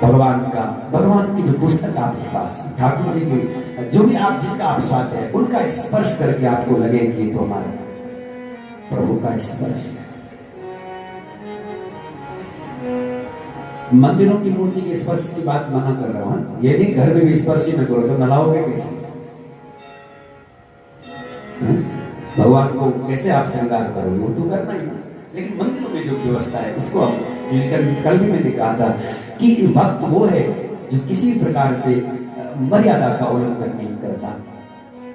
भगवान की जो पुस्तक आपके पास है, ठाकुर जी की जो भी आप जिसका आप स्वाद है, उनका स्पर्श करके आपको लगे कि ये तो हमारा प्रभु का स्पर्श है। मंदिरों की मूर्ति के स्पर्श की बात मना कर रहा हूं, ये नहीं घर में भी स्पर्श ही न करो तो नलाओगे कैसे? भगवान को कैसे आप श्रृंगार करोगे? वो तो करना ही। लेकिन मंदिरों में जो व्यवस्था है उसको हम कल भी मैंने कहा था कि वक्त वो है जो किसी प्रकार से मर्यादा का उल्लंघन नहीं करता,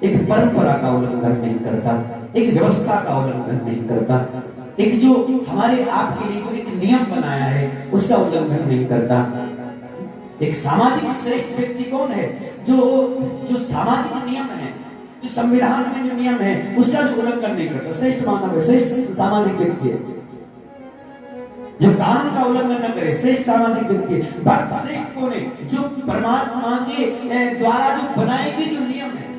एक परंपरा का उल्लंघन नहीं करता, एक व्यवस्था का उल्लंघन नहीं करता, एक जो हमारे आपके लिए जो एक नियम बनाया है उसका उल्लंघन नहीं करता। एक सामाजिक श्रेष्ठ व्यक्ति कौन है? जो सामाजिक नियम है, जो संविधान में जो नियम है उसका जो उल्लंघन नहीं करता, श्रेष्ठ मानव है, श्रेष्ठ सामाजिक व्यक्ति है। जो कानून का उल्लंघन न करे, श्रेष्ठ सामाजिक व्यक्ति है। भक्त श्रेष्ठ कौन है? जो परमात्मा के द्वारा जो बनाए गए जो नियम है,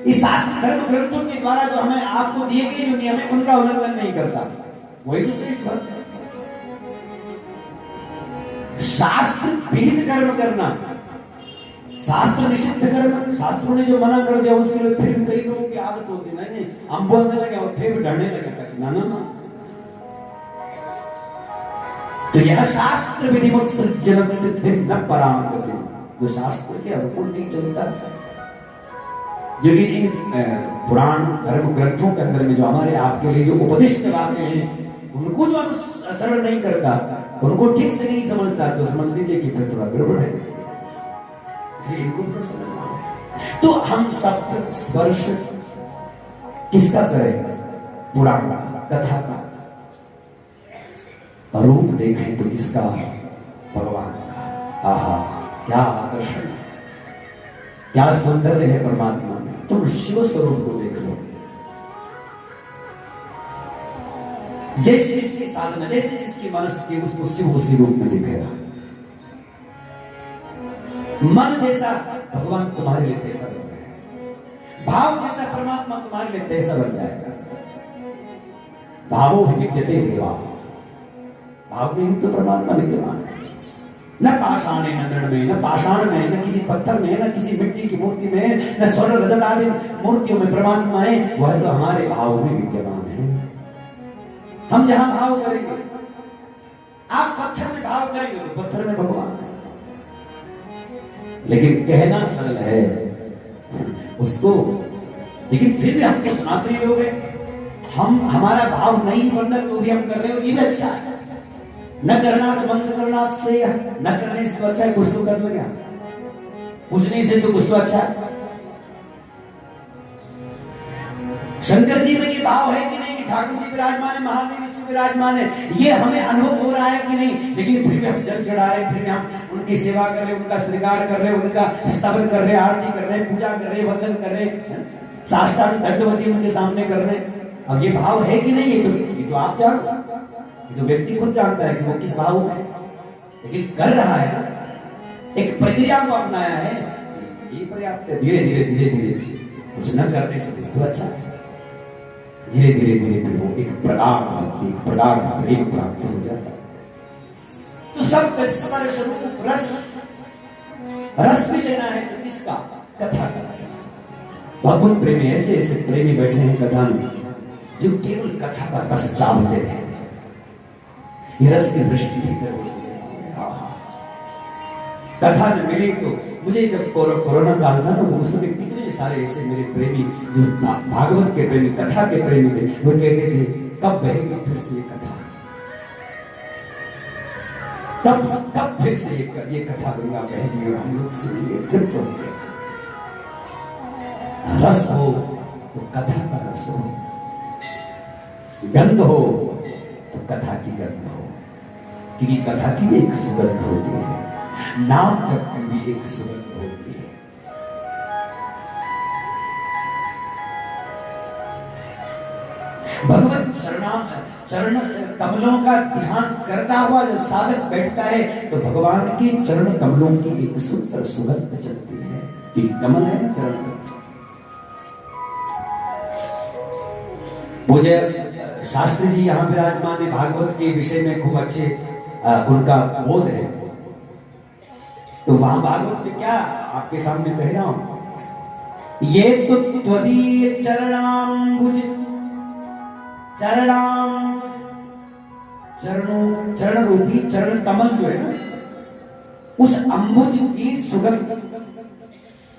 इस शास्त्र धर्म ग्रंथों के द्वारा जो हमें आपको दिए गए जो नियम है उनका उल्लंघन नहीं करता, वही तो श्रेष्ठ भक्त है। शास्त्र विहित कर्म करना, शास्त्र निषिद्ध कर्म, शास्त्रों ने जो मना कर दिया उसके लिए फिर कई लोगों की आदत होती है, नहीं हम बोलने लगे और फिर भी डरने लगे तक ना ना ना। तो यह शास्त्र विधिवत सज्जन सिद्धि न पराम गति, जो शास्त्र के अनुकूल नहीं चलता, जो इन पुराण धर्म ग्रंथों के अंदर में जो हमारे आपके लिए जो उपदिष्ट बातें हैं उनको जो अनुसरण नहीं करता, उनको ठीक से नहीं समझता, तो समझ लीजिए कि फिर थोड़ा गड़बड़ है। इनको थोड़ा समझना है। तो हम सब स्पर्श किसका करें? पुराण कथा का। रूप देखें तो किसका? भगवान का। आहा, क्या आकर्षण, क्या सौंदर्य है परमात्मा में। तुम शिव स्वरूप को देख लो, जैसे जिसकी साधना, जैसे जिसकी मनस की, उसको शिव उसी रूप में दिखेगा। मन जैसा भगवान तुम्हारे लिए तैसा बन जाएगा, भाव जैसा परमात्मा तुम्हारे लिए तैसा बन जाएगा। भावो विद्यते देवा, भाव में ही तो परमात्मा विद्यमान है। न पाषाण है, न दृढ़ में, न पाषाण में, न किसी पत्थर में, न किसी मिट्टी की मूर्ति में, न स्वर्ण रजत आदि मूर्तियों में परमात्मा है। वह तो हमारे भाव में विद्यमान है। हम जहां भाव करेंगे, आप पत्थर में भाव करेंगे तो पत्थर में भगवान है। लेकिन कहना सरल है उसको, लेकिन फिर भी हम तो सनातनी लोग हैं, हम हमारा भाव नहीं बनना तो भी हम कर रहे हो, ये भी अच्छा है। न करना तो बंद करना से, न करने से तो अच्छा है कुछ तो कर लगा, पूछने से तो कुछ तो अच्छा है। शंकर जी में ये भाव है कि नहीं कि ठाकुर जी विराजमान है, महादेव इसमें विराजमान है, ये हमें अनुभव हो रहा है कि नहीं? लेकिन फिर भी हम जल चढ़ा रहे हैं, फिर भी हम उनकी सेवा कर रहे, उनका श्रृंगार कर रहे, उनका स्तवन कर रहे, आरती कर रहे, पूजा कर रहे, वंदन कर रहे, साष्टांग दंडवती उनके सामने कर रहे। अब ये भाव है कि नहीं? ये तो आप जानते, ये तो व्यक्ति खुद जानता है कि वो किस भाव में है, लेकिन कर रहा है ना, एक प्रक्रिया को अपनाया है, ये पर्याप्त है। धीरे धीरे धीरे धीरे कुछ न करने से कुछ तो अच्छा है। धीरे धीरे धीरे धीरे वो एक प्रगाढ़ भक्ति, एक प्रगाढ़ प्रेम प्राप्त हो जाता है। तो सब स्पर्श रूप रस, रस भी लेना है तो किसका? कथा का रस। भगवत प्रेमी ऐसे ऐसे प्रेमी बैठे हैं कथा में, जो केवल कथा का रस चावते थे। ये रस की दृष्टि भी करो। कथा न मिली तो मुझे जब कोरोना काल था ना, उस समय कितने सारे ऐसे मेरे प्रेमी जो भागवत के प्रेमी, कथा के प्रेमी थे, वो कहते थे कब बहेगी फिर से ये कथा, कब फिर से ये कथा गंगा बहेगी और हम लोग सुनेंगे फिर तो। रस हो तो कथा का रस हो, गंध हो तो कथा की गंध हो, क्योंकि कथा की एक सुगंध होती है, नाम जप की भी एक सुगंध होती है। भगवत चरण कमलों का ध्यान करता हुआ जब साधक बैठता है तो भगवान के चरण कमलों की एक सुंदर सुगंध चलती है, क्योंकि कमल है ना चरण। मुझे शास्त्री जी यहाँ विराजमान है, भागवत के विषय में खूब अच्छे उनका बोध है। तो वहां भागवत में क्या आपके सामने कह रहा हूं, ये तो त्वदीय चरणाम्बुज, चरण रूपी चरण कमल जो है ना, उस अम्बुज की सुगंध,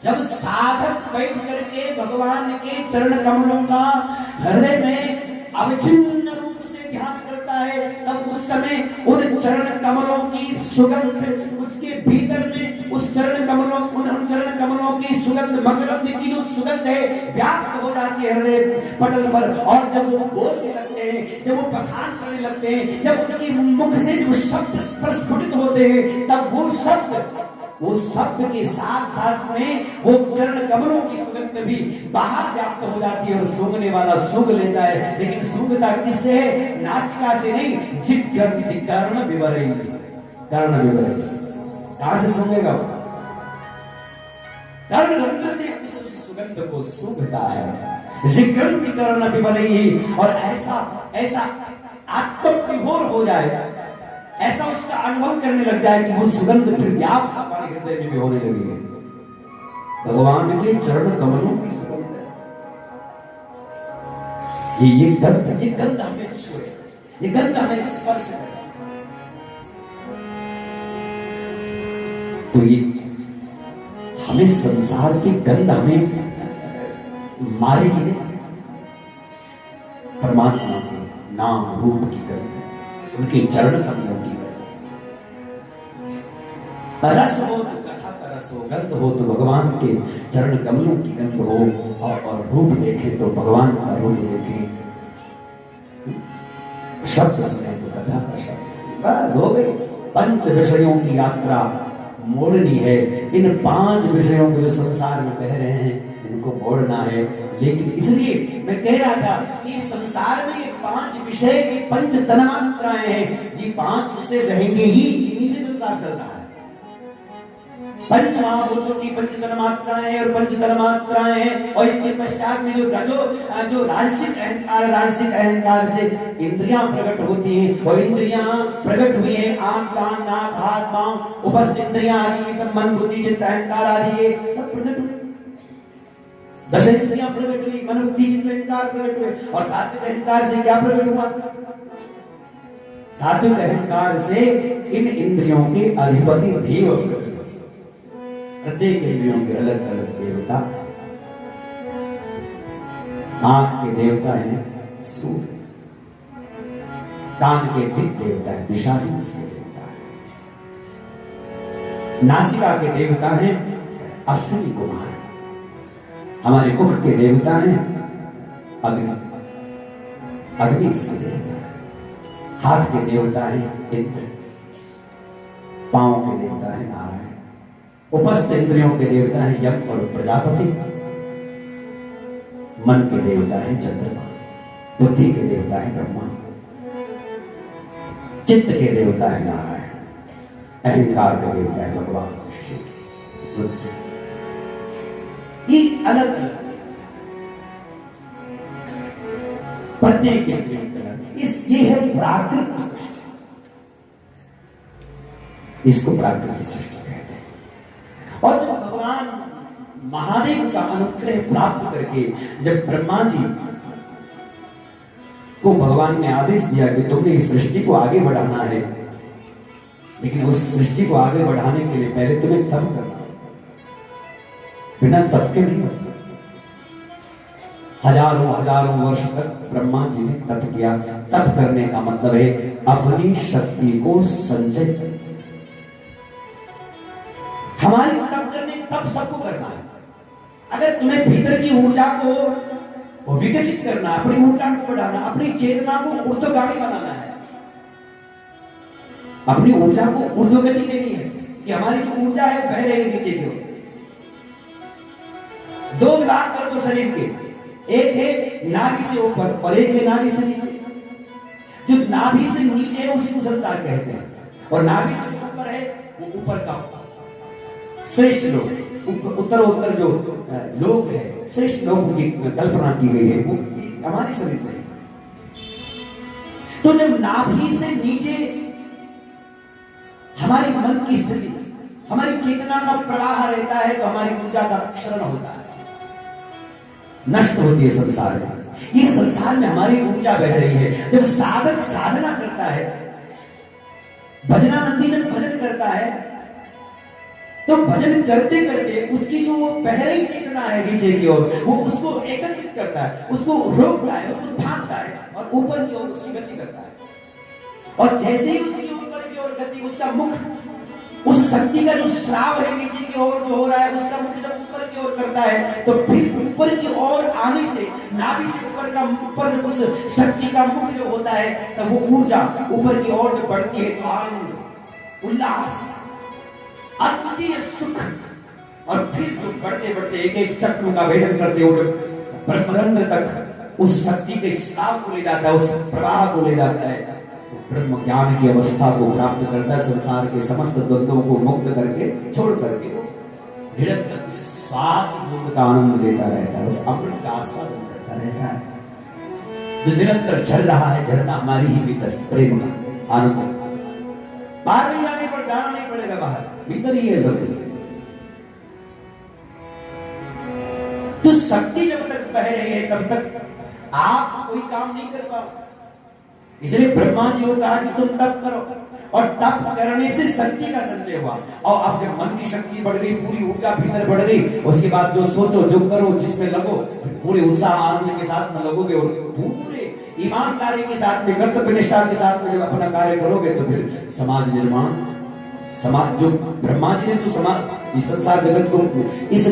जब साधक बैठ करके भगवान के चरण कमलों का हृदय में अविच्छिन्न रूप से ध्यान करता है, तब उस समय उन चरण कमलों की सुगंध, उसके भीतर में उस चरण कमलों, उन चरण कमलों की सुगंध, मकरंद की जो सुगंध है व्याप्त हो जाती है हृदय पटल पर। और जब वो बोलने लगते हैं, जब वो बखान करने लगते हैं, जब उनके मुख से जो शब्द प्रस्फुटित होते हैं, तब वो शब्द के साथ साथ में वो चरण कमलों की सुगंध भी बाहर व्याप्त हो जाती है और सूंघने वाला सूंघ लेता है। लेकिन सूंघता किससे है? नासिका से नहीं, जिग्रंथि कर्ण विवरई, कर्ण विवरई। कहां से सूंघेगा वो? कर्ण रंध्र से उस सुगंध को सूंघता है। जिग्रंथि कर्ण विवरई। और ऐसा आत्मविभोर हो जाए, ऐसा उसका अनुभव करने लग जाए कि वो सुगंध फिर व्याप्त हमारे हृदय में भी होने लगी है। भगवान के चरण कमलों की सुगंध है। ये गंध हमें छुए, ये गंध हमें स्पर्श करे। तो ये हमें संसार की गंध हमें मारेगी नहीं, परमात्मा के नाम रूप की गंध, उनके चरण कमलों की गंध। रस हो तो कथा का रस हो, गंध हो तो भगवान के चरण कमलों की गंध हो, और रूप देखे तो भगवान का रूप देखे, शब्द सुने तो कथा का शब्द। बस हो गई। 5 विषयों की यात्रा मोड़नी है। इन 5 विषयों को जो संसार में कह रहे हैं, इनको मोड़ना है। लेकिन इसलिए मैं कह रहा था कि संसार में ये 5 विषय, ये पंच तन्मात्राएं हैं, ये 5 विषय रहेंगे ही, इन्हीं से संसार चल रहा है। पंच महाभूतों की पंच तन्मात्राएं हैं, और पंच तन्मात्राएं हैं, और इसके पश्चात में जो राजसिक अहंकार से इंद्रियां प्रकट होती हैं, और इंद्रियां प्रकट हुई हैं, आंख, कान, नाक, हाथ, पांव, उपस्थित इंद्रियां आदि, सब मन, बुद्धि, चित्त, अहंकार आदि, ये सब प्रकट हुए। 10 इंद्रियां प्रकट हुई, मन, बुद्धि, चित्त, अहंकार प्रकट हुए। और सात्विक अहंकार से क्या प्रकट हुआ? सात्विक अहंकार से इन इंद्रियों के अधिपति देव प्रकट। प्रत्येक इंद्रियों के अलग अलग देवता। आंख के देवता है सूर्य, कान के दिक देवता है दिशाहीन से देवता है, नासिका के देवता है अश्विनी कुमार, हमारे मुख के देवता है अग्नि, अग्नि इसके देवता, हाथ के देवता है इंद्र, पांव के देवता है नारायण, उपस्थित इंद्रियों के देवता है यम और प्रजापति, मन के देवता है चंद्रमा, बुद्धि के देवता है ब्रह्मा, चित्त के देवता है नारायण, अहंकार का देवता है भगवान शिव, बुद्धि। ये अलग अलग प्रत्येक ये है प्राकृतिक सृष्टि, इसको प्राकृतिक सृष्टि। और जब भगवान महादेव का अनुग्रह प्राप्त करके जब ब्रह्मा जी को भगवान ने आदेश दिया कि तुमने इस सृष्टि को आगे बढ़ाना है, लेकिन उस सृष्टि को आगे बढ़ाने के लिए पहले तुम्हें तप करना, बिना तप के नहीं होता। हजारों वर्ष तक ब्रह्मा जी ने तप किया। तप करने का मतलब है अपनी शक्ति को संचय करना। हमारी तप करने तप सबको करना है। अगर तुम्हें भीतर की ऊर्जा को विकसित करना, अपनी ऊर्जा को बढ़ाना, अपनी चेतना को ऊर्ध्वगामी बनाना है, अपनी ऊर्जा को ऊर्ध्वगति देनी है कि हमारी जो ऊर्जा है बह रही नीचे की ओर। 2 विभाग कर दो शरीर के, एक है नाभि से ऊपर और एक है नाभि से नीचे। जो नाभि से नीचे है उसी को संसार कहते हैं, और नाभि से जो ऊपर है वो ऊपर का श्रेष्ठ लोग, उत्तरोत्तर जो लोग हैं, श्रेष्ठ लोगों की कल्पना की गई है, वो हमारे शरीर से। तो जब नाभि से नीचे हमारे मन की स्थिति, हमारी चेतना का प्रवाह रहता है तो हमारी ऊर्जा का क्षरण होता है, नष्ट होती है संसार में। ये संसार में हमारी ऊर्जा बह रही है। जब साधक साधना करता है, भजनानंदी जब भजन करता है, तो भजन करते करते उसकी जो बह रही चेतना है नीचे की ओर, वो उसको एकत्रित करता है, उसको रोकता है, उसको थामता है और ऊपर की ओर उसकी गति करता है। और जैसे ही उसकी ऊपर की ओर गति, उसका मुख उस शक्ति का जो श्राव है नीचे की ओर जो हो रहा है, उसका मुख जब ऊपर की ओर करता है, तो फिर ऊपर की ओर आने से, नाभि से ऊपर जब उस शक्ति का मुख जो होता है, तब वो ऊर्जा ऊपर की ओर जब बढ़ती है तो आनंद, उल्लास, अद्वितीय सुख, और फिर जो बढ़ते बढ़ते एक एक चक्र का भेदन करते हुए ब्रह्मरंध्र तक उस शक्ति के श्राव को ले जाता है, उस प्रवाह को ले जाता है, तो ब्रह्म ज्ञान की अवस्था को प्राप्त करता है। संसार के समस्त द्वंद्वों को मुक्त करके, छोड़ करके निरंतर इस स्वाद बोध का आनंद लेता रहता है, उस अमृत का आस्वादन करता रहता है, जो निरंतर झल रहा है झरना हमारी ही भीतर प्रेम का आनंद। बाहर नहीं जाने पर, जाना नहीं पड़ेगा, बाहर भीतर ही है सब कुछ। तो शक्ति जब तक बह रही है तब तक आप कोई काम नहीं कर पाओ। इसलिए ब्रह्मा जी को कहा कि तुम तप करो, और तप करने से शक्ति का संचय हुआ। और अब जब मन की शक्ति बढ़ गई, पूरी ऊर्जा भीतर बढ़ गई, उसके बाद जो सोचो, जो करो, जिसमें लगो, पूरे उत्साह आनंद के साथ में लगोगे और पूरे ईमानदारी के साथ में, कर्तव्य निष्ठा के साथ में जब अपना कार्य करोगे, तो फिर समाज निर्माण, समाज जो ब्रह्मा जी ने तो समाज, इस संसार जगत को, इस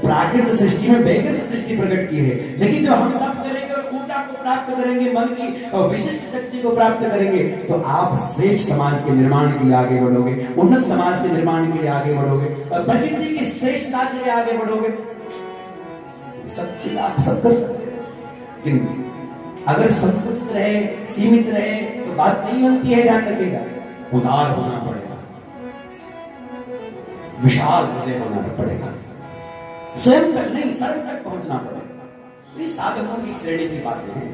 प्राकृतिक सृष्टि में वैज्ञानिक सृष्टि प्रकट की है। लेकिन जब हम तप करेंगे और ऊर्जा को प्राप्त करेंगे, मन की विशिष्ट शक्ति को प्राप्त करेंगे, तो आप श्रेष्ठ समाज के निर्माण के लिए आगे बढ़ोगे, उन्नत समाज के निर्माण के लिए आगे बढ़ोगे, प्रकृति की श्रेष्ठता के लिए आगे बढ़ोगे। सब चीज आप सब कर सकते हैं, लेकिन अगर संकुचित रहे, सीमित रहे, तो बात नहीं बनती है। ध्यान रखिएगा, उदार होना पड़ेगा, विशाल हृदय होना पड़ेगा, स्वयं तक नहीं, सर्व तक पहुंचना पड़ेगा। इस साधकों की श्रेणी की बातें हैं।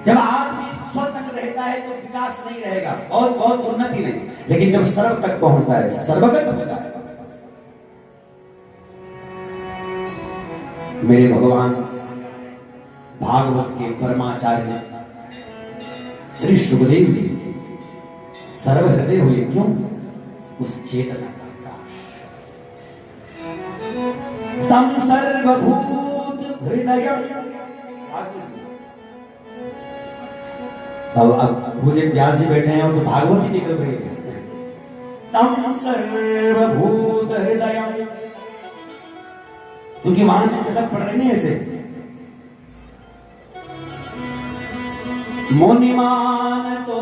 जब आदमी स्व तक रहता है तो विकास नहीं रहेगा, और बहुत उन्नति नहीं, लेकिन जब सर्व तक पहुंचता है, सर्वगत होता है। मेरे भगवान भागवत के परमाचार्य श्री सुखदेव जी सर्वहृदय हुए, क्यों? उस चेतना का सम सर्वभूत हृदय। अब मुझे व्यास जी बैठे हैं और तो भागवत ही निकल रही है। तम सर्वभूत हृदय, क्योंकि वहां से झटक पड़ रही है ऐसे। मुनिमान तो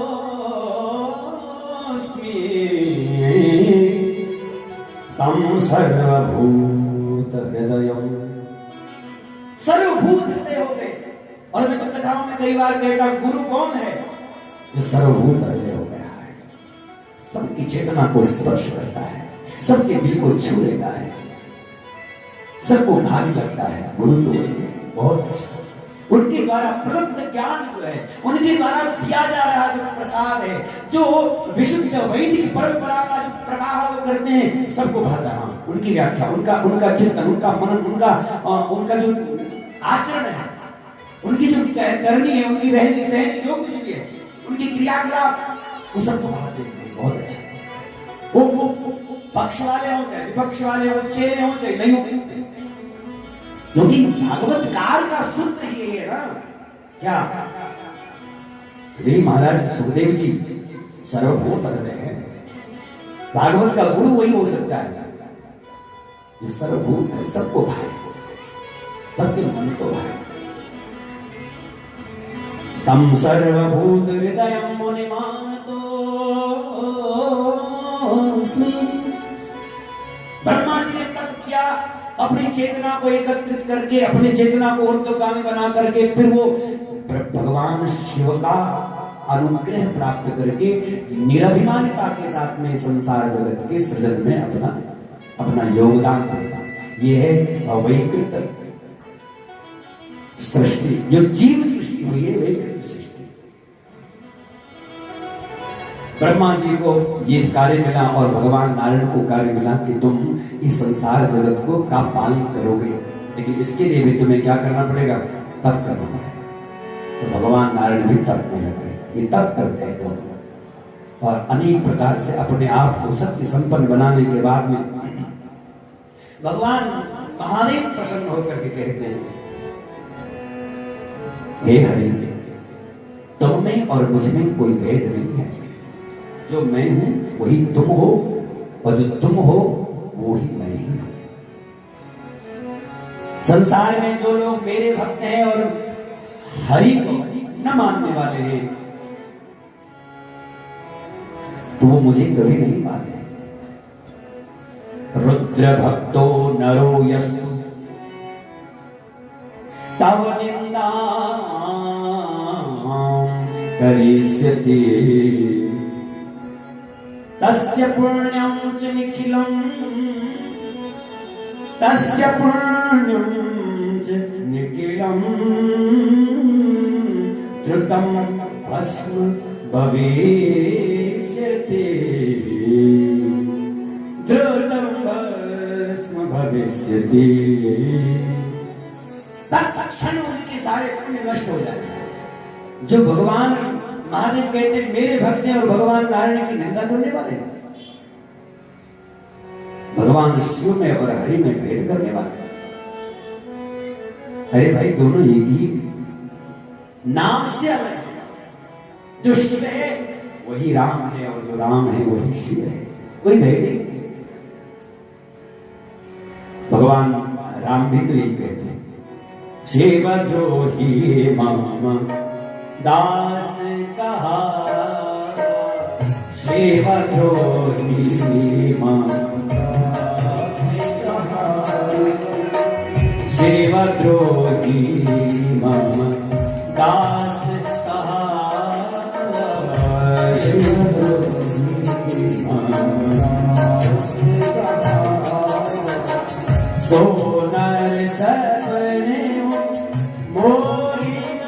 तम सर्वभूत हृदय, सर्वभूत हृदय हो गए। और मैं तो कथाओं में कई बार कहता हूं, गुरु कौन है? जो सर्वभूत हृदय हो गया है, सबकी चेतना को स्पर्श करता है, सबके दिल को छू लेता है, सबको भारी लगता है। गुरु तो बहुत अच्छा, उनके द्वारा प्रदत्त ज्ञान जो है, उनके द्वारा दिया जा रहा जो प्रसाद है, जो विशुद्ध वैदिक परंपरा का जो प्रवाह करते हैं, सबको भाता है। उनकी व्याख्या, उनका चिंतन, उनका मनन, उनका जो आचरण है, उनकी जो करनी है, उनकी रहनी सहनी जो कुछ भी है, उनकी क्रियाकलाप, वो सबको भाते हैं। बहुत अच्छा। वो पक्ष वाले हो चाहे विपक्ष वाले हो, चेले हो चाहे नहीं हो, क्योंकि भागवतकार का सूत्र ही है ना। क्या श्री महाराज सुखदेव जी सर्वभूत हृदय है। भागवत का गुरु वही हो सकता है जो सर्वभूत है, सबको भाए, सबके मन को भाए। तम सर्वभूत हृदय मुनिमान तो ब्रह्मा जी ने तप किया, अपनी चेतना को एकत्रित करके, अपनी चेतना को ऊर्ध्वगामी बना करके, फिर वो भगवान शिव का अनुग्रह प्राप्त करके निरभिमानिता के साथ में संसार जगत के सृजन में अपना योगदान देता। ये है अवैकृत सृष्टि, जो जीव सृष्टि हुई है, वैकृत सृष्टि। ब्रह्मा जी को ये कार्य मिला और भगवान नारायण को कार्य मिला कि तुम इस संसार जगत को का पालन करोगे, लेकिन इसके लिए भी तुम्हें क्या करना पड़ेगा? तप करना पड़ेगा। तो भगवान नारायण भी तप में लग गए। ये तप करते हैं तो, और अनेक प्रकार से अपने आप को शक्ति संपन्न बनाने के बाद में भगवान महादेव प्रसन्न होकर के कहते हैं, हे हरि, तुम में और मुझ में कोई भेद नहीं है। जो मैं हूं वही तुम हो, और जो तुम हो वो ही मैं हूं। संसार में जो लोग मेरे भक्त हैं और हरि को न मानने वाले हैं, तो वो मुझे कभी नहीं माने। रुद्र भक्तो नरो यस्तु तव निंदा करिष्यति तस्य पुण्यं च निखिलं, तस्य पुण्यं च निखिलं धृतं भस्म भविष्यति, धृतं भस्म भविष्यति। तत्क्षण उनके सारे पुण्य नष्ट हो जाए। जो भगवान महादेव कहते मेरे भक्त हैं और भगवान नारायण की निंदा करने वाले हैं, भगवान शिव में और हरि में भेद करने वाले। अरे भाई, दोनों एक ही नाम से अलग है। जो शिव है वही राम है, और जो राम है वही शिव है, कोई भेद नहीं। भगवान राम भी तो यही कहते हैं, शिवद्रोही मम दास कहा, शिवद्रोही मम शिवद्रोही मम दास कहा, शिवद्रोही मम सोनर सपने मोरी न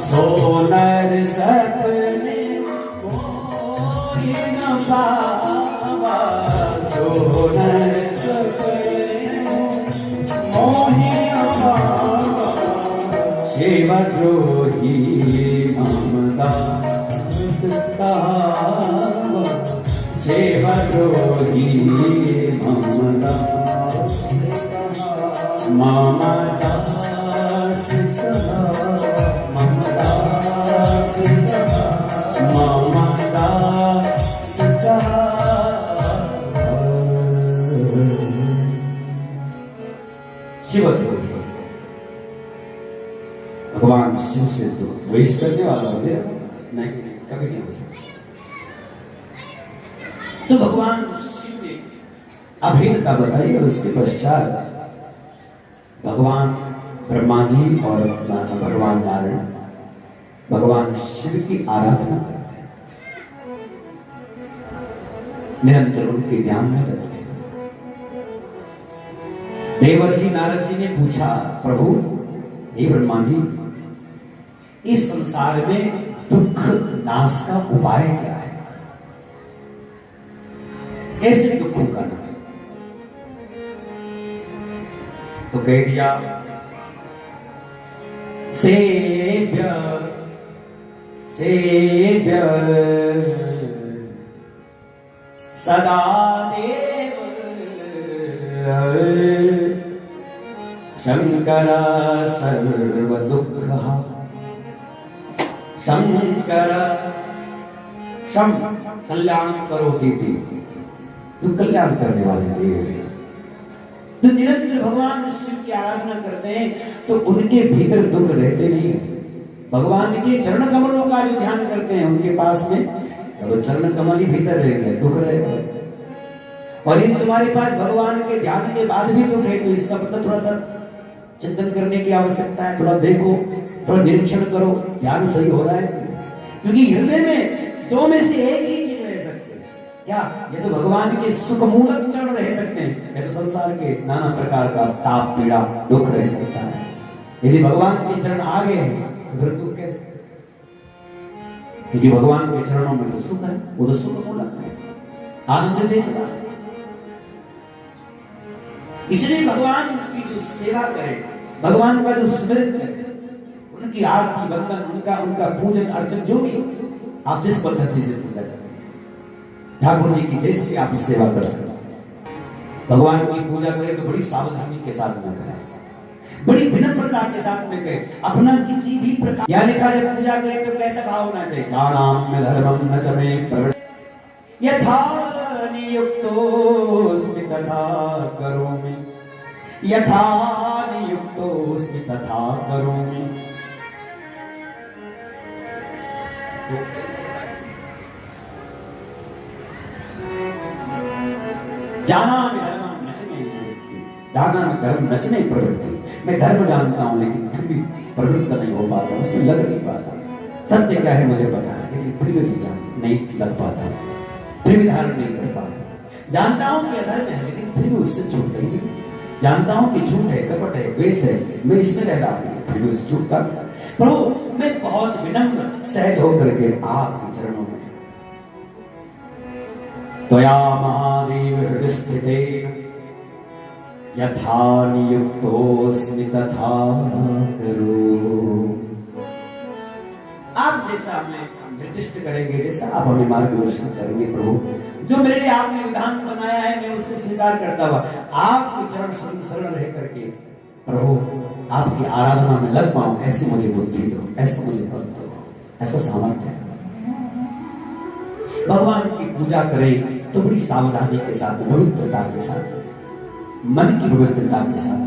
सोनर सपने मोरी न पावा, सोनर सपने मोरी न पावा, शिवद्रोही मम दास कहा, शिवद्रोही मम दास कहा, मम दास कहा, मम दास कहा, मम दास कहा। शिवद्रोही भगवान शिव से तो द्वेष करने वाला हो गया? नहीं, कभी नहीं हो सकता। तो भगवान शिव ने अभेदता बताई और उसके पश्चात भगवान ब्रह्मा जी और भगवान नारायण भगवान शिव की आराधना करते हैं, निरंतर उनके ध्यान में रहते हैं। देवर्षि नारद जी ने पूछा, प्रभु हे ब्रह्मा जी, इस संसार में दुख नाश का उपाय क्या है? कैसे दुखों का नाश? तो कह दिया, सेव्य सेव्य सदा देव शंकर सर्व दुःख, शंकर शम कल्याण करोति थी, तो कल्याण करने वाले देव हैं। तो निरंतर भगवान शिव की आराधना करते हैं तो उनके भीतर दुख रहते नहीं है। भगवान के चरण कमलों का जो ध्यान करते हैं उनके पास में तो चरण कमल ही भीतर रहेंगे, दुख रहेगा। और यदि तुम्हारे पास भगवान के ध्यान के बाद भी दुख है तो इसका मतलब थोड़ा सा चिंतन करने की आवश्यकता है। थोड़ा देखो, थोड़ा निरीक्षण करो, ध्यान सही हो रहा है? क्योंकि हृदय में दो में से एक ही चीज रह सकती है, क्या ये तो भगवान के सुख मूलक चरण रह सकते हैं, ये तो संसार के नाना प्रकार का ताप पीड़ा दुख रह सकता है। यदि भगवान के चरण आ गए हैं तो फिर दुख कैसे? क्योंकि भगवान के चरणों में तो सुख है, वो तो सुख मूलक है, आनंद देता है। इसलिए भगवान की जो सेवा करे, भगवान का जो स्मृत करे, उनकी आरती वंदन, उनका पूजन अर्चन जो भी आप जिस पद्धति से पूजा करें, ठाकुर जी की जैसी आप सेवा कर सकते। भगवान की पूजा करें तो बड़ी सावधानी के साथ में करें, बड़ी विनम्रता के साथ में करें, अपना किसी भी प्रकार, या लिखा जब पूजा करें तो कैसा भाव होना चाहिए? जानाम में धर्मम न चमे प्रवृत्ति यथा नियुक्तोऽस्मि तथा करोमि, यथा नियुक्तोऽस्मि तथा करोमि। जानामि धर्मं न च मे प्रवृत्ति, जानामि धर्मं न च मे प्रवृत्ति। मैं धर्म जानता हूं लेकिन फिर भी प्रवृत्त नहीं हो पाता, उसमें लग नहीं पाता। सत्य क्या है मुझे पता है लेकिन फिर भी नहीं लग पाता, फिर भी धारण नहीं कर पाता। जानता हूं कि अधर्म है लेकिन फिर भी उससे छूट नहीं, जानता हूं कि झूठ है, कपट है, द्वेष है, मैं इसमें रह रहा हूं, फिर भी उससे छूटता। प्रभु मैं बहुत विनम्र सहज होकर के आपके चरणों में त्वया महादेव हृदय स्थितेन यथा नियुक्तोऽस्मि तथा करो। आप जैसा हमें निर्दिष्ट करेंगे, जैसा आप हमें मार्गदर्शन करेंगे प्रभु, जो मेरे लिए आपने विधान बनाया है मैं उसको स्वीकार करता हुआ आपके चरण शरण रह करके प्रभु आपकी आराधना में लग पाऊं, ऐसी मुझे बुद्धि दो, ऐसा मुझे बल दो, ऐसा सामर्थ्य है। भगवान की पूजा करें तो बड़ी सावधानी के साथ, पवित्रता के साथ, मन की पवित्रता के साथ।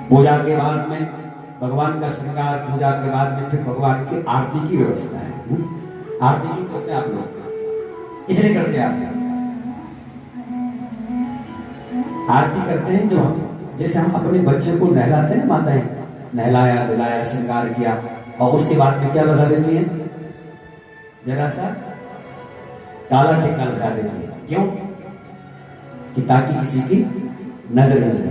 पूजा के बाद में भगवान का श्रृंगार, पूजा के बाद में फिर भगवान की आरती की व्यवस्था है। आरती क्यों करते हैं आप लोग? इसलिए करते हैं आप आरती करते हैं, जो हम जैसे हम अपने बच्चे को नहलाते हैं, माताएं नहलाया धुलाया श्रृंगार किया और उसके बाद में क्या लगा देती है? जरा सा काला टीका लगा देती है। क्यों? कि ताकि किसी की नजर न लगे।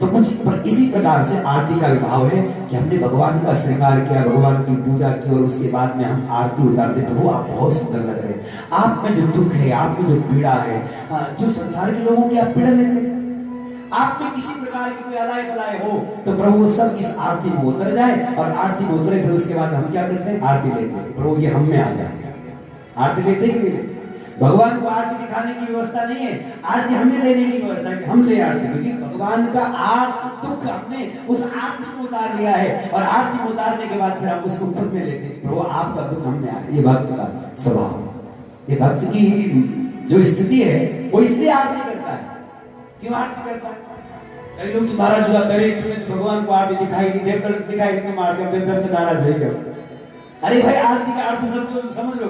तो कुछ पर इसी प्रकार से आरती का विभाव है कि हमने भगवान का श्रृंगार किया, भगवान की पूजा की और उसके बाद में हम आरती उतारते, प्रभु आप बहुत सुंदर लग रहे हैं, आप में जो दुख है, आप में जो पीड़ा है, जो संसार के लोगों की आप पीड़ा लेते हैं, आप में किसी प्रकार की कोई अलाय बलाय हो तो प्रभु सब इस आरती में उतर जाए। और आरती में उतरे फिर उसके बाद हम क्या करते हैं? आरती लेते हैं। प्रभु ये हम में आ जाए। आरती लेते कि नहीं? भगवान को आरती दिखाने की व्यवस्था नहीं है, आरती हमें लेने की व्यवस्था है कि हम ले आरती, क्योंकि भगवान का आप दुख हमने उस आरती में उतार लिया है और आरती में उतारने के बाद फिर हम उसको खुद में लेते हैं। प्रभु आपका दुख हमने आ, ये भक्त का स्वभाव, ये भक्त की जो स्थिति है वो इसलिए आरती करता है। क्यों आरती करता है? कई लोग तो नाराज हो जाते हैं, तुम्हें तो भगवान को आरती दिखाई नहीं, देवता दिखाई नहीं, मार के तो नाराज है क्या? अरे भाई आरती का अर्थ सब समझ लो।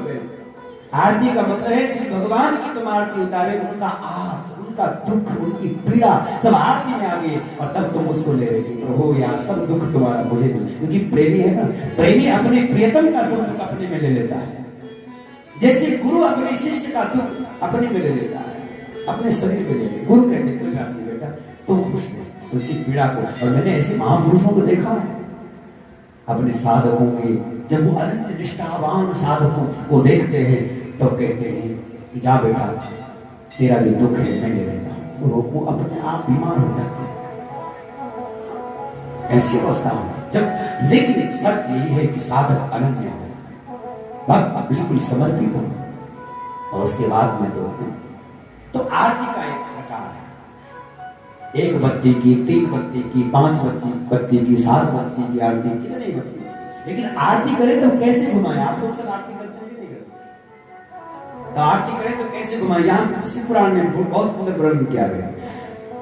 आरती का मतलब है जिस भगवान की तुम आरती उतारे उनका आप, उनका दुख, उनकी पीड़ा सब आरती में आ गई और तब तुम उसको ले रहे हो। प्रभु यार सब दुख तुम्हारा मुझे मिले, क्योंकि प्रेमी है ना, प्रेमी अपने प्रियतम का सब दुख अपने में ले लेता है। जैसे गुरु अपने शिष्य का दुख अपने में ले लेता है, अपने शरीर में ले लेता। गुरु कहते कोई बात नहीं बेटा, तुम खुश हो उसकी पीड़ा को। और मैंने ऐसे महापुरुषों को देखा है अपने साधकों के, जब वो अनंत निष्ठावान साधकों को देखते हैं तो कहते हैं कि जा बेटा तेरा जो दुख है मैं ले लेता हूं। वो अपने आप बीमार हो जाते हैं, ऐसी अवस्था होती जब। लेकिन सत्य यही है कि साधक अनन्य हो, भक्त बिल्कुल समर्पित हो, और उसके बाद में तो आरती का एक प्रकार है, 1 बत्ती की, 3 बत्ती की, 5 बत्ती की, 7 बत्ती की आरती, कितनी बत्ती। लेकिन आरती करें तो कैसे घुमाएं? आप लोग सब आरती करते हैं कि नहीं करते? तो आरती करें तो कैसे घुमाएं? यहाँ किसी पुराण में बहुत सुंदर वर्णन किया गया।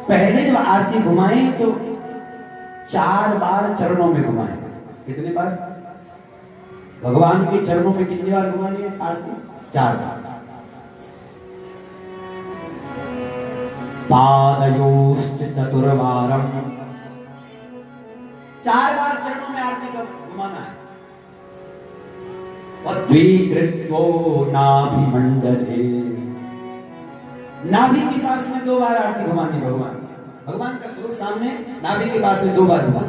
पहले जब आरती घुमाएं तो 4 बार चरणों में घुमाएं। कितने बार? भगवान के चरणों में कितनी बार घुमानी है आरती? 4 बार। पादयोश्च चतुर्वारम, 4 बार चरणों में आरती का घुमाना है। और द्विकृत्यो नाभि मंडले, नाभि के पास में 2 बार आरती भगवान ने, भगवान का स्वरूप सामने नाभि के पास में 2 बार हुआ,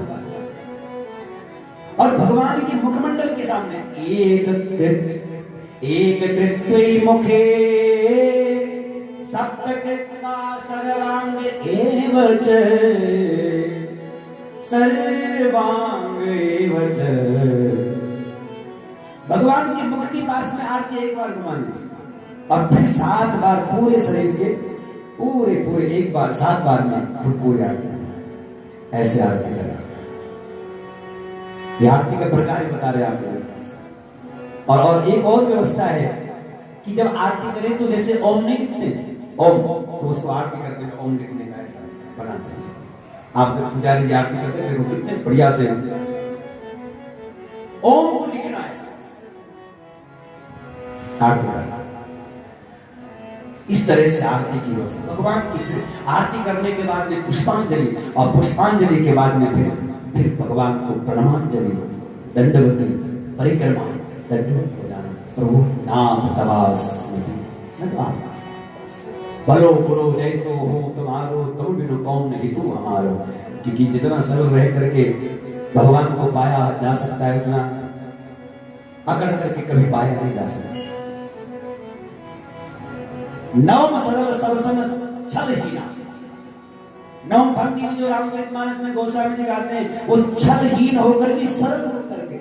और भगवान के मुखमंडल के सामने एक कृत्वे मुखे सप्तकृत्वा सर्वांग एवच, सर्वांग एवच। भगवान के मुख के पास में आरती एक बार घुमानी, और फिर 7 बार पूरे शरीर के पूरे एक बार 7 बार में पूरी आरती, ऐसे आरती करें। ये आरती का प्रकार बता रहे आपको। और एक और व्यवस्था है कि जब आरती करें तो जैसे ओम नहीं लिखते, ओम तो उसको आरती करते हैं ओम लिखने का ऐसा बनाते हैं। आप जब पुजारी जी आरती करते हैं तो कितने बढ़िया से ओम को लिखना है आरती करना, इस तरह से आरती की व्यवस्था। भगवान की आरती करने के बाद में पुष्पांजलि, और पुष्पांजलि के बाद में फिर भगवान को प्रणामांजलि, दंडवती परिक्रमा, दंडवत हो जाना, प्रभु नाथ तवास्मि, भलो बुरो जैसो हो तुम्हारो, तुम बिनु कौन नहीं तू हमारो। क्योंकि जितना सरल रह करके भगवान को पाया जा सकता है, उतना अकड़ करके कभी पाया नहीं जा सकता। नवम सरल सबसन छल हीना, नवम भक्ति में जो रामचरितमानस में गोस्वामी जी गाते हैं, वो छलहीन होकर के सरल होकर के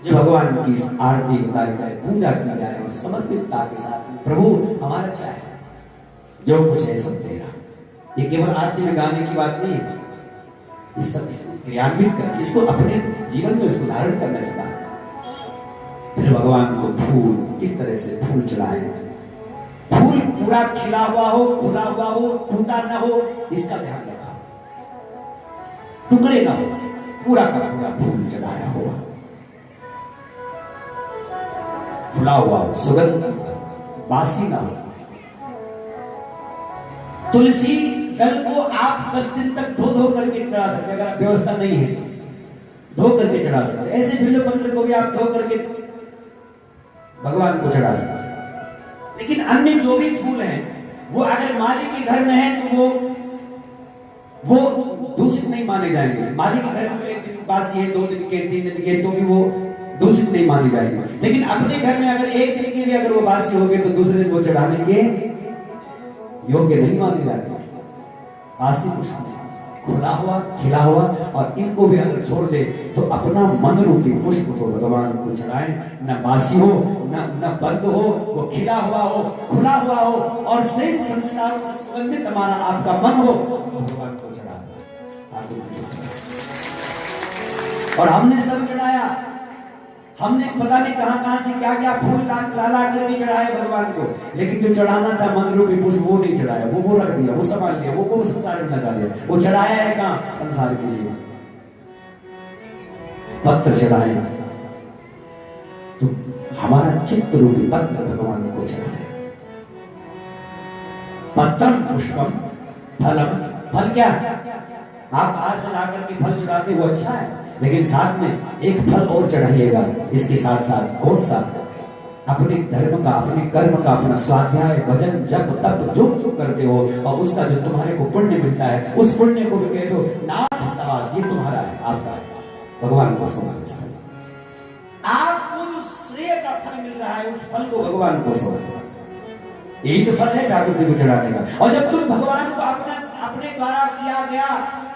जो भगवान की आरती उतारी जाए, पूजा की जाए, और समर्पितता के साथ प्रभु हमारा क्या है, जो कुछ है सब तेरा। ये केवल आरती में गाने की बात नहीं है, इस सब इसको क्रियान्वित करना, इसको अपने जीवन में इसको धारण करना इसका। फिर भगवान को फूल, किस तरह से फूल चढ़ाए, फूल पूरा खिला हुआ हो, खुला हुआ हो, टूटा ना हो, इसका ध्यान रखा, टुकड़े ना हो, पूरा का पूरा फूल चढ़ाया हुआ, खुला हुआ हो, सुगंध बासी ना हो। तुलसी दल को आप 10 दिन तक धो करके चढ़ा सकते, अगर व्यवस्था नहीं है धो करके चढ़ा सकते। ऐसे बिल्व पत्र को भी आप धो करके भगवान को चढ़ा सकते। लेकिन अन्य जो भी फूल हैं, वो अगर माली के घर में है तो वो दूषित नहीं माने जाएंगे। माली के घर में 1 दिन बासी है, 2 दिन के, 3 दिन के, तो भी वो दूषित नहीं माने जाएंगे। लेकिन अपने घर में अगर 1 दिन के भी अगर वो बासी हो गए तो दूसरे दिन वो चढ़ाने के योग्य नहीं माने जाते। बासी पुष्प खुला हुआ, खिला हुआ, और इनको भी अगर छोड़ दे तो अपना मन रूपी पुष्प को भगवान को चढ़ाए, न बासी हो, न बंद हो, वो खिला हुआ हो, खुला हुआ हो, और सही संस्कार से सुगंधित हमारा आपका मन हो, तो भगवान को चढ़ा। और हमने सब चढ़ाया, हमने पता नहीं कहां से क्या फूल ला करके चढ़ाए भगवान को, लेकिन जो चढ़ाना था मन रूपी पुष्प वो नहीं चढ़ाया, वो रख दिया, वो संभाल लिया, वो संसार में लगा दिया। वो चढ़ाया है कहां? संसार के लिए। पत्र चढ़ाए तो हमारा चित्त रूपी पत्र भगवान को चढ़ाए। पत्रम पुष्पम फलम, फल क्या? आप बाहर से ला करके फल चढ़ाते वो अच्छा है, लेकिन साथ में एक फल और चढ़ाइएगा इसके साथ साथ। कौन सा? अपने धर्म का, अपने कर्म का, अपना स्वाध्याय, भजन, जप, तप जो करते हो, और उसका जो तुम्हारे को पुण्य मिलता है, उस पुण्य को भी कह दो नाथ तवास, ये तुम्हारा है, आपका है, भगवान को समझ। आपको जो श्रेय का फल मिल रहा है उस फल को भगवान को समझ। यही तो फल है ठाकुर जी को चढ़ाने का। और जब तुम भगवान को अपने द्वारा किया गया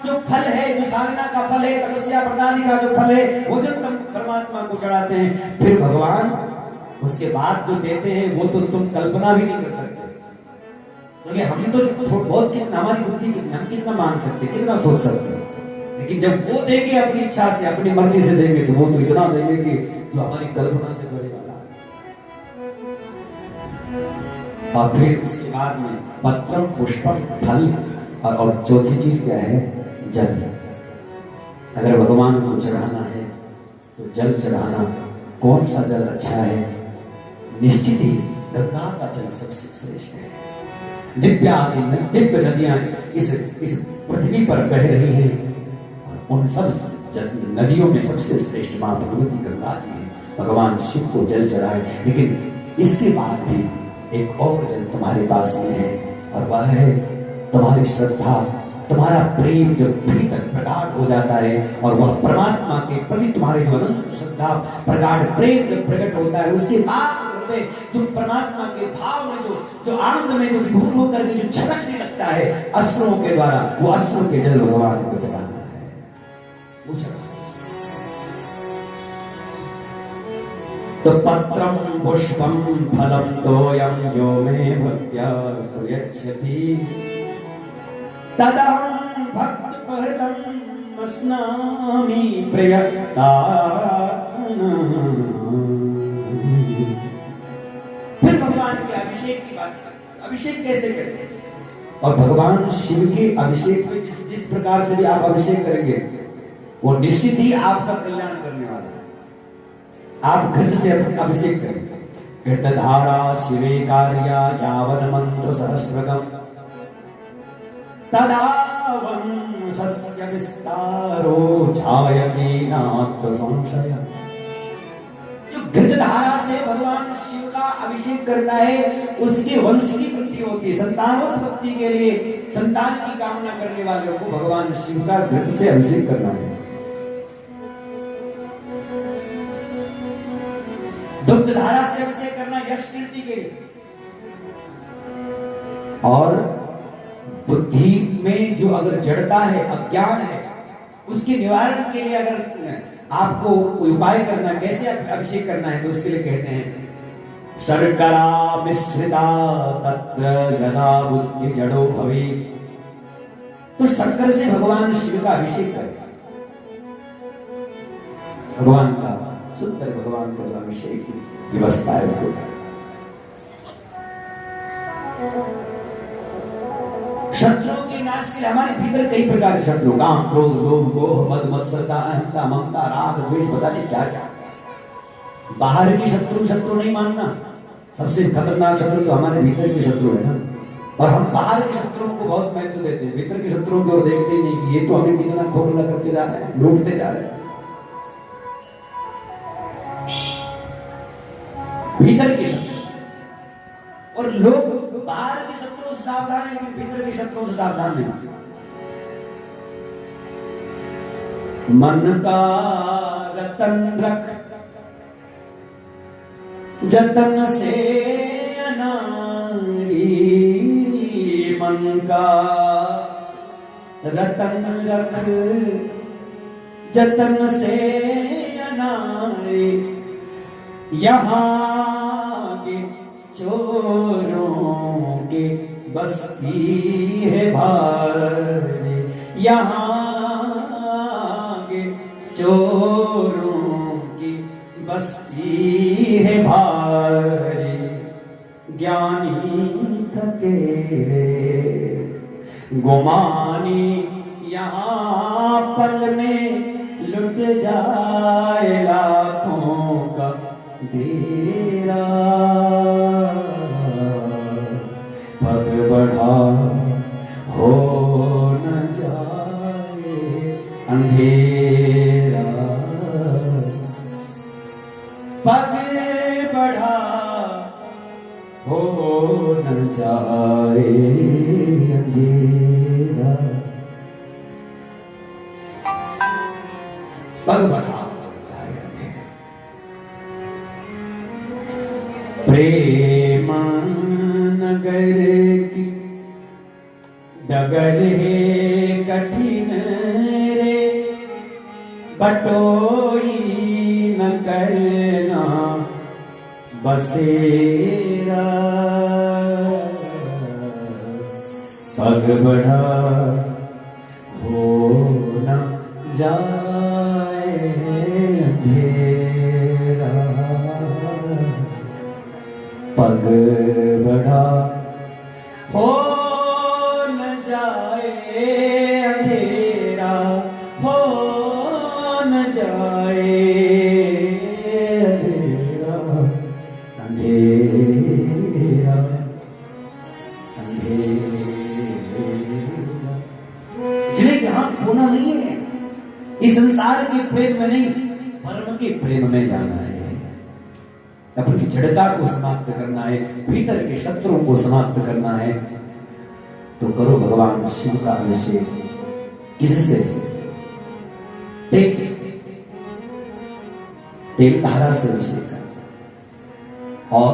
जो फल है, जो साधना का फल है, तपस्या प्रदानी का जो फल है, वो जब तुम परमात्मा को चढ़ाते हैं, फिर भगवान उसके बाद जो देते हैं वो तो तुम कल्पना भी नहीं कर सकते। क्योंकि हम तो बहुत कितना, हमारी बुद्धि हम कितना मान सकते, कितना सोच सकते, लेकिन जब वो देंगे अपनी इच्छा से, अपनी मर्जी से देंगे, तो वो तो इतना देंगे कि जो हमारी कल्पना से बढ़ेगा। और फिर उसके बाद में पत्रम पुष्पम फल, और चौथी चीज क्या है? जल। अगर भगवान को चढ़ाना है तो जल चढ़ाना। कौन सा जल अच्छा है? निश्चित ही गंगा का जल सबसे श्रेष्ठ है। दिव्य नदियां इस पृथ्वी पर बह रही हैं, और उन सब नदियों में सबसे श्रेष्ठ मां भगवती गंगा जी है। भगवान शिव को जल चढ़ाए। लेकिन इसके बाद भी एक और जल तुम्हारे पास में है, और वह है तुम्हारी श्रद्धा, तुम्हारा प्रेम जब भीतर प्रगाढ़ हो जाता है, और वह परमात्मा के प्रति तुम्हारे जो अनंत श्रद्धा प्रगाढ़ प्रेम जब प्रकट होता है, उसके बाद जो परमात्मा के भाव में जो आनंद में जो विभोर होकर के जो छलकने लगता है अश्रुओं के द्वारा, वो अश्रुओं के जल भगवान को चढ़ाना है। वो तो पत्रम पुष्पम फलम तोयम यो मे भक्त्या प्रयच्छति तदहं भक्तपहृतं अस्नामि प्रयतान। फिर भगवान के अभिषेक की बात करें। अभिषेक कैसे करते हैं? और भगवान शिव के अभिषेक में जिस प्रकार से भी आप अभिषेक करेंगे, वो निश्चित ही आपका कल्याण करने वाला है। आप घृत से अभिषेक करेंगे। घृतधारा शिवे कार्या यावन मंत्र सहस्रगम तदावं सस्य विस्तारो छायते नात्र संशय। जो घृतधारा से भगवान शिव का अभिषेक करता है, उसके वंश की वृद्धि होती है। संतानोत्पत्ति के लिए संतान की कामना करने वालों को भगवान शिव का घृत से अभिषेक करना है। दुग्धधारा से अभिषेक करना यश कीर्ति के लिए। और बुद्धि में जो अगर जड़ता है, अज्ञान है, उसके निवारण के लिए अगर आपको उपाय करना, कैसे अभिषेक करना है, तो उसके लिए कहते हैं शर्करा मिश्रिता तत्र यदा बुद्धि जड़ो भवे। तो शक्कर से भगवान शिव का अभिषेक करें। भगवान का सुंदर भगवान का जो अभिषेक की व्यवस्था है उसको करें। शत्रुओं के नाश के लिए हमारे भीतर कई प्रकार के शत्रु, काम क्रोध लोभ मोह मद मत्सरता अहंता ममता राग द्वेष, पता नहीं क्या क्या। बाहर की शत्रु नहीं मानना। सबसे खतरनाक शत्रु तो हमारे भीतर के शत्रु है ना। और हम बाहर के शत्रुओं को बहुत महत्व देते हैं, भीतर के शत्रुओं को देखते ही नहीं कि ये तो हमें कितना खोखला करते जा रहे हैं, लूटते जा रहे हैं। भीतर के शत्रु, और लोग बाहर के शत्रुओं से सावधान है, लेकिन भीतर के शत्रुओं से सावधान नहीं। मन का रतन रख जतन से अनारी, मन का रतन रख जतन से अनारी, यहाँ के चोरों के बस्ती है भारी, यहाँ के चोरों की बस्ती है भारी। ज्ञानी थके गुमानी, यहाँ पल में लुट जाए लाखों का डेरा। पग बढ़ा हो न जाए अंधेरा, पग बढ़ा हो न जाए अंधेरा। पग बढ़ा प्रेम नगर की डगर है कठिन रे, बटोई न करना बसेरा। पग बढ़ा हो न जाए अंधेरा, पग बढ़ा हो न जाए अंधेरा, हो न जाए अंधेरा, अंधेरा अंधेरा। इसलिए यहाँ खोना नहीं है, इस संसार के प्रेम में नहीं, परम के प्रेम में जाना है। अपनी जड़ता को समाप्त करना है, भीतर के शत्रुओं को समाप्त करना है, तो करो भगवान शिव का अभिषेक। किससे? तेल धारा से अभिषेक। और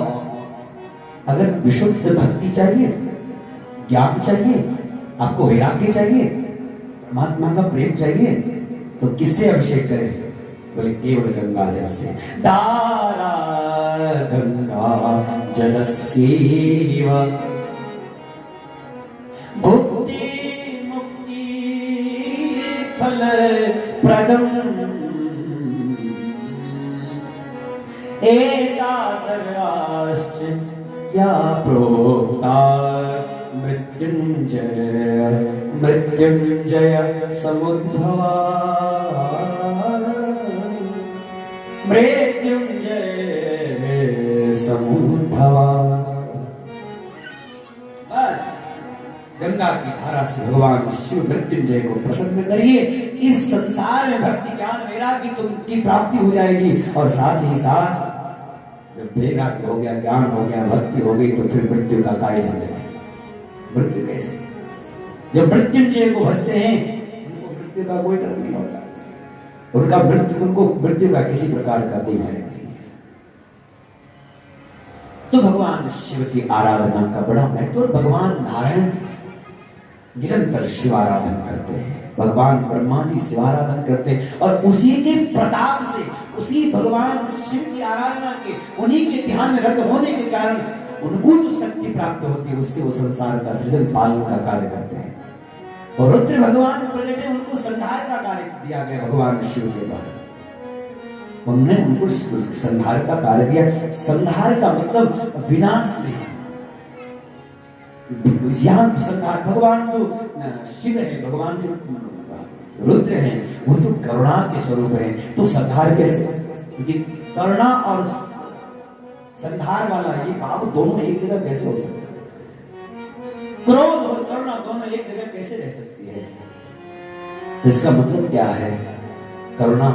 अगर विशुद्ध भक्ति चाहिए, ज्ञान चाहिए, आपको वैराग्य चाहिए, परमात्मा का प्रेम चाहिए, तो किससे अभिषेक करें? बोले केवल गंगा जल से। धारा गंगा जलस्यैव भुक्ति मुक्ति फल प्रदम एता सर्वाश्च या प्रोक्ता मृत्युंजय मृत्युंजय समुद्भवा मृत्युंजय समुद्भवा। बस गंगा की धारा से भगवान शिव मृत्युंजय को प्रसन्न करिए। इस संसार में भक्ति ज्ञान वैराग्य की प्राप्ति हो जाएगी, और साथ ही साथ जब वैराग्य हो गया, ज्ञान हो गया, भक्ति हो गई, तो फिर मृत्यु का काय हो जाएगा। मृत्यु कैसे? जब मृत्युंजय को भजते हैं उनको मृत्यु का कोई डर नहीं होता, उनको मृत्यु का किसी प्रकार का कोई भय नहीं है। तो भगवान शिव की आराधना का बड़ा महत्व। भगवान नारायण निरंतर शिव आराधन करते हैं, भगवान ब्रह्मा जी शिव आराधन करते हैं, और उसी के प्रताप से, उसी भगवान शिव की आराधना के, उन्हीं के ध्यान में रत होने के कारण उनको जो शक्ति प्राप्त होती है, उससे वो संसार का सृजन पालन का कार्य करते हैं। और रुद्र भगवान प्रकट है, उनको संहार का कार्य दिया गया भगवान शिव के द्वारा। उन्होंने उनको संहार का कार्य दिया। संहार का मतलब विनाश नहीं। यहाँ संहार भगवान जो शिव है, भगवान जो रुद्र है, वो तो करुणा के स्वरूप है। तो संहार कैसे? क्योंकि करुणा और संहार वाला ये भाव दोनों एक जगह कैसे हो सकते हैं? क्रोध और करुणा दोनों एक जगह कैसे रह सकती है? इसका मतलब क्या है? करुणा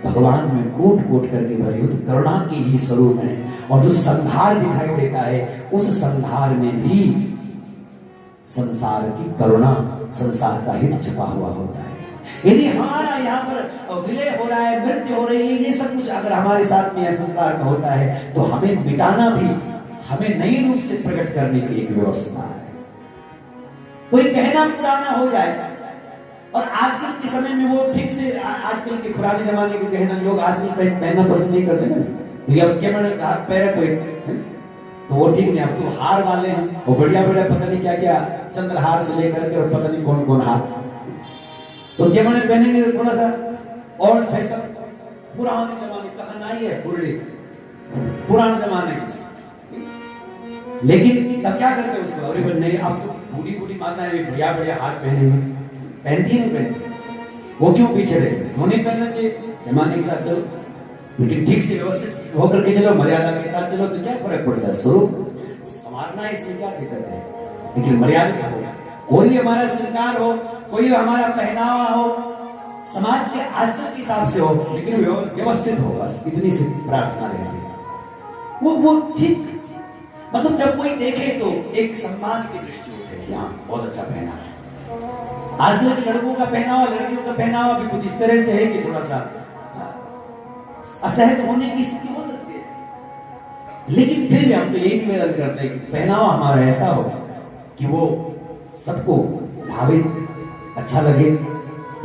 भगवान में कूट कूट करके भरी हुई करुणा की ही स्वरूप है, और जो संहार दिखाई देता है, उस संहार में भी संसार की करुणा, संसार का हित छुपा हुआ होता है। यदि हमारा यहाँ पर विलय हो रहा है, मृत्यु हो रही है, ये सब कुछ अगर हमारे साथ में संसार का होता है, तो हमें मिटाना भी, हमें नई रूप से प्रकट करने की एक व्यवस्था है। कोई कहना पुराना हो जाए, और आजकल के समय में वो ठीक से, आजकल के पुराने जमाने के कहना लोग आजकल पहनना पसंद नहीं करते ना। अब क्या मैंने पैर कोई तो वो ठीक नहीं। अब तो हार वाले हैं, वो बढ़िया बढ़िया पता नहीं क्या क्या चंद्रहार से लेकर के और पता नहीं कौन कौन हार, तो क्या मैंने पहनेंगे थोड़ा सा ओल्ड फैशन, पुराने जमाने का नहीं है, पुराने जमाने की। लेकिन तब क्या करते हैं उसको? अरे नहीं, अब तो बूढ़ी बूढ़ी माताएं बढ़िया बढ़िया हार पहने हुए, पहनती नहीं पहनती, वो क्यों पीछे रहे? क्यों नहीं पहनना चाहिए? जमाने के साथ चलो, लेकिन ठीक से व्यवस्थित होकर के चलो, मर्यादा के साथ चलो, तो क्या फर्क पड़ता है? स्वरूप संवारना, इसमें क्या दिक्कत है? लेकिन मर्यादा हो, कोई भी हमारा श्रृंगार हो, कोई भी हमारा पहनावा हो, समाज के आजकल के हिसाब से हो, लेकिन व्यवस्थित हो, बस इतनी सी प्रार्थना रहती है। वो ठीक, मतलब जब कोई देखे तो एक सम्मान की दृष्टि होती है, यहाँ बहुत अच्छा पहना है। आजकल के लड़कों का पहनावा, लड़कियों का पहनावा भी कुछ इस तरह से है कि थोड़ा सा असहज होने की स्थिति हो सकती है। लेकिन फिर भी हम तो यही निवेदन करते हैं कि पहनावा हमारा ऐसा हो कि वो सबको भावे, अच्छा लगे,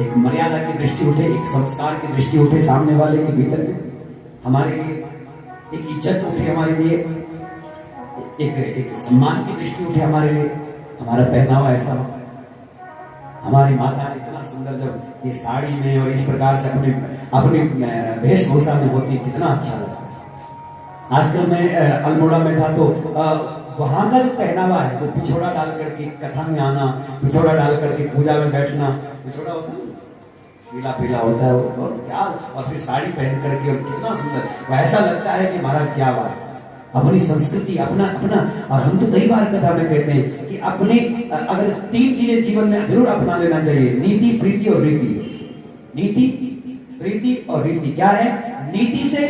एक मर्यादा की दृष्टि उठे, एक संस्कार की दृष्टि उठे सामने वाले के भीतर में, हमारे लिए एक इज्जत उठे, हमारे लिए एक सम्मान की दृष्टि उठे, हमारे लिए हमारा पहनावा ऐसा हो। हमारी माता इतना सुंदर जब ये साड़ी में और इस प्रकार से अपने वेशभूषा में होती, कितना अच्छा लगता। आजकल मैं अल्मोड़ा में था, तो वहां का जो पहनावा है, वो पिछोड़ा डाल करके कथा में आना, पिछोड़ा डाल करके पूजा में बैठना, पिछोड़ा होता है पीला पीला होता है, और क्या, और फिर साड़ी पहन करके, और कितना सुंदर, ऐसा लगता है कि महाराज क्या बात, अपनी संस्कृति, अपना अपना। और हम तो कई बार कथा में कहते हैं कि अपने, अगर 3 चीजें जीवन में जरूर अपना लेना चाहिए, नीति, प्रीति और रीति। नीति, प्रीति और रीति क्या है? नीति से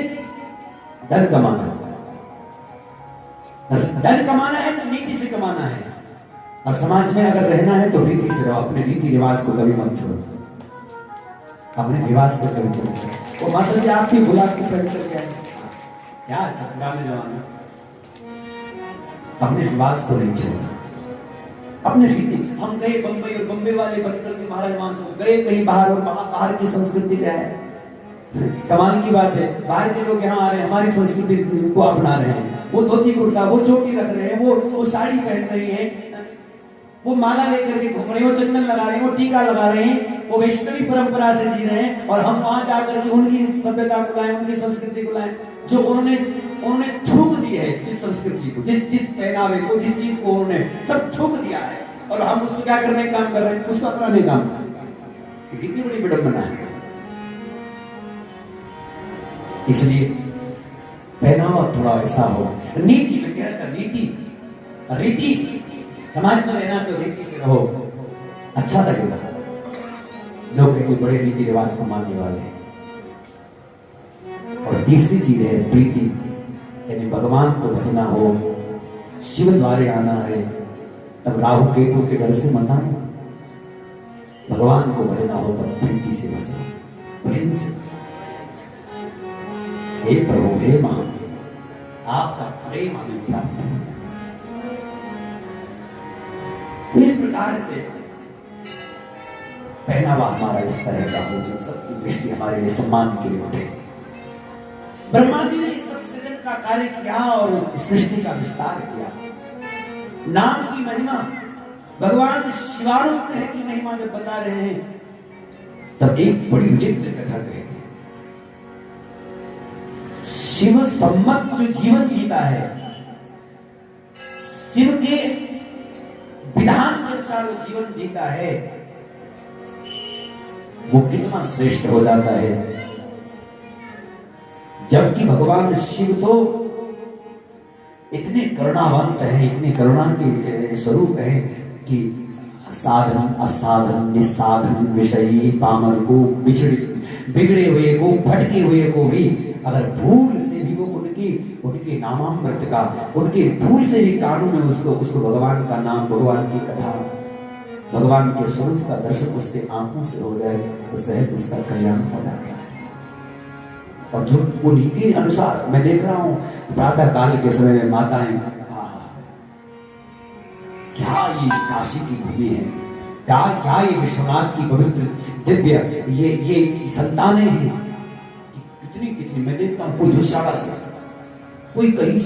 धन कमाना, धन कमाना है तो नीति से कमाना है, और समाज में अगर रहना है तो रीति से रहो। अपने रीति रिवाज को कभी मत छोड़ो, अपने रिवाज को कभी मत छोड़ो। वो माता जी आपकी गुलाब की पवित्र क्या अच्छा पुराने जमाने, अपने रिवाज को नहीं छोड़ो, अपने रीति। हम गए बंबई और बंबई वाले बनकर के महाराज मानसो गए कहीं बाहर, और बाहर की संस्कृति क्या है, कमाल की बात है। बाहर के लोग यहाँ आ रहे हैं, हमारी संस्कृति को अपना रहे हैं। वो धोती कुर्ता, वो चोटी रख रहे हैं, वो साड़ी पहन रही है, वो माला लेकर के घूम रहे हैं, वो चंदन लगा रहे हैं, वो टीका लगा रहे हैं, वो वैष्णवी परंपरा से जी रहे हैं। और हम वहां जाकर के उनकी सभ्यता को लाए, उनकी संस्कृति को लाए, जो उन्होंने थूक दी है, जिस संस्कृति को, जिस पहनावे को, जिस चीज को उन्होंने सब थूक दिया है, और हम उसको क्या करने का काम कर रहे हैं, उसको अपनाने का काम। कितनी बड़ी विडंबना है। इसलिए पहनावा थोड़ा ऐसा हो, नीति में कहता रीति समाज में रहना तो रीति से रहो, अच्छा लगेगा। लोग कहीं बड़े रीति रिवाज को मानने वाले हैं। और तीसरी चीज है प्रीति, यानी भगवान को भजना हो, शिव द्वारे आना है, तब राहु केतु के डर से मत आना। भगवान को भजना हो तब प्रीति से भजना, प्रेम से। हे प्रभु, हे मां, आपका प्रेम हमें प्राप्त हो जाए। इस प्रकार से पहनावा हमारा इस तरह का हो जो सबकी दृष्टि हमारे लिए सम्मान के लिए उठे। ब्रह्मा जी ने इस सब सृजन का कार्य किया और सृष्टि का विस्तार किया। नाम की महिमा, भगवान शिवानुग्रह की महिमा जब बता रहे हैं, तब एक बड़ी विचित्र कथा कहते हैं। शिव सम्मत जो जीवन जीता है, शिव के विधान के अनुसार वो जीवन जीता है, वो कितना श्रेष्ठ हो जाता है। जबकि भगवान शिव तो इतने करुणावंत हैं, इतने करुणा के स्वरूप हैं कि साधन असाधन निस्साधन विषयी पामर को, बिगड़े हुए को, भटके हुए को भी अगर भूल से भी वो उनके नामामृत का, उनके भूल से भी कानों में उसको भगवान का नाम, भगवान की कथा, भगवान के स्वरूप का दर्शन उसके आंखों से हो जाए तो सहज उसका कल्याण हो जाता है। और जो उन्हीं के अनुसार मैं देख रहा हूं प्रातः काल के समय में माताएं, क्या ये काशी की भूमि है, क्या ये विश्वनाथ की पवित्र दिव्य ये संतानें हैं, कितनी मैं देखता हूं। कोई दुशाला से, कोई कहीं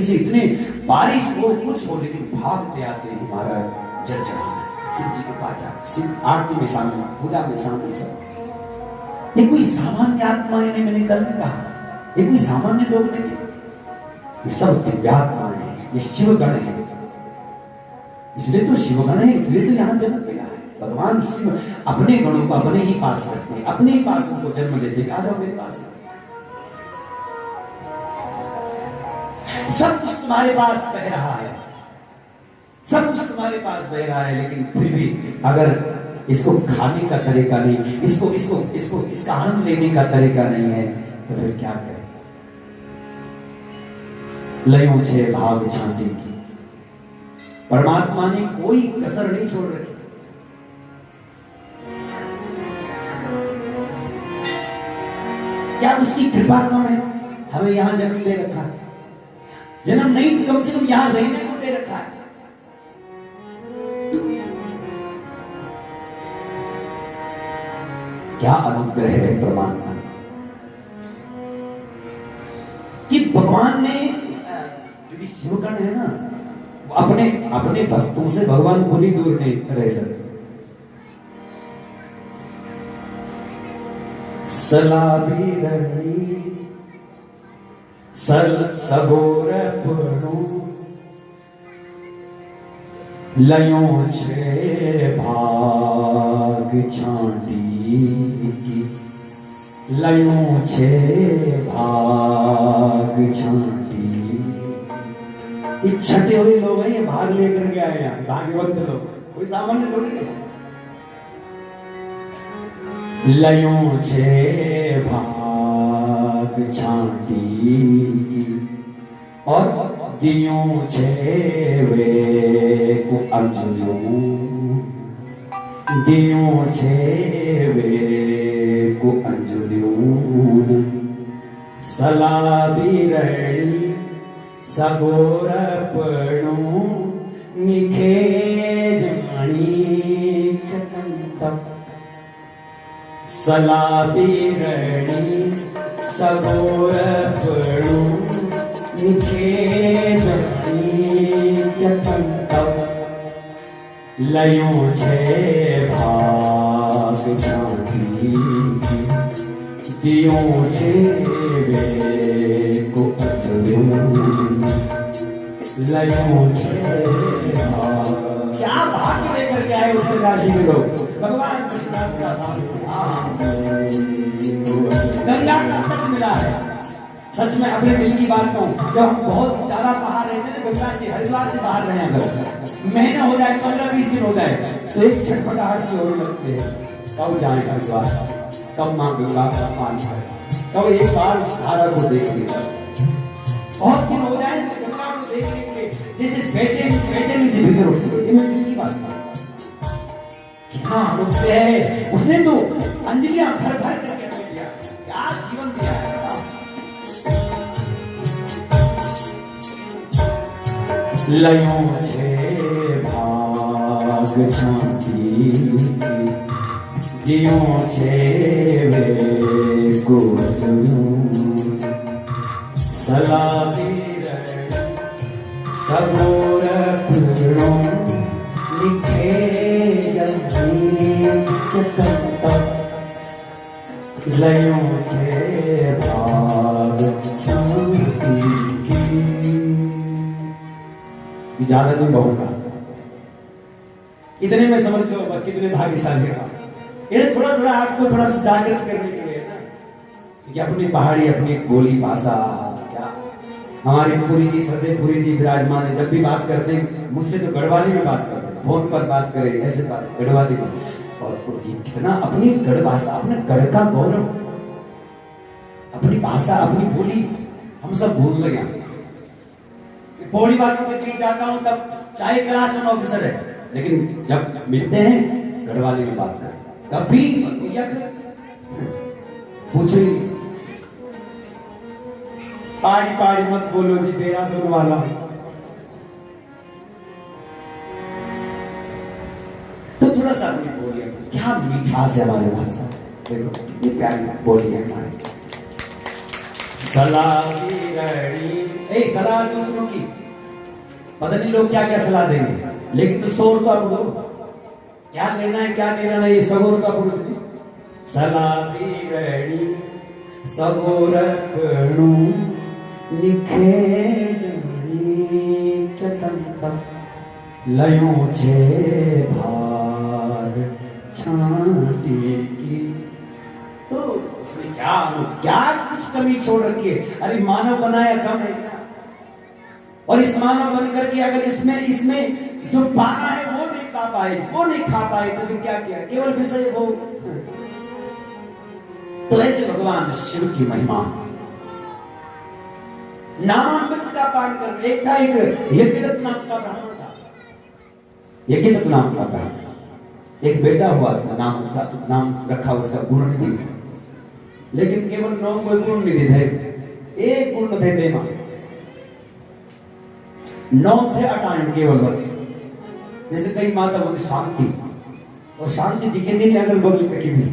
से इतने बारिश हो, कुछ हो, लेकिन भागते आते हैं हमारा जल चढ़ाना, शिव जी के पास जाते, शिव आरती में शामिल, पूजा में शामिल। सब ये कोई सामान्य आत्माएं ने, मैंने कल भी कहा, ये कोई सामान्य लोग नहीं है, ये सब दिव्यात्माएं हैं, ये शिवगण है। इसलिए तो शिवगण है, इसलिए तो यहाँ जन्म मिला है। भगवान शिव अपने गणों को अपने ही पास रखते हैं, अपने ही पास उनको जन्म देते हैं। आ जाओ मेरे पास, सब कुछ तुम्हारे पास बह रहा है, सब कुछ तुम्हारे पास बह रहा है, लेकिन फिर भी अगर इसको खाने का तरीका नहीं, इसका आनंद लेने का तरीका नहीं है, तो फिर क्या करें। लयों छे भाग छाती की, परमात्मा ने कोई कसर नहीं छोड़ रखी। क्या उसकी कृपा कौन है, हमें यहां जन्म दे रखा है, जन्म नहीं कम से कम यहां रहने को दे रखा है। क्या अनुग्रह है परमात्मा कि भगवान ने, जो शिवगण है ना, अपने भक्तों से भगवान खुद ही दूर नहीं रह सकते। सलाबी रही सल सगोर पुरु लयों छे भाग छांटी, लयों छे भाग छांटी। ये छठे हुए लोग हैं, ये भाग लेकर के आए हैं, भाग्यवंत लोग, कोई सामान्य थोड़ी नहीं। लयों छे भाग छांटी और दियों छेवे को अंजलियों दियों छेवे को अंजलियों सलाबिरणी सगोर पणो निखे जानी चटंतम सलाबिरणी सगोर पणो निखे जानी चटंतम लयों छे भाग छाती दियों छे वे को अचलूं लयों छे भाग। क्या भाग्य लेकर के आए उत्तरकाशी के लोग भगवान कृष्ण का सामने गंगा का तट मिला है। सच में अपने दिल की बात कहूं, जब हम बहुत ज्यादा बाहर रहते हैं गंगा से हरिद्वार से बाहर रहे अगर महीना हो जाए 15-20 दिन हो जाए तो एक छटपटाहट से होने लगते हैं कब जाए हरिद्वार कब मां गंगा का पान खाए कब एक बार इस धारा को देख ले। बहुत दिन हो जाए गंगा को देखने के लिए जैसे बेचैनी से भीतर होती है। ये मेरी दिल की बात है। कितना मुझसे है उसने तो अंजलियां भर भर करके हमें दिया, क्या जीवन दिया है। लयों छे भाग छाती दियों छे वे को सलाबिरणी सगोर पणो निखे जानी चटंतम लयों छे भाग छाती ज्यादा नहीं बहुगा इतने में समझ लो बस कितने भाग्यशाली है। ये थोड़ा थोड़ा आपको थोड़ा जागृत करने के लिए ना कि अपनी पहाड़ी अपनी बोली भाषा क्या हमारे पुरी जी श्रद्धेपुरी जी विराजमान है। जब भी बात करते हैं मुझसे तो गढ़वाली में बात करते हैं, फोन पर बात करें ऐसे बात गढ़वाली में। और कितना अपनी गढ़ भाषा अपने गढ़ का गौरव अपनी भाषा अपनी बोली हम सब भूल लगे। पौड़ी बातों में कहीं जाता हूं तब चाहे क्लास में ऑफिसर है लेकिन जब मिलते हैं गढ़वाली में बात करें कभी पूछो पाड़ी पाड़ी मत बोलो जी देहरादून वाला। तो थोड़ा सा अपनी बोलिए क्या मीठास है हमारी भाषा। देखो कितनी प्यारी बोली है हमारी। सलाह दूसरों की पता नहीं लोग क्या क्या सलाह देंगे लेकिन तो शोर तो आप दो क्या लेना है क्या लेना नहीं। सगोर का पुरुष सलाबिरणी सगोर पणो निखे जानी चटंतम लयों छे भाग छाती की। तो उसने क्या कुछ कमी छोड़ रखी है। अरे मानव बनाया कम है और इस मानव बनकर के अगर इसमें जो पाना है वो नहीं पा पाए वो नहीं खा पाए तो फिर क्या किया केवल विषय वो। तो ऐसे भगवान शिव की महिमा नामामृत का पान कर एक था एक यज्ञदत्त नाम का ब्राह्मण था। यज्ञदत्त नाम का ब्राह्मण एक बेटा हुआ था नाम रखा उसका गुणनिधि लेकिन केवल 9 कोई गुणनिधि थे एक गुण थे देमा 9 थे 8 केवल बस। जैसे कई माता बोलती शांति और शांति दिखे नहीं अगल बगल कहीं भी।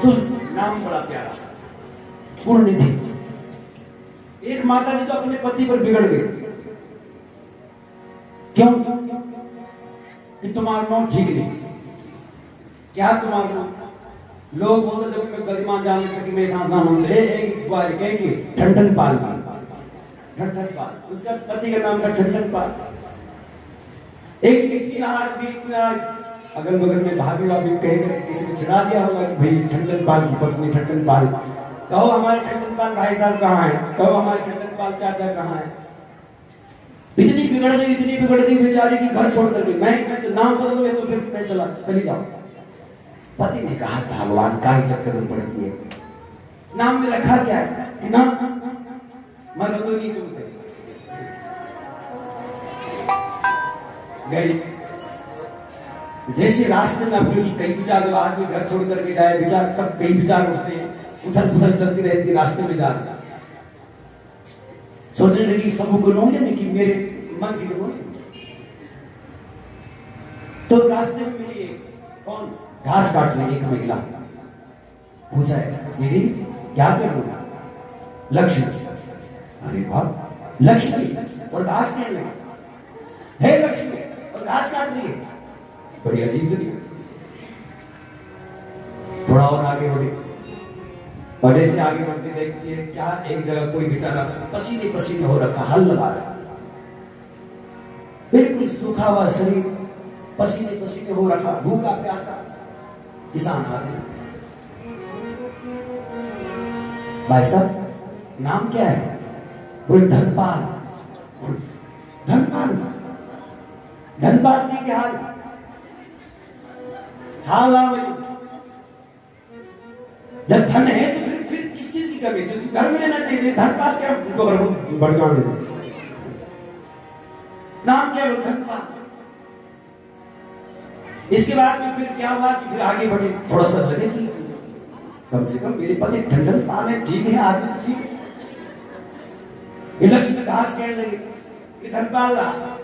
तो नाम बड़ा प्यारा गुणनिधि। एक माता जी तो अपने पति पर बिगड़ गई। क्यों कि तुम्हारा नाम ठीक नहीं। क्या तुम्हारा नाम लोग बोलते जब मैं गदिमा जाने तक मैं नाम एक बार कहे कि ठंडन पाल उसका पति का नाम था ठंडन पाल। एक अगल बगल में भाभी भाभी कहेगा किसी ने चिढ़ा दिया होगा कि भाई ठंडन पाल की पत्नी ठंडन पाल। कहो हमारे ठंडन पाल भाई साहब कहाँ है, कहो हमारे ठंडन पाल चाचा कहाँ है। इतनी बिगड़ गई बेचारी की घर छोड़ कर गई। मैं तो नाम बदल दो तो फिर मैं चली जाऊं। पति ने कहा भगवान का ही चक्कर में पड़ती है नाम में रखा क्या है ना, मरदोनी तुम गई। जैसे रास्ते में अपने कई विचार, जो आदमी घर छोड़ करके जाए, विचार तब कई विचार उठते हैं, उथल पुथल चलती रहती रास्ते में जा, सोचने लगी सब को लो या कि मेरे मन की लो। तो रास्ते में मिली कौन, घास काट रही एक महिला, पूछा है दीदी क्या करूंगा, लक्ष्मी। अरे वाह लक्ष्मी और घास काट रही है, लक्ष्मी और घास काट रही है, बड़ी अजीब लगी। थोड़ा और आगे बढ़ी और जैसे आगे बढ़ती देखती है क्या एक जगह कोई बेचारा पसीने पसीने हो रखा, हल लगा रहा, बिल्कुल सूखा हुआ शरीर, पसीने पसीने हो रखा, भूखा प्यासा किसान साथी। भाई साहब नाम क्या है, बोले धनपाल। धनपाल, धनपाल जी के हाल जब धन है तो फिर किस चीज की कमी, तो घर में रहना चाहिए। धनपाल क्या बढ़िया नाम क्या, धनपाल। इसके बाद में फिर क्या हुआ कि फिर आगे बढ़े, थोड़ा सा लगे कि कम से कम मेरे पति ठंडन पाल है, ठीक है आदमी ठीक। लक्ष्य में घास कहने लगे, धनपाल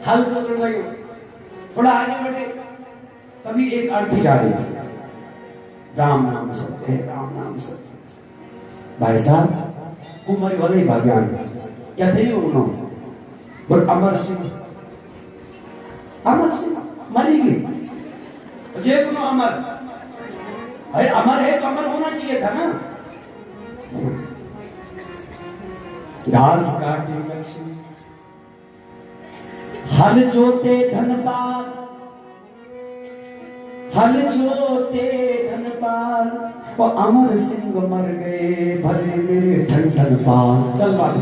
हल चलने लगे, थोड़ा आगे बढ़े तभी एक अर्थी जा रही थी, राम नाम सत्य है, राम नाम सत्य। भाई साहब उम्र वाले भाग्यान क्या थे उन्होंने, और अमर सिंह, अमर सिंह मरी गई जे कुनो अमर, अरे अमर है तो अमर होना चाहिए था ना। घास काटे लक्ष्मी, हल जोते धनपाल, हल जोते धनपाल, वो अमर सिंह मर गए भले मेरे ठन ठन पाल। चल बात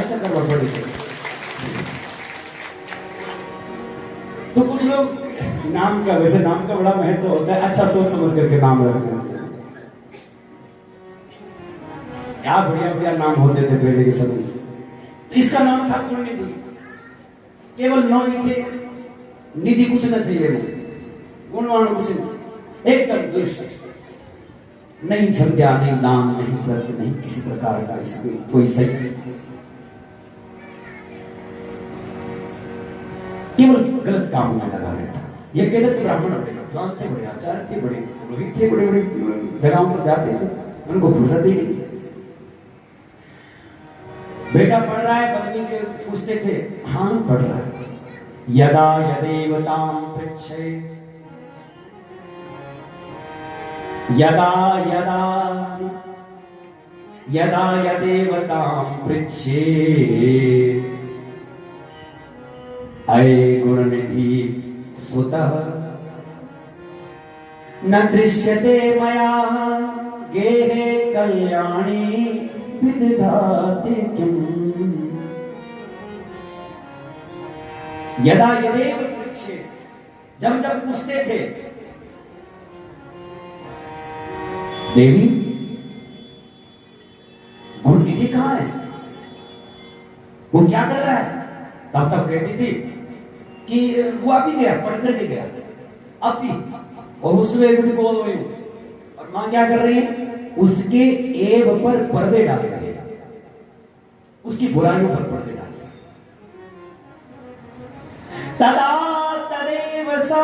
चक्कर बड़ी। तो कुछ लोग नाम का, वैसे नाम का बड़ा महत्व होता है, अच्छा सोच समझ करके नाम रखते हैं। क्या बढ़िया बढ़िया नाम होते थे पहले के समय। तो इसका नाम था गुणनिधि, केवल 9 ही थे, निधि कुछ न थे, ये गुणवान कुछ एकदम दुष्ट, नहीं संध्या नहीं दान नहीं व्रत नहीं किसी प्रकार का इसमें कोई सही, केवल गलत काम में लगा रहता। ये कहते ब्राह्मण विद्वान थे, बड़े आचार्य थे, बड़े पुरोहित थे, बड़े बड़े जगहों पर जाते थे, उनको फुर्सत ही नहीं। बेटा पढ़ रहा है, पत्नी के पूछते थे, हाँ पढ़ रहा है। यदा यदेवतां पृच्छे, यदा यदा यदा यदेवतां पृच्छे, अये गुणनिधि सुतः न दृश्यते मया गेहे कल्याणी विदधाते किम। यदा यदेव पृच्छे, जब जब पूछते थे, देवी गुणनिधि कहां है, वो क्या कर रहा है, तब तब कहती थी कि वो अभी गया, पढ़ करके गया अभी, और उसमें भी बोल रही हूं, और मां क्या कर रही है, उसके एब पर पर्दे डाल रहे हैं, उसकी बुराइयों पर पर्दे डाल रहे हैं। तदा तदेव सा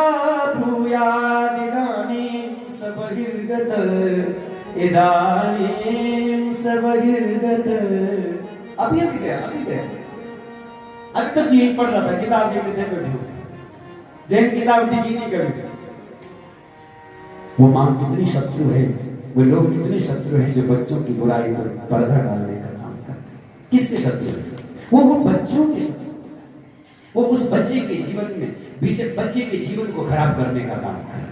भूयादिदानीं सबहिर्गत, इदानीं सबहिर्गत। अभी अभी गया, अभी गया, अभी तक यही पढ़ रहा था, किताब देखते थे बैठे होते, जैन किताब दिखी नहीं कभी। वो मां कितनी शत्रु है, वो लोग कितने शत्रु हैं जो बच्चों की बुराई पर पर्दा डालने का काम करते हैं। किसके शत्रु है वो बच्चों के शत्रु, वो उस बच्चे के जीवन में, बच्चे के जीवन को खराब करने का काम कर रहे हैं।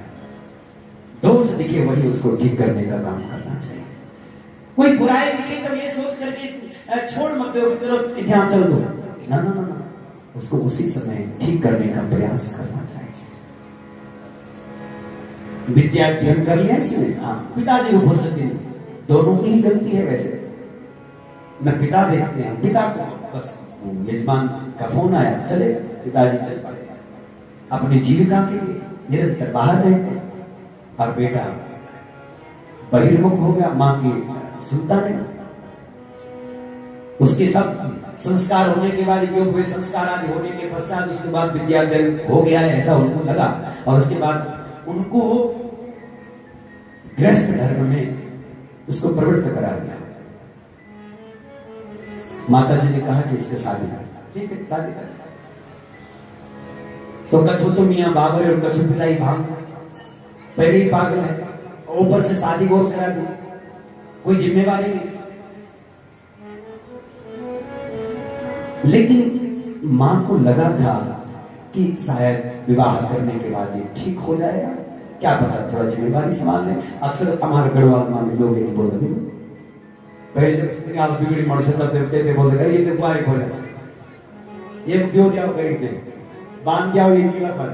दोष दिखे वही उसको ठीक करने का काम करना चाहिए। कोई बुराई दिखे तब ये सोच करके छोड़ मत दो, ध्यान चल दो, ना ना ना, उसको उसी समय ठीक करने का प्रयास करना चाहिए। विद्या अध्ययन कर लिया इसने, हाँ, पिताजी को फुर्सत नहीं, दोनों की ही गलती है वैसे। न पिता देखते हैं, पिता को बस यजमान का फोन आया, चले पिताजी चल पड़े अपनी जीविका के लिए, निरंतर बाहर रहते, और बेटा बहिर्मुख हो गया, मां की सुनता नहीं। उसके सब संस्कार होने के बाद, जो हुए संस्कार आदि होने के पश्चात, उसके बाद विद्याधन हो गया है ऐसा उनको लगा, और उसके बाद उनको गृहस्थ धर्म में उसको प्रवृत्त करा दिया। माता जी ने कहा कि इसके शादी कर, ठीक है शादी कर। तो कछु तो मियां बाबर और कछु पिलाई भाग, पहले ही पागल है, ऊपर से शादी और करा दी, कोई जिम्मेवारी नहीं। लेकिन मां को लगा था कि शायद विवाह करने के बाद ये ठीक हो जाएगा, क्या पता थोड़ा जिम्मेवारी संभाल ले। अक्सर हमारे गढ़वाल में लोग नहीं बोलते, पहले जब आप बिगड़ी मर थे तब देते बोलते कर ये तो कुआरी खोले, एक प्यो दिया गरीब ने बांध दिया एक किला पर,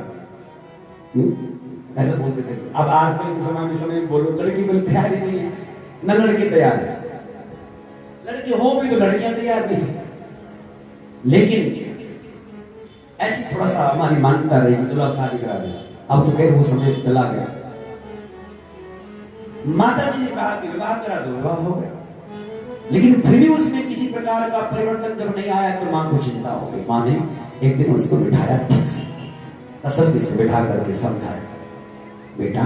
ऐसा बोलते थे। अब आजकल के समय में बोलो, लड़की बोले तैयार ही नहीं है, न लड़के तैयार है, लड़के हो भी तो लड़कियां तैयार नहीं। लेकिन ऐसी थोड़ा सा हमारी मान्यता रही कि चलो अब शादी करा दे। अब तो खैर वो समय चला गया। माता जी ने कहा कि विवाह करा दो, विवाह हो गया। लेकिन फिर भी उसमें किसी प्रकार का परिवर्तन जब नहीं आया तो मां को चिंता हो गई। मां ने एक दिन उसको बिठाया, ठीक से तसल्ली से बिठा करके समझाया, बेटा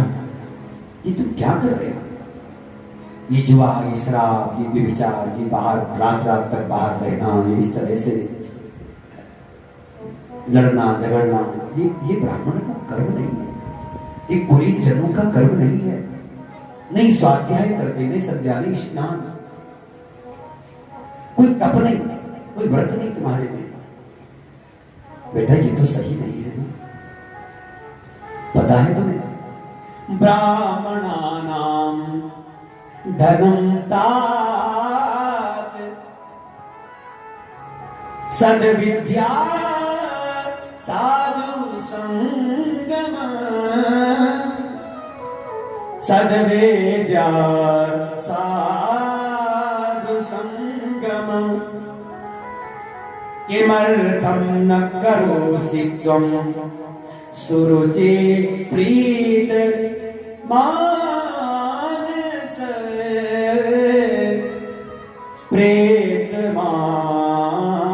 ये तुम क्या कर रहे हो, ये जुआ, ये शराब, ये व्यभिचार, ये बाहर रात रात तक बाहर रहना, ये इस तरह से लड़ना झगड़ना, ये ब्राह्मण का कर्म नहीं है, ये कुलीन जनों का कर्म नहीं है। नहीं स्वाध्याय करते, नहीं संध्या, नहीं स्नान, कोई तप नहीं, कोई व्रत नहीं तुम्हारे में। बेटा ये तो सही नहीं है। पता है तुम्हें, ब्राह्मणानाम धनम तात सद्विद्या साधु संगम, सद्वेद्या साधु संगम, किमर्थं न करोसि त्वं सुरुचि प्रीत मानस प्रेत मानस।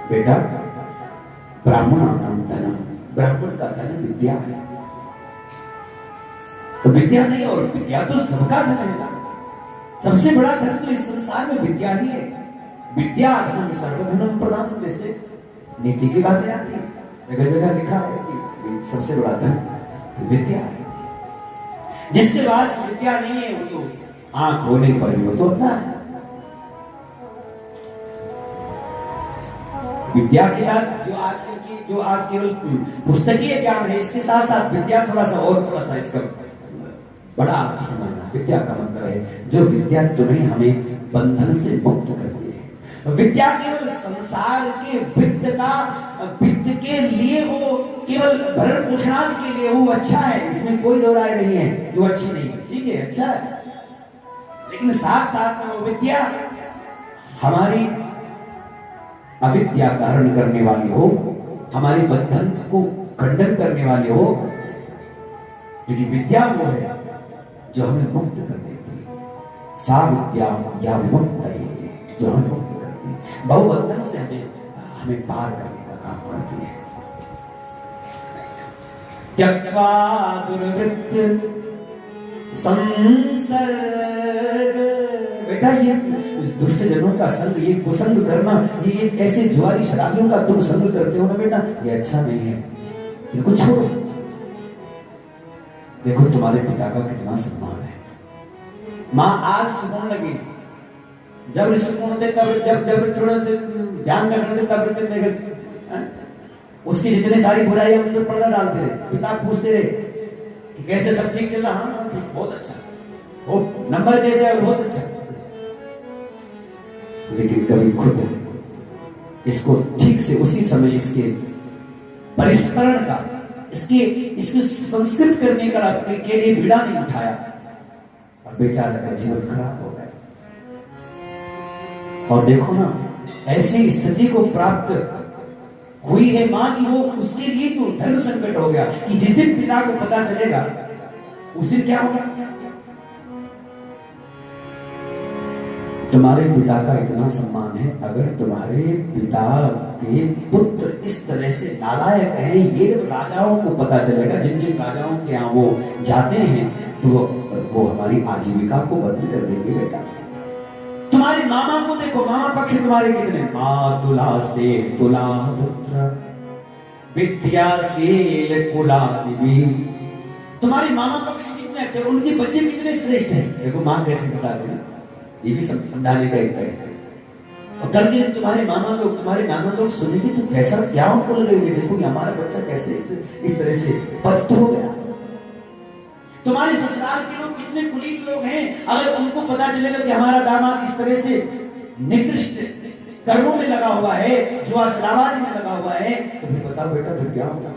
बेटा ब्राह्मणानां धनम, ब्राह्मण का धन विद्या है। तो विद्या नहीं, और विद्या तो सबका धन है ना, सबसे बड़ा धन तो इस संसार में विद्या ही है। विद्या धनम सर्वधनम प्रदान, जैसे नीति की बातें आती है, जगह जगह लिखा है कि सबसे बड़ा धन विद्या है। जिसके पास विद्या नहीं है वो तो आंख होने पर भी वो तो अपना है। विद्या के साथ जो आज केवल पुस्तकीय ज्ञान है, इसके साथ साथ विद्या थोड़ा सा इसका बड़ा अर्थ समझना। विद्या का मतलब है जो विद्या तुम्हें हमें बंधन से मुक्त करती है। विद्या केवल संसार के वित्त के लिए हो, केवल भरण पोषणादि के लिए हो, अच्छा है, इसमें कोई दो राय नहीं है कि वो अच्छी नहीं है, ठीक है अच्छा है। लेकिन साथ साथ में वो विद्या हमारी अविद्या का हरण करने वाली हो, हमारे बंधन को खंडन करने वाली हो, क्योंकि विद्या वो है जो हमें मुक्त कर देती है। सा विद्या या विमुक्त है जो हमें मुक्त करती है, बहुबंधन से हमें पार करने का काम करती है। त्यक्त्वा दुर्वृत्त संसर्ग, बेटा ये दुष्ट जनों का संग, ये कुसंग करना, ये ऐसे जुआरी शराबियों का तुम संग करते हो ना बेटा, ये अच्छा नहीं है, इनको छोड़ो। देखो तुम्हारे पिता का कितना सम्मान है। मां आज सुकून लगी, जब सुकून दे तब जब थोड़ा से ध्यान रखने दे तब उसकी जितनी सारी बुराइयां उस पर पर्दा डालते रहे, पिता पूछते रहे कि कैसे सब ठीक चल रहा, हाँ ठीक, बहुत अच्छा, वो नंबर कैसे है, बहुत अच्छा। लेकिन कभी खुद इसको ठीक से उसी समय इसके परिष्करण का, इसको संस्कृत करने के लिए बीड़ा नहीं उठाया और बेचारा का जीवन खराब हो गया। और देखो ना, ऐसी स्थिति को प्राप्त हुई है मां की, वो उसके लिए तो धर्म संकट हो गया कि जिस दिन पिता को पता चलेगा उस दिन क्या होगा। तुम्हारे पिता का इतना सम्मान है, अगर तुम्हारे पिता के पुत्र इस तरह से नालायक हैं, ये जब राजाओं को पता चलेगा, जिन जिन राजाओं के यहाँ वो जाते हैं, तो वो हमारी आजीविका को बंद कर देंगे बेटा। तुम्हारे मामा को देखो, मामा पक्ष तुम्हारे कितने, मातुलास्ते तुला पुत्र विद्याशील कुलादिवी। तुम्हारे मामा पक्ष कितने अच्छे, उनके बच्चे कितने श्रेष्ठ हैं। देखो मां कैसे बताते हैं, ये भी समझाने का एक है। और कल के तुम्हारे नाना लोग सुनेंगे तो कैसा क्या उनको लगेंगे, देखो ये हमारा बच्चा कैसे इस तरह से पतित हो गया। तुम्हारे ससुराल के लोग कितने कुलीन लोग हैं, अगर उनको पता चलेगा कि हमारा दामाद इस तरह से निकृष्ट कर्मों में लगा हुआ है, जुआ शराबादी में लगा हुआ है, तो फिर बताओ बेटा फिर क्या होगा।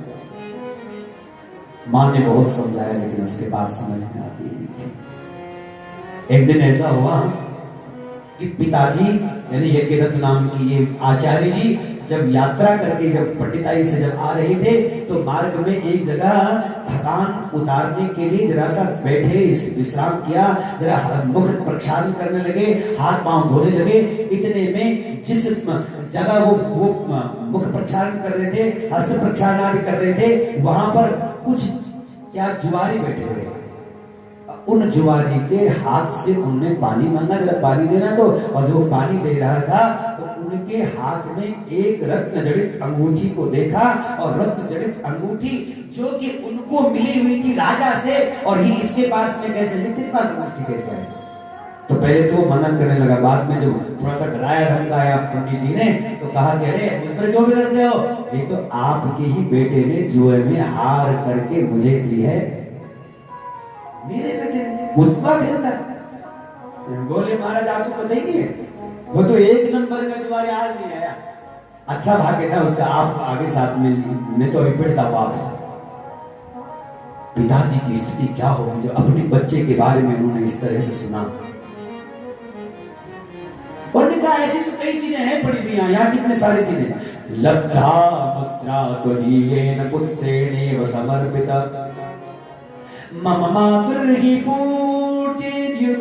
मां ने बहुत समझाया लेकिन उसके बाद समझ में आती नहीं थी। एक दिन ऐसा हुआ कि पिताजी यानी यज्ञदत्त नाम की ये आचार्य जी जब यात्रा करके जब पंडिताई से जब आ रहे थे, तो मार्ग में एक जगह थकान उतारने के लिए जरा सा बैठे, विश्राम किया, जरा मुख प्रक्षालन करने लगे, हाथ पांव धोने लगे। इतने में जिस जगह वो मुख प्रक्षालन कर रहे थे, हस्त प्रक्षालन आदि कर रहे थे, वहां पर कुछ क्या जुआरी बैठे हुए। उन जुआरी के हाथ से उनने पानी मांगा, जरा पानी देना तो, और जो पानी दे रहा था तो उनके हाथ में एक रत्न जड़ित अंगूठी को देखा, और रत्न जड़ित अंगूठी जो कि उनको मिली हुई थी राजा से, और ये इसके पास में कैसे, तेरे पास अंगूठी कैसे है। तो पहले तो मना करने लगा, बाद में जब थोड़ा सा डराया धमकाया पंडित जी ने, तो कहा कि अरे मुझ पर क्यों बिगड़ते हो, ये तो आपके ही बेटे ने जुए में हार करके मुझे दी है, मेरे बेटे ने मुझका खेलता। बोले महाराज आपको पता ही नहीं है, वो तो एक नंबर का जुआरी आज नहीं आया। अच्छा भाग्य था उसका, आप आगे साथ में नहीं तो अभी पिटता वापस। पिताजी की स्थिति क्या होगी जो अपने बच्चे के बारे में उन्होंने इस तरह से सुना। और कहा ऐसी तो कई चीजें हैं पड़ी हुई यहाँ, कितने सारी चीजें। लब्धा मुद्रा त्वदीयेन पुत्रेणेव समर्पिता मम मातुर्हि पूज्येद्युर्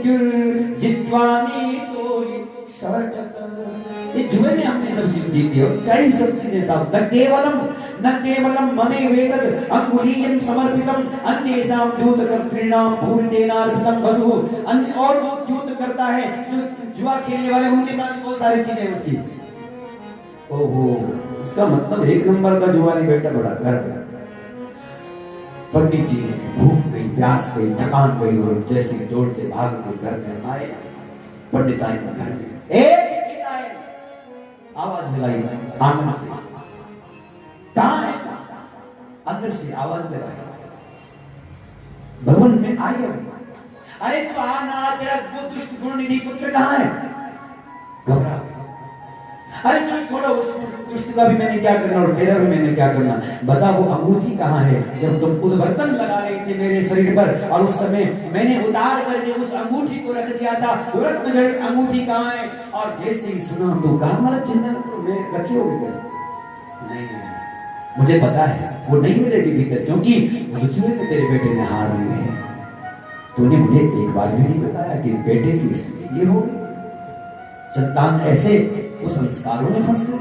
जित्वानि तो ये जुए में हमने सब जीती हो, कई सब चीजें सब, न केवलम ममे वेदत अंगुलीयम समर्पितम अन्येषां द्यूतकर्तॄणां भूरितेनार्पितम वसु। अन्य और जो द्यूत करता है, जो जुआ खेलने वाले, उनके पास बहुत सारी चीजें उसकी। ओहो, उसका मतलब एक नंबर का जुआरी बेटा बड़ा गर्व है। पंडित जी ने भूख गई, प्यास गई, थकान गई, और जैसे दौड़ते भागते घर में आए, पंडिताई के घर में आवाज लगाई आंगन से, कहां है, अंदर से आवाज लगाई, भवन में आए। अरे तो आना, तेरा वो दुष्ट गुणनिधि पुत्र कहां है। घबरा गए, अरे चलो छोड़ो, उस दुष्ट का भी मैंने क्या करना और तेरा भी मैंने क्या करना, बता वो अंगूठी कहाँ है। जब तुम उद्वर्तन लगा रहे थे मेरे शरीर पर, और उस समय मैंने उतार करके उस अंगूठी को रख दिया था, अंगूठी कहाँ है। और जैसे ही सुना तो कहा हमारा चिंता में रखे हो गए, नहीं मुझे पता है वो नहीं मिलेगी भीतर, क्योंकि जुए में तेरे बेटे ने हार ली है। तूने मुझे एक बार भी नहीं बताया कि बेटे की स्थिति ये होगी, संतान ऐसे वो संस्कारों में फंस गए,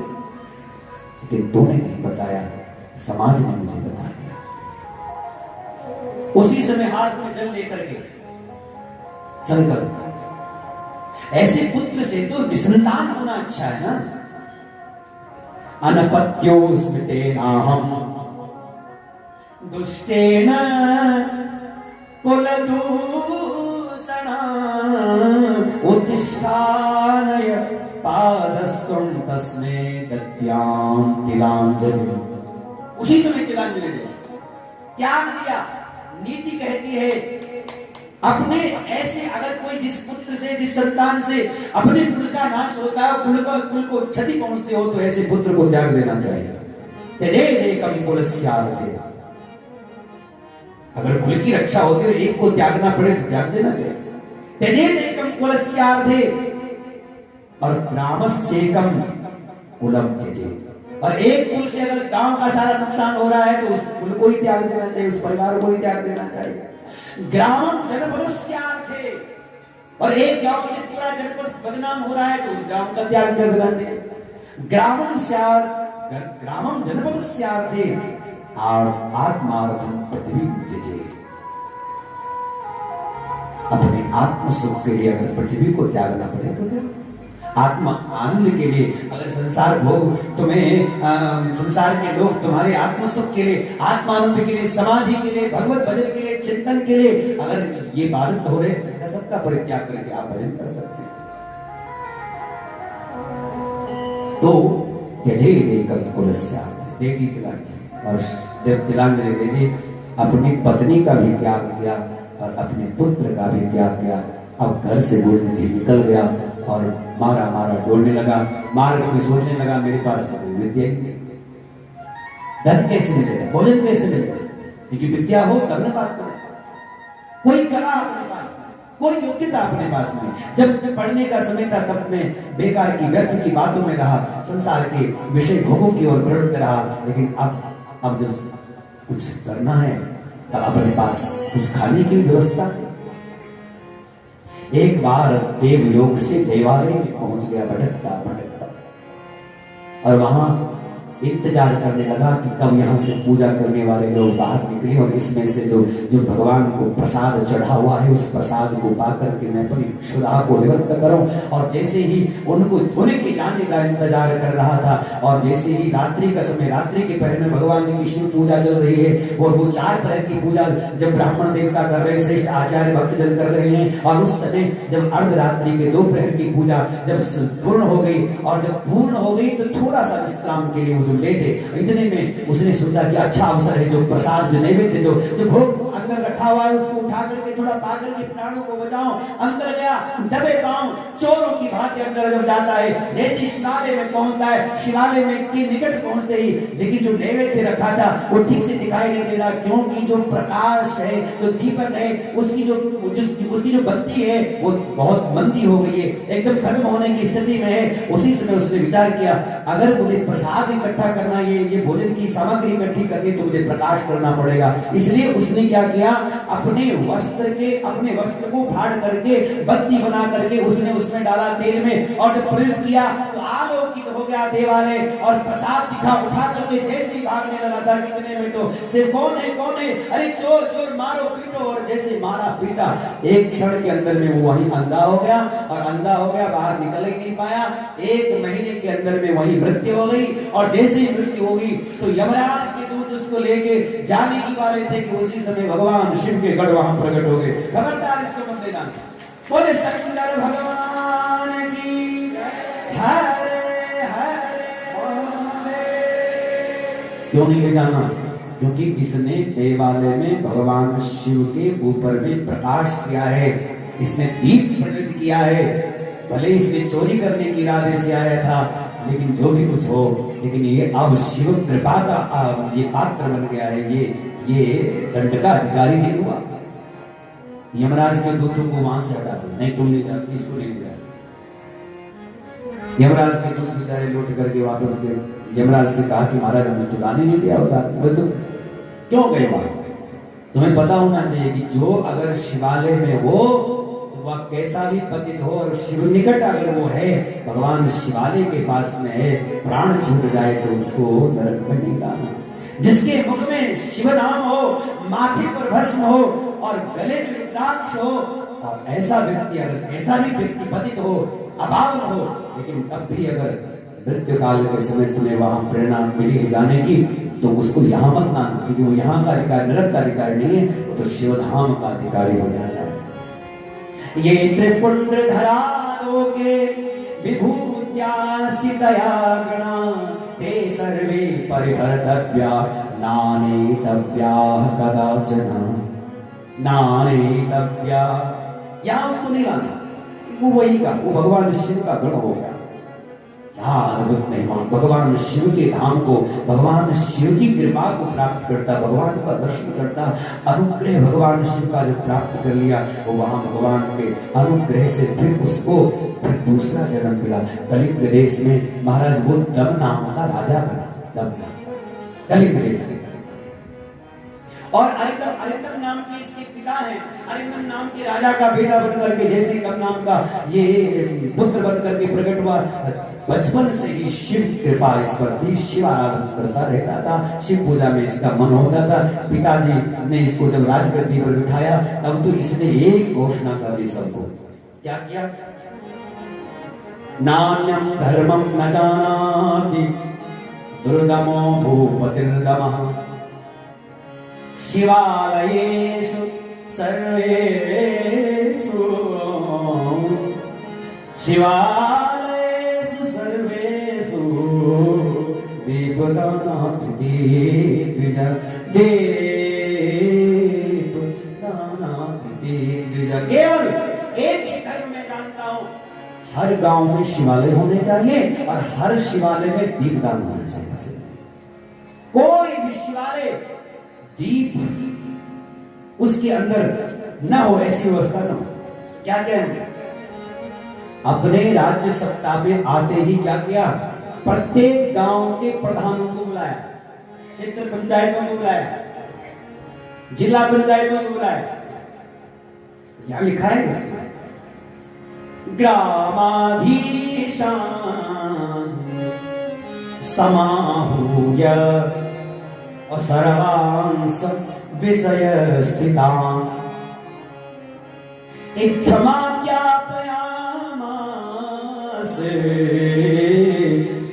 लेकिन तूने नहीं बताया, समाज ने मुझे बता दिया। उसी समय हाथ में जल लेकर के संकल्प, ऐसे पुत्र से तो निसंतान होना अच्छा है ना। अनपत्यो स्मृतेनाहं दुष्टेन कुलदूषणा उत्तिष्ठानय पादस्त्वं तस्मै दद्याम तिलांजलि। उसी समय तिलांजलि त्याग दिया। नीति कहती है अपने ऐसे, अगर कोई जिस पुत्र से, जिस संतान से अपने कुल का नाश होता है, कुल को क्षति पहुंचती हो, तो ऐसे पुत्र को त्याग देना चाहिए। अगर कुल की रक्षा होती है और एक को त्यागना पड़े तो त्याग देना चाहिए। त्यजेदेकं कुलस्यार्थे और ग्रामस्येकं कुलम त्यजेत्। और एक कुल से अगर गांव का सारा नुकसान हो रहा है तो उस कुल को ही त्याग देना चाहिए, उस परिवार को ही त्याग देना चाहिए। ग्रामम जनपदस्यार्थे और एक गांव से पूरा जनपद बदनाम हो रहा है तो उस गांव का त्याग कर देना चाहिए। ग्रामम जनपदस्यार्थे और आत्मार्थम पृथ्वी त्यजेत्। अपने आत्म सुख के लिए अगर पृथ्वी को त्यागना पड़े तो क्या, आत्मा आनंद के लिए अगर संसार भोग तुम्हें संसार के लोग तुम्हारे आत्म सुख के लिए, आत्मानंद के लिए, समाधि के लिए, भगवत भजन के लिए, चिंतन के लिए अगर ये बाधित हो रहे हैं, सबका परित्याग करके आप भजन कर सकते हैं। तो त्यजेदेकं कुलस्यार्थे दे दी तिलांजलि। और जब तिलांजलि दे दी, अपनी पत्नी का भी त्याग किया और अपने पुत्र का भी त्याग किया। अब घर से दूर नहीं निकल गया और मारा मारा डोलने लगा। मार्ग में सोचने लगा मेरे पास तो कोई विद्या ही नहीं, धन कैसे मिलेगा, भोजन कैसे मिलेगा, क्योंकि विद्या हो तब न बात करें। कोई कला अपने पास नहीं, कोई योग्यता अपने पास नहीं। जब पढ़ने का समय था तब मैं बेकार की व्यर्थ की बातों में रहा, संसार के विषय भोगों की ओर प्रवृत्त रहा। लेकिन अब जब कुछ करना है तब अपने पास कुछ खाने की व्यवस्था। एक बार देवलोक से देवालय में पहुंच गया भटकता भटकता, और वहां इंतजार करने लगा कि कब यहाँ से पूजा करने वाले लोग बाहर निकले और इसमें से जो भगवान को प्रसाद चढ़ा हुआ है उस प्रसाद को पाकर के मैं अपनी क्षुधा को निवृत्त करूं। और जैसे ही उनको धोने के जाने का इंतजार कर रहा था, और जैसे ही रात्रि का समय, रात्रि के पहर में भगवान की शिव पूजा चल रही है और वो 4 पहर की पूजा जब ब्राह्मण देवता कर रहे हैं, श्रेष्ठ आचार्य भक्तजन कर रहे हैं, और उस समय जब अर्धरात्रि के 2 पहर की पूजा जब पूर्ण हो गई, और जब पूर्ण हो गई तो थोड़ा सा विश्राम के लिए जो लेटे, इतने में उसने सोचा कि अच्छा अवसर है, जो प्रसाद जो नैवेद्य जो भोग अंदर रखा हुआ है उसको उठा करके थोड़ा पागल के प्राणों को बचाओ। अंदर गया, दबे पांव चोरों की भांति अंदर जब जाता है, जैसे शिवालय में पहुंचता है, शिवालय में के निकट पहुंचते ही लेकिन जो नैवेद्य रखा था वो ठीक से दिखाई नहीं दे रहा, क्योंकि जो प्रकाश है, जो दीपक है, उसकी जो बत्ती है वो बहुत मंदी हो गई है, एकदम खत्म होने की स्थिति में है। उसी समय उसने विचार किया अगर मुझे प्रसाद इकट्ठा करना, ये भोजन की सामग्री इकट्ठी करनी तो मुझे प्रकाश करना पड़ेगा। इसलिए उसने क्या किया, अपने वस्त्र को फाड़ करके बत्ती बना करके उसने उसमें डाला तेल में, और जब प्रयुक्त किया तो आलोकित हो गया देवालय, और प्रसाद उठा करके जैसे ही भागने लगा था, कितने में तो से कौन है अरे चोर चोर मारो पीटो, और जैसे मारा पीटा एक क्षण के अंदर में वो वहीं अंधा हो गया, और अंधा हो गया बाहर निकल ही नहीं पाया। 1 महीने के अंदर में वहीं मृत्यु हो गई, और जैसे ही मृत्यु होगी तो यमराज के दूत उसको लेके जाने ही वाले थे कि उसी समय भगवान शिव के गढ़ वहां प्रकट हो गए। खबरदार इसको मत देना। बोले शंकर भगवान की हरे हरे। क्यों नहीं ले जाना? क्योंकि इसने देवालय में भगवान शिव के ऊपर में प्रकाश किया है, इसने दीप प्रज्वलित किया है। भले इसने चोरी करने की इरादे से आया था, लेकिन जो भी कुछ हो, लेकिन ये अब शिव कृपा का ये पात्र बन गया है, ये दंड का अधिकारी नहीं हुआ। यमराज के दूतों को वहां से हटा दो, नहीं तुम नहीं जाते, इसको नहीं जा सकते। यमराज के दूत बेचारे लौट करके वापस गए। यमराज से कहा कि महाराज हमें तो लाने नहीं दिया, तो क्यों गए वहां? तुम्हें पता होना चाहिए कि जो अगर शिवालय में हो वह कैसा भी पतित हो, और शिव निकट अगर वो है, भगवान शिवालय के पास में है, प्राण छूट जाए तो उसको नरक में नहीं लाना। जिसके मुख में शिव नाम हो, माथे पर भस्म हो और गले में रुद्राक्ष हो, और ऐसा व्यक्ति पतित हो, अभाव हो, लेकिन तब भी अगर मृत्यु काल के समय तुम्हें वहां प्रेरणा मिली है जाने की, तो उसको यहाँ मत लाना, क्योंकि वो यहाँ का अधिकारी, नरक का अधिकारी नहीं है, वो तो शिवधाम का अधिकारी हो जाता है। ये त्रिपुंड धरा लोके विभूत्या सितया गणा, ते सर्वे परिहर्तव्या नानेतव्या कदाचन। नानेतव्या, यहाँ उसको नहीं लाना, वो वही का, वो भगवान शिव का गण हो गया। क्या अद्भुत महिमा! भगवान शिव के धाम को, भगवान शिव की कृपा को प्राप्त करता, भगवान का दर्शन करता, अनुग्रह भगवान शिव का जो प्राप्त कर लिया, वो वहां भगवान के अनुग्रह से फिर उसको फिर दूसरा जन्म मिला कलिंग देश में। महाराज वो दम नाम का राजा बना, दम कलिंग देश में। और अरिंदम नाम के इसके पिता हैं, अरिंदम नाम के राजा का बेटा बनकर के, जैसे दम नाम का ये पुत्र बनकर के प्रकट हुआ, बचपन से ही शिव कृपा इस पर थी, शिव आराधना करता रहता था, शिव पूजा में इसका मन होता था। पिताजी ने इसको जब राजगद्दी पर बिठाया तब तो इसने एक घोषणा कर दी सबको। क्या किया? नान्यम धर्मम न जानाति दुर्दमो भूपतिर्दमः शिवालयेषु सर्वेषु शिवालयेषु सर्वेषु दीपदानाति द्विज दीपदानाति द्विज। केवल एक ही धर्म में जानता हूं, हर गांव में शिवालय होने चाहिए और हर शिवालय में दीपदान होना चाहिए। कोई भी शिवालय दीप उसके अंदर न हो, ऐसी व्यवस्था न हो। क्या कहेंगे? अपने राज्य सत्ता में आते ही क्या किया? प्रत्येक गांव के प्रधानों को बुलाया, क्षेत्र पंचायतों को बुलाया, जिला पंचायतों को बुलाया। यहां लिखा है इसमें ग्रामाधीशान समाहूय और सर्वांस विषय स्थितान इत्थमाज्ञापयामास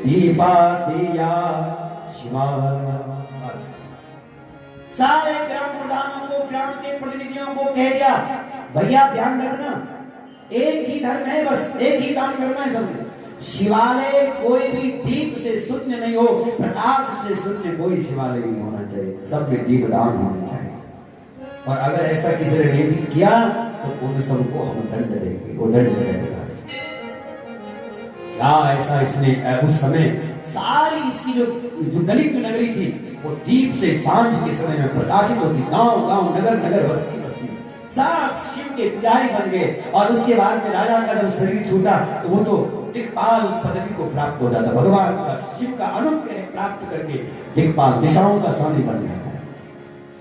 दीपादिया शिवालय। सारे ग्राम प्रधानों को, ग्राम के प्रतिनिधियों को कह दिया, भैया ध्यान रखना, एक ही धर्म है, बस एक ही काम करना है सबने। शिवालय कोई भी दीप से शून्य नहीं हो, प्रकाश से शून्य कोई शिवालय नहीं होना चाहिए, सब में दीपदान होना चाहिए। और अगर ऐसा किसी ने नहीं किया तो उन सबको हम दंड देंगे, वो दंड देगा। क्या ऐसा इसने उस समय सारी इसकी जो दलित नगरी थी वो दीप से सांझ के समय में प्रकाशित होती, गांव गांव नगर नगर बस्ती बस्ती सब शिव के पुजारी बन गए। और उसके बाद में राजा का जब शरीर छूटा तो वो तो दिक्पाल पदवी को प्राप्त हो जाता, भगवान का शिव का अनुग्रह प्राप्त करके दिक्पाल दिशाओं का स्वामी बन जाता है।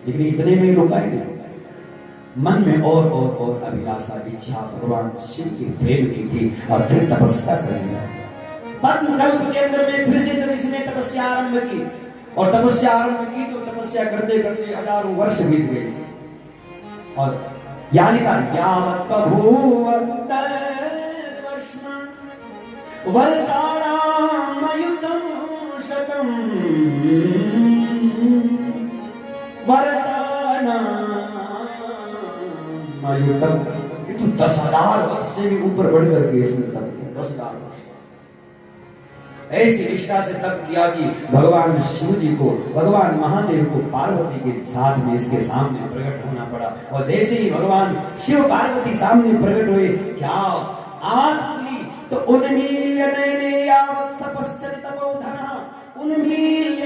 लेकिन इतने में रुका नहीं, मन में और अभिलाषा इच्छा भगवान शिव के प्रेम की थी और फिर तपस्या करनी। पद्मकल्प के अंदर में फिर से जब इसने तपस्या आरंभ की और तपस्या आरंभ की तो तपस्या करते करते हजारों वर्ष बीत गए। और यानी का यावत बभूव वर्षाणाम अयुतं शतम वर्षाणाम अयुतं, ये तो 10,000 वर्ष से भी ऊपर बढ़ करके इसमें तप किया, 10,000 वर्ष ऐसी निष्ठा से तप किया कि भगवान शिव जी को, भगवान महादेव को पार्वती के साथ में इसके सामने प्रकट होना पड़ा। और जैसे ही भगवान शिव पार्वती सामने प्रकट हुए, क्या आंख खुली तो उन्मील्य नयने यावत् सपश्यति तपोधनः, उन्मील्य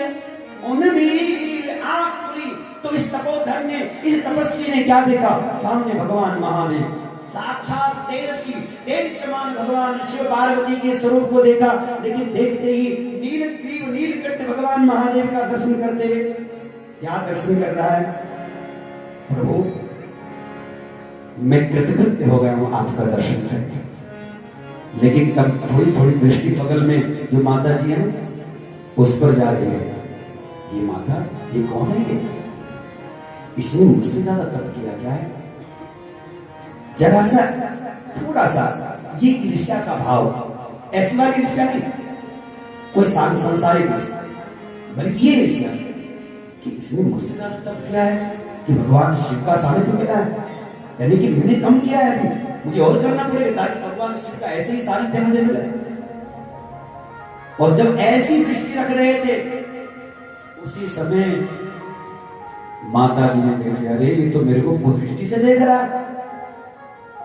आंख खुली तो इस तपोधन ने, इस तपस्वी ने क्या देखा? सामने भगवान महादेव साक्षात तेजस्वी तेजमान भगवान शिव पार्वती के स्वरूप को देखा। लेकिन देखते ही नीलग्रीव नीलकंठ भगवान महादेव का दर्शन करते हुए क्या दर्शन कर रहा है? प्रभु मैं कृतकृत्य हो गया हूं आपका दर्शन करके। लेकिन तब थोड़ी थोड़ी दृष्टि बगल में जो माता जी है उस पर जा रही है। ये माता, ये कौन है? ये इसने मुझसे ज्यादा तप किया क्या है? जरा सा थोड़ा सा ये ईर्ष्या का भाव, ऐसी वाली ईर्ष्या नहीं, कोई सांसारिक ईर्ष्या, बल्कि ये ईर्ष्या कि इसने मुझसे ज्यादा तप किया है, कि भगवान शिव का सानिध्य मिला है, यानी कि मैंने कम किया है, अभी मुझे और करना पड़ेगा ताकि भगवान शिव का ऐसे ही सानिध्य मुझे मिले। और जब ऐसी दृष्टि रख रहे थे उसी समय माता जी ने देख लिया, अरे ये तो मेरे को कुदृष्टि से देख रहा है।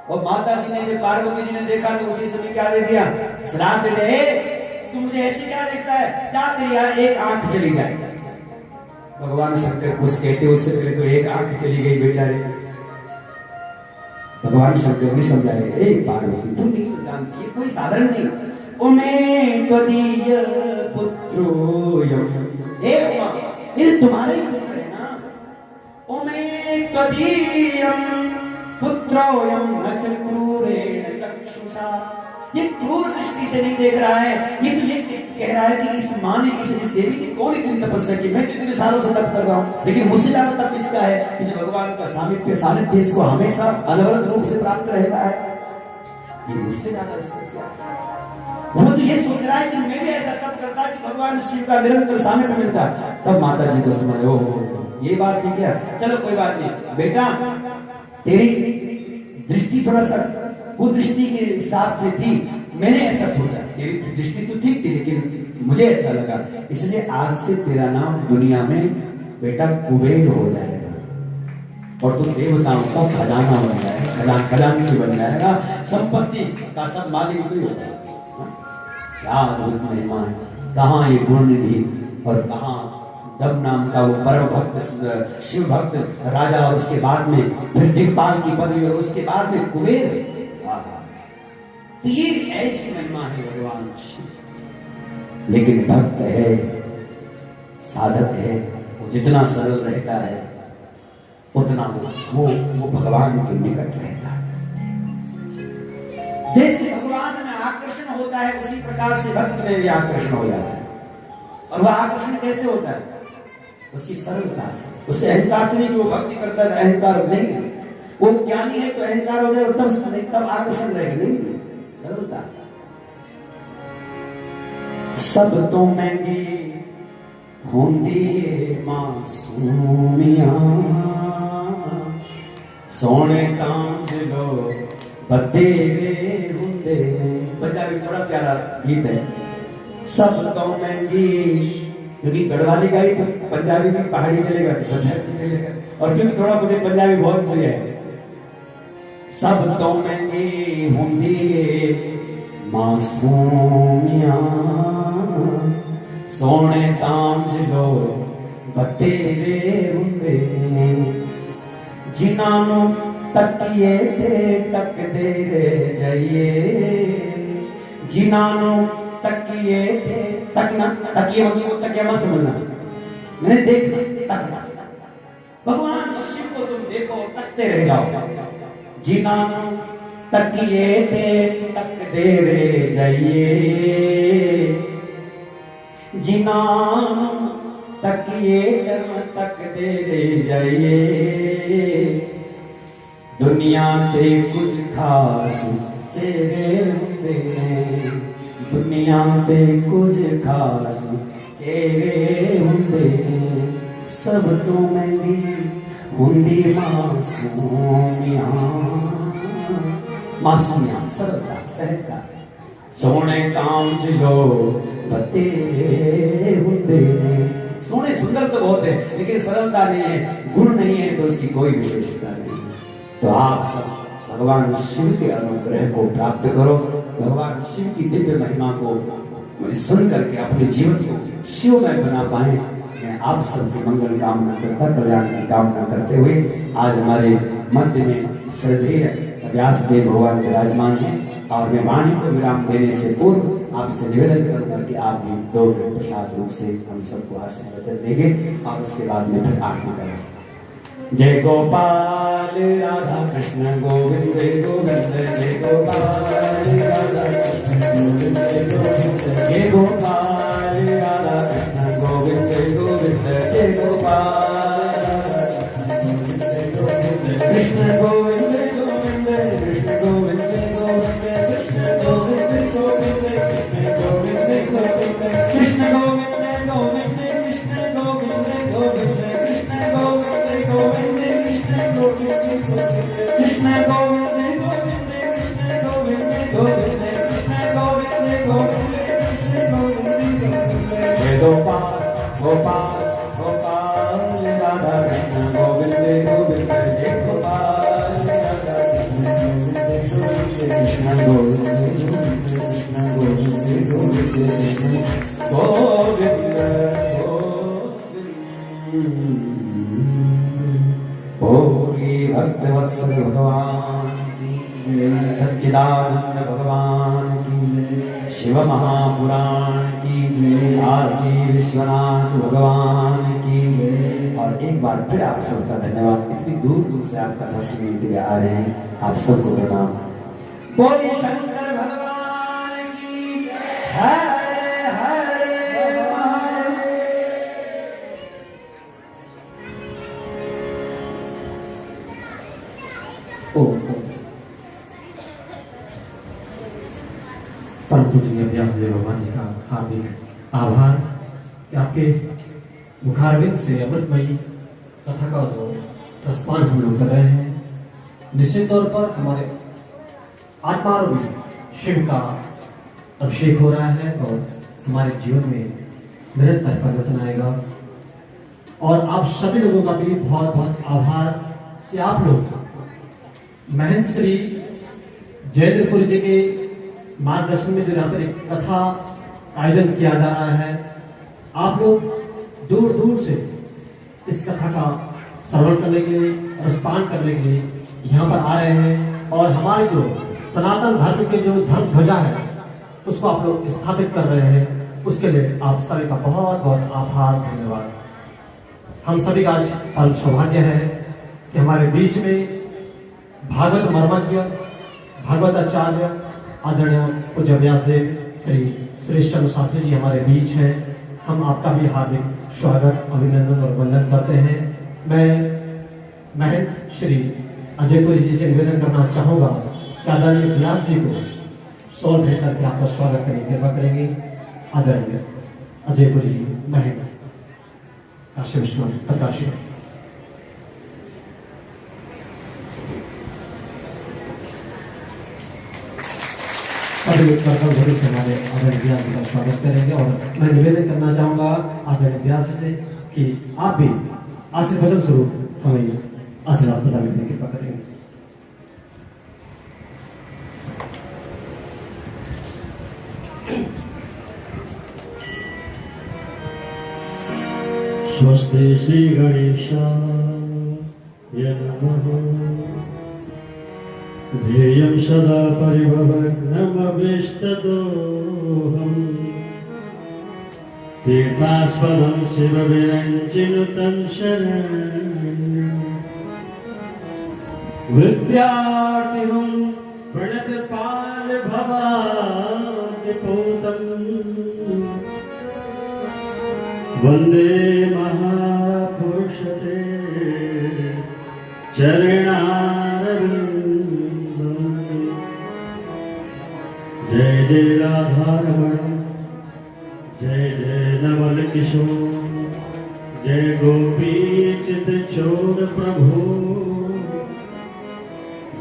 और माता जी ने, जब पार्वती जी ने देखा तो उसी समय क्या दे दिया? श्राप दे दे, तू मुझे ऐसे क्या देखता है, जा तेरी यहाँ एक आंख चली जाए। भगवान शंकर कुछ कहते उससे पहले तो एक आंख चली गई बेचारे। भगवान शंकर ने समझाए, ए पार्वती तुम नहीं जानती, ये कोई साधारण नहीं। उमे त्वदीय पुत्रोयम, हे उमा ये तुम्हारे ही पुत्र है ना। उमे त्वदीयम पुत्रोयम न च क्रूरेण चक्षुषा, ये क्रूर दृष्टि से नहीं देख रहा है, ये तो ये कह रहा है कि इस माँ ने इस देवी की कौन इतनी तपस्या की, मैं तो इतने सालों से तप कर रहा हूँ, लेकिन मुझसे ज्यादा तप इसका है कि जो भगवान का सानिध्य इसको हमेशा अलग रूप से प्राप्त रहता है, ये मुझसे ज्यादा इसका। वो तो ये सोच रहा है कि मैं भी ऐसा तप करता कि भगवान शिव का निरंतर सानिध्य मिलता। तब माता जी को समझ, ओ ये बात है क्या, चलो कोई बात नहीं बेटा, तेरी दृष्टि थोड़ा सा कुदृष्टि के हिसाब से थी, मैंने ऐसा सोचा, तेरी दृष्टि तो ठीक थी लेकिन मुझे ऐसा लगा, इसलिए आज से तेरा नाम दुनिया में बेटा कुबेर हो जाएगा और तुम देवताओं का खजाना बन जाएगा, खजांची बन जाएगा, संपत्ति का सब मालिक तो ही होगा। क्या अद्भुत महिमा है, कहाँ ये गुण निधि और कहाँ दम नाम का वो परम भक्त शिव भक्त राजा, और उसके बाद में फिर दिक्पाल की पदवी, और उसके बाद में कुबेर। तो ये ऐसी महिमा है भगवान शिव। लेकिन भक्त है, साधक है, वो जितना सरल रहता है उतना वो भगवान के निकट रहता है। जैसे भगवान में आकर्षण होता है उसी प्रकार से भक्त में भी आकर्षण हो जाता है। और वह आकर्षण कैसे होता है, उसकी सरलता से, उसके अहंकार से नहीं कि वो भक्ति करता है अहंकार नहीं, वो ज्ञानी है तो अहंकार हो जाए और तब आकर्षण रहेगा, नहीं सरलता से। सब तो महंगी होंदी मासूमिया, सोने कांच लो बतेरे हुंदे। पंजाबी बड़ा प्यारा गीत है, सब तो महंगी, क्योंकि गढ़वाली गाई तो पंजाबी में पहाड़ी चलेगा, पंजाबी चलेगा, और क्योंकि थोड़ा मुझे पंजाबी बहुत प्रिय है। सब तो महंगी होंदी मासूमिया, सोने तांज लो बतेरे हुंदे, जिन्हां तकिए ते तकदे रह जाइए, जिन्हां तकिए ते तकना, तकिए मतलब तकिया मत समझना, मैंने देखना तकना, भगवान शिव को तुम देखो तकते रह जाओ, जिन्हां तकिए ते तकदे रह जाइए, जिन्हां तकिए तकदे रह जाइए, दुनिया ते कुछ खास चेहरे हुंदे ने, दुनिया ते कुछ खास चेहरे हुंदे ने, सब तो महंगी हुंदी मासूमिया, मासूमिया सरलता सहजता, सोने कांच लो बतेरे हुंदे ने। सोने सुंदर तो बहुत है लेकिन सरलता नहीं है, गुण नहीं है तो उसकी कोई विशेषता नहीं। तो आप सब भगवान शिव के अनुग्रह को प्राप्त करो, भगवान शिव की दिव्य महिमा को सुन करके अपने जीवन को शिवमय बना पाए। मैं आप सबकी मंगल कामना करता, कल्याण की कामना करते हुए आज हमारे मध्य में श्रद्धेय व्यासदेव भगवान विराजमान हैं, और मैं वाणी को विराम देने से पूर्व आपसे निवेदन करूंगा कि आप भी 2 मिनट प्रसाद रूप से हम सबको आशीर्वाद देंगे और उसके बाद में फिर आरती करेंगे। जय गोपाल राधा कृष्ण गोविंद गोविंद, जय गोपाल राधा कृष्ण गोविंद गोविंद, जय गोपाल राधा कृष्ण गोविंद गोविंद, जय गोपाल कृष्ण गोविंद गोविंद, कृष्ण गोविंद गोविंद, कृष्ण गोविंद गोविंद, कृष्ण गोविंद गोविंद, कृष्ण गोविंद गोविंद, कृष्ण गोविंद गोविंद, कृष्ण गोविंद गोविंद, कृष्ण गोविंद गोविंद, कृष्ण गोविंद गोविंद, कृष्ण गोविंद गोविंद, कृष्ण गोविंद गोविंद, कृष्ण गोविंद गोविंद। जय गोपाल गोपाल गोपाल राधा कृष्ण गोविंद गोविंद, जय गोपाल राधा कृष्ण गोविंद गोविंद, कृष्ण गोविंद गोविंद, कृष्ण गोविंद गोविंद, कृष्ण गोविंद बोलिए भक्तवत्सल भगवान की, सच्चिदानंद भगवान की, शिव महापुराण की, काशी विश्वनाथ भगवान की। और एक बार फिर आप सबका धन्यवाद, इतनी दूर दूर से आप कथा सुनने के लिए आ रहे हैं, आप सबको प्रणाम। बोलिए शंकर भगवान की, हरे हरे महादेव। परम पूजनीय व्यासदेव भगवान जी का हार्दिक आभार कि आपके मुखारविंद से अमृतमयी कथा का जो रसपान हम लोग कर रहे हैं, निश्चित तौर पर हमारे आत्माओं में शिव का अभिषेक हो रहा है और हमारे जीवन में निरंतर परिवर्तन आएगा। और आप सभी लोगों का भी बहुत बहुत आभार कि आप लोग महंत श्री जयेंद्रपुरी जी के मार्गदर्शन में जो यहाँ पर एक कथा आयोजन किया जा रहा है, आप लोग दूर दूर से इस कथा का श्रवण करने के लिए, रसपान करने के लिए यहाँ पर आ रहे हैं और हमारे जो सनातन धर्म के जो धर्म ध्वजा है उसको आप लोग स्थापित कर रहे हैं, उसके लिए आप सभी का बहुत बहुत आभार, धन्यवाद। हम सभी का आज परम सौभाग्य है कि हमारे बीच में भागवत मर्मज्ञ, भागवत आचार्य आदरणीय पूज्य व्यासदेव श्री सुरेश चंद्र शास्त्री जी हमारे बीच हैं। हम आपका भी हार्दिक स्वागत, अभिनंदन और वंदन करते हैं। मैं महंत श्री अजयपुरी जी से निवेदन करना चाहूँगा कि आदरणीय व्यास जी को सौर भेंट करके आपका स्वागत करने की कृपा करेंगे। आदरणीय अजयपुरी जी महंत काशी विश्वनाथ प्रकाशी। सभी लोग कर्तव्य से हमारे आदरणीय व्यास जी का स्वागत करेंगे और मैं निवेदन करना चाहूँगा आदरणीय व्यास से कि आप भी आशीर्वचन स्वरूप हमें आशीर्वाद प्रदान करने की कृपा करेंगे। स्वस्ति श्री गणेशाय नमः। ध्येयं सदा परिभवग्नमभीष्टदोहम्। तीर्थास्पदं शिवविरञ्चिनुतं शरण्यम्। विद्यार्थिहं प्रणतपालभवादिपूतम्। वन्दे महापुरुषते चरणारविन्दम्। जय जय राधारमण, जय जय नवल किशोर, जय गोपी चित चोर प्रभु,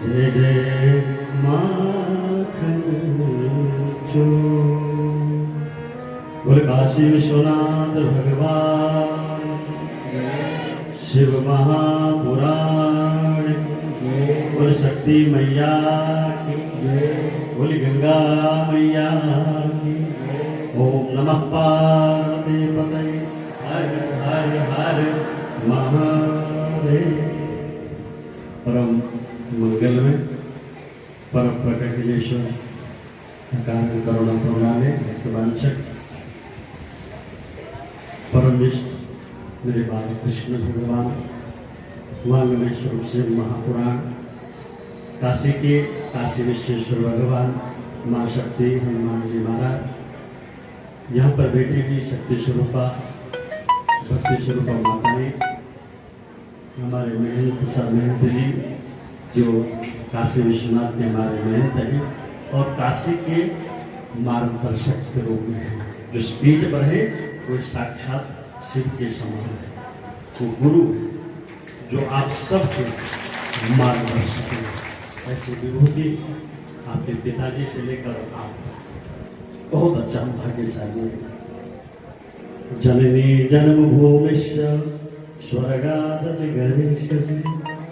जय जय माखन चोर। बोल काशी विश्वनाथ भगवान, शिव महापुराण, बोल शक्ति मैया की, बोल गंगा मैया की। ओम नमः पार्वती पतये, हर हर हर महादेव। परम मंगल में परम प्रकटिलेश्वर कारण करुणा प्रणाले भक्तवांशक परमेष्ठ मेरे बाल कृष्ण भगवान, वांगमय स्वरूप से महापुराण, काशी के काशी विश्वेश्वर भगवान, माँ शक्ति, हनुमान जी महाराज, यहाँ पर बैठी हुई शक्ति स्वरूपा, भक्ति स्वरूपा माताएं, हमारे महंत सब महंत जी जो काशी विश्वनाथ के हमारे महंत हैं और काशी के मार्गदर्शक के रूप में हैं। जो स्पीड पर है वो साक्षात शिव के समान है, वो गुरु है जो आप सबके मार्गदर्शक हैं। ऐसी विभूति आपके पिताजी से लेकर आप बहुत अच्छा भाग्यशाली है। जननी जन्मभूमिश्च स्वर्गादपि गरीयसी।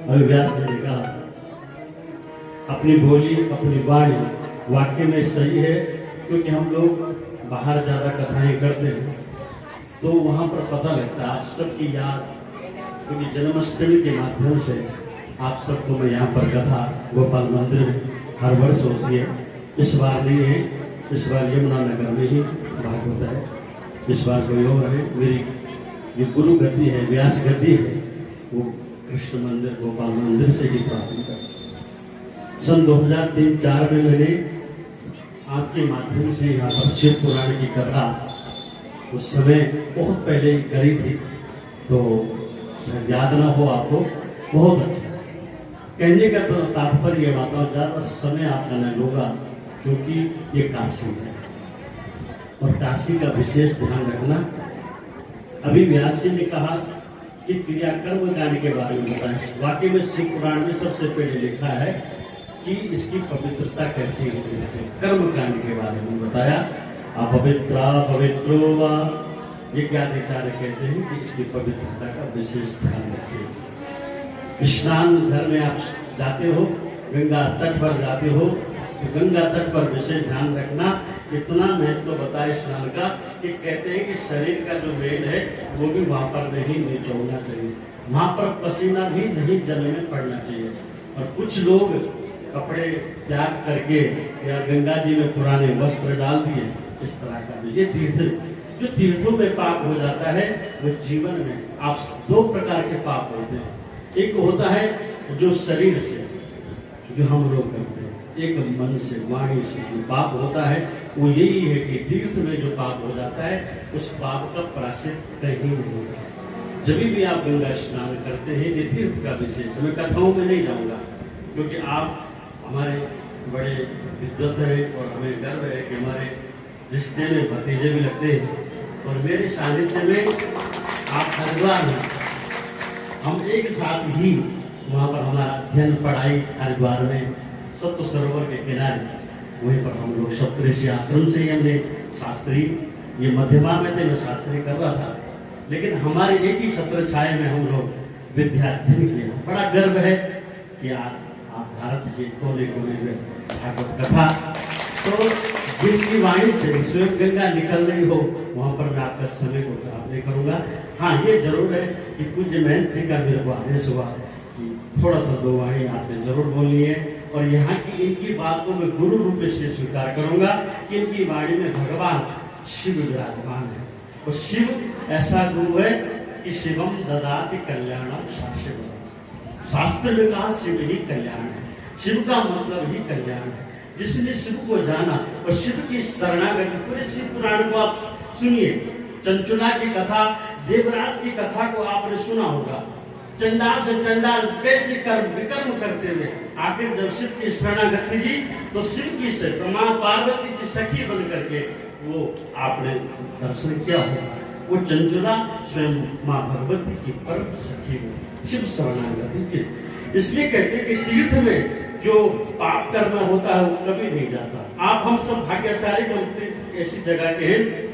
और व्यास जी ने कहा अपनी बोली अपनी वाणी वाक्य में सही है, क्योंकि हम लोग बाहर ज़्यादा कथाएं करते हैं तो वहाँ पर पता लगता है। आप सबकी याद, क्योंकि जन्माष्टमी के माध्यम से आप सबको मैं यहाँ पर कथा गोपाल मंदिर में हर वर्ष होती है। इस बार नहीं है, इस बार यमुनानगर में ही भागवत है, इस बार कोई और है। मेरी जो गुरु गद्दी है, व्यास गद्दी है, वो कृष्ण मंदिर गोपाल मंदिर से ही प्राप्त कर। सन 2003-04 में मैंने आपके माध्यम से यहाँ पर शिव पुराण की कथा उस समय बहुत पहले करी थी, तो याद ना हो आपको, बहुत अच्छा। कहने का तो तात्पर्य माता ज़्यादा समय आपका न लूंगा, क्योंकि ये काशी है और काशी का विशेष ध्यान रखना। अभी व्यास जी ने कहा कि क्रियाकर्म कांड के बारे में बताएं। वाकई में शिव पुराण में सबसे पहले लिखा है कि इसकी पवित्रता कैसी होती है। कर्म कांड के बारे में बताया। अपवित्रा पवित्रो वा, ये क्या आचार्य कहते हैं कि इसकी पवित्रता का विशेष ध्यान रखिए। स्नान घर में आप जाते हो, गंगा तट पर जाते हो, तो गंगा तट पर विशेष ध्यान रखना। इतना महत्व बताया स्नान का कि कहते हैं कि शरीर का जो मेल है वो भी वहां पर नहीं निचोड़ना चाहिए, वहां पर पसीना भी नहीं जल में पड़ना चाहिए। और कुछ लोग कपड़े त्याग करके या गंगा जी में पुराने वस्त्र डाल दिए, इस तरह का ये तीर्थ, जो तीर्थों में पाप हो जाता है वो जीवन में आप दो प्रकार के पाप होते हैं। एक होता है जो शरीर से जो हम लोग करते हैं, एक मन से वाणी से जो पाप होता है वो यही है कि तीर्थ में जो पाप हो जाता है उस पाप का प्रायश्चित कहीं नहीं होता। जब भी आप गंगा स्नान करते हैं, ये तीर्थ का विशेष, मैं कथाओं में नहीं जाऊंगा क्योंकि आप हमारे बड़े विद्वत है और हमें गर्व है कि हमारे रिश्ते में भतीजे भी लगते हैं और मेरे सानिध्य में आप हरिद्वार में हम एक साथ ही वहाँ पर हमारा अध्ययन पढ़ाई हरिद्वार में सप्त सरोवर के किनारे, वहीं पर हम लोग सप्तऋषि आश्रम से ही हमने शास्त्री, ये मध्यमा में थे, मैं शास्त्री कर रहा था, लेकिन हमारे एक ही छत्र छाया में हम लोग विद्याध्ययन किया। बड़ा गर्व है कि आज आप भारत के कोने कोने में भागवत कथा, तो जिसकी वाणी से स्वयं गंगा निकल रही हो वहां पर मैं आपका समय को खराब नहीं करूंगा। हाँ, ये जरूर है कि पूज्य महंत जी का मेरे को आदेश हुआ कि थोड़ा सा दो वाणी आपने जरूर बोलनी है और यहाँ की इनकी बात को मैं गुरु रूप से स्वीकार करूंगा कि इनकी वाणी में भगवान शिव विराजमान है। और शिव ऐसा गुरु है कि शिवम ददाति कल्याणम शाश्वत। शास्त्र में कहा शिव ही कल्याण है, शिव का मतलब ही कल्याण है। जिसने शिव को जाना और शिव की शरणागति, पूरे शिव पुराण को आप सुनिए। चंचुला की कथा, देवराज की कथा को आपने सुना होगा। चंडाल से चंडाल कैसे कर्म विकर्म करते हुए आखिर जब शिव की शरणागति दी तो शिव की से मां पार्वती की सखी बन करके वो आपने दर्शन किया होगा। वो चंचुला स्वयं मां भगवती की परम सखी हो, शिव शरणागति की। इसलिए कहते हैं कि तीर्थ में जो पाप करना होता है वो कभी नहीं जाता। आप हम सब भाग्यशाली तीर्थ ऐसी जगह के हैं,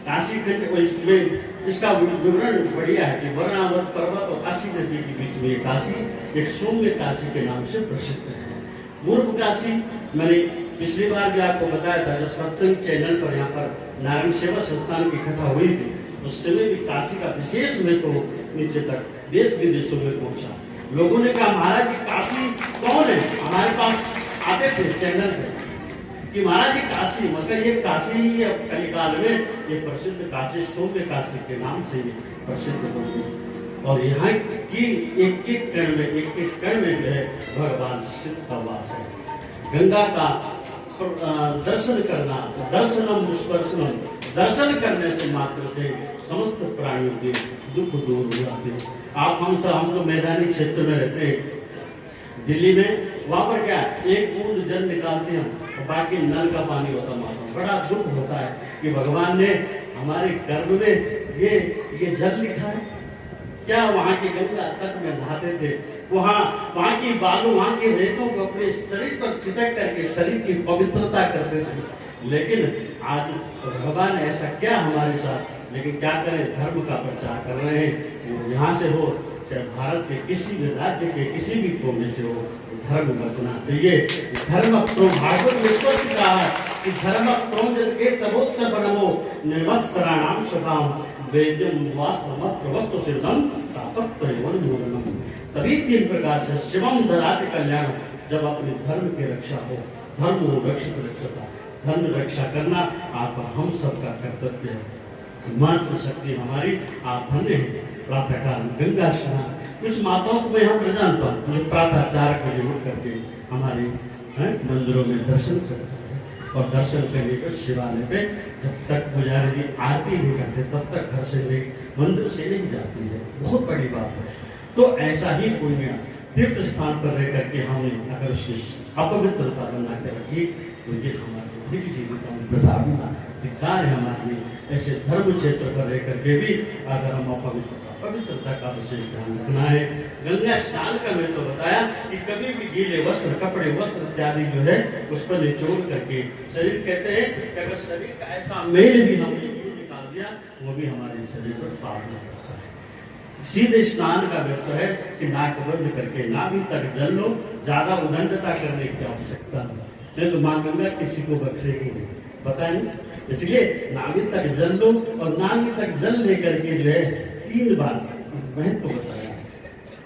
काशी खंड, इसमें इसका विवरण बढ़िया है कि वर्णावत पर्वत और काशी नदी के बीच में काशी एक सौम्य काशी के नाम से प्रसिद्ध है। मूर्ख काशी मैंने पिछली बार भी आपको बताया था, जब सत्संग चैनल पर यहाँ पर नारायण सेवा संस्थान की कथा हुई थी उस समय भी काशी का विशेष महत्व नीचे तक देश विदेशों में पहुंचा। लोगों ने कहा महाराज जी काशी कौन है, हमारे पास आते थे चैनल पे कि महाराज जी काशी, मगर ये काशी ही है। कलिकाल में ये प्रसिद्ध काशी सौम्य काशी के नाम से प्रसिद्ध हो गई और यहाँ की एक एक कण में जो है भगवान शिव का वास है। गंगा का दर्शन करना, दर्शनम स्पर्शनम, दर्शन करने से मात्र से समस्त प्राणियों के दुख दूर हो जाते हैं। आप हम तो मैदानी क्षेत्र में रहते हैं दिल्ली में, वहां पर क्या एक बूंद जल निकालते हैं और बाकी नल का पानी होता है। बड़ा दुख होता है कि भगवान ने हमारे गर्भ में ये जल लिखा है क्या। वहां की गंगा तट में नहाते थे, वहां की बालू, वहां के रेतों को अपने शरीर पर छिटक करके शरीर की पवित्रता करते थे। लेकिन आज भगवान ऐसा क्या हमारे साथ, लेकिन क्या करें, धर्म का प्रचार कर रहे हैं। वो यहाँ से हो चाहे भारत के किसी भी राज्य के किसी भी कोने से हो, धर्म बचना चाहिए। धर्म तो भागवत विश्व का है कि धर्म क्रोध के तबोत्तर बनमो निर्वत्सराणाम शताम वेद्यम वास्तव वस्तु सिद्धम तापत्रयवन मूलनम। तभी 3 प्रकार से शिवम ददाति कल्याण, जब अपने धर्म की रक्षा हो, धर्म रक्षित रक्षता, धर्म रक्षा करना आप हम सबका कर्तव्य है। मातृशक्ति हमारी आप धन्य है। प्रातःकाल गंगा स्नान, कुछ माताओं को मैं यहाँ पर जानता हूँ जो प्रातः 4 बजे उठ करके हमारे मंदिरों में दर्शन करते हैं, और दर्शन करने के शिवालय पे जब तक पुजारी जी आरती नहीं करते तब तक घर से नहीं, मंदिर से नहीं जाती है। बहुत बड़ी बात है। तो ऐसा ही पुण्य तीर्थ स्थान पर रह करके हमने अगर उसकी अपवित्रता बना के रखी तो ये हमारे दिव्य जीविका में प्रसाद धिक्कार है हमारे लिए। ऐसे धर्म क्षेत्र पर रह करके भी अगर हम पवित्रता का विशेष ध्यान रखना है। गंगा स्नान का मैं तो बताया कि कभी भी गीले वस्त्र, कपड़े, वस्त्र इत्यादि जो है उस पर निचोड़ करके शरीर, कहते हैं कि अगर शरीर का ऐसा मेल भी हमने निकाल दिया वो भी हमारे शरीर पर पाप नहीं करता है। सीधे स्नान का महत्व है कि नाक बंद करके नाभि तक जल लो, ज्यादा उदंडता करने की आवश्यकता नहीं, तो माँ गंगा किसी को बख्शेगी नहीं, पता नहीं। इसलिए नाभि तक जल लो, और नाभि तक जल लेकर के जो है 3 बार महत्व बताया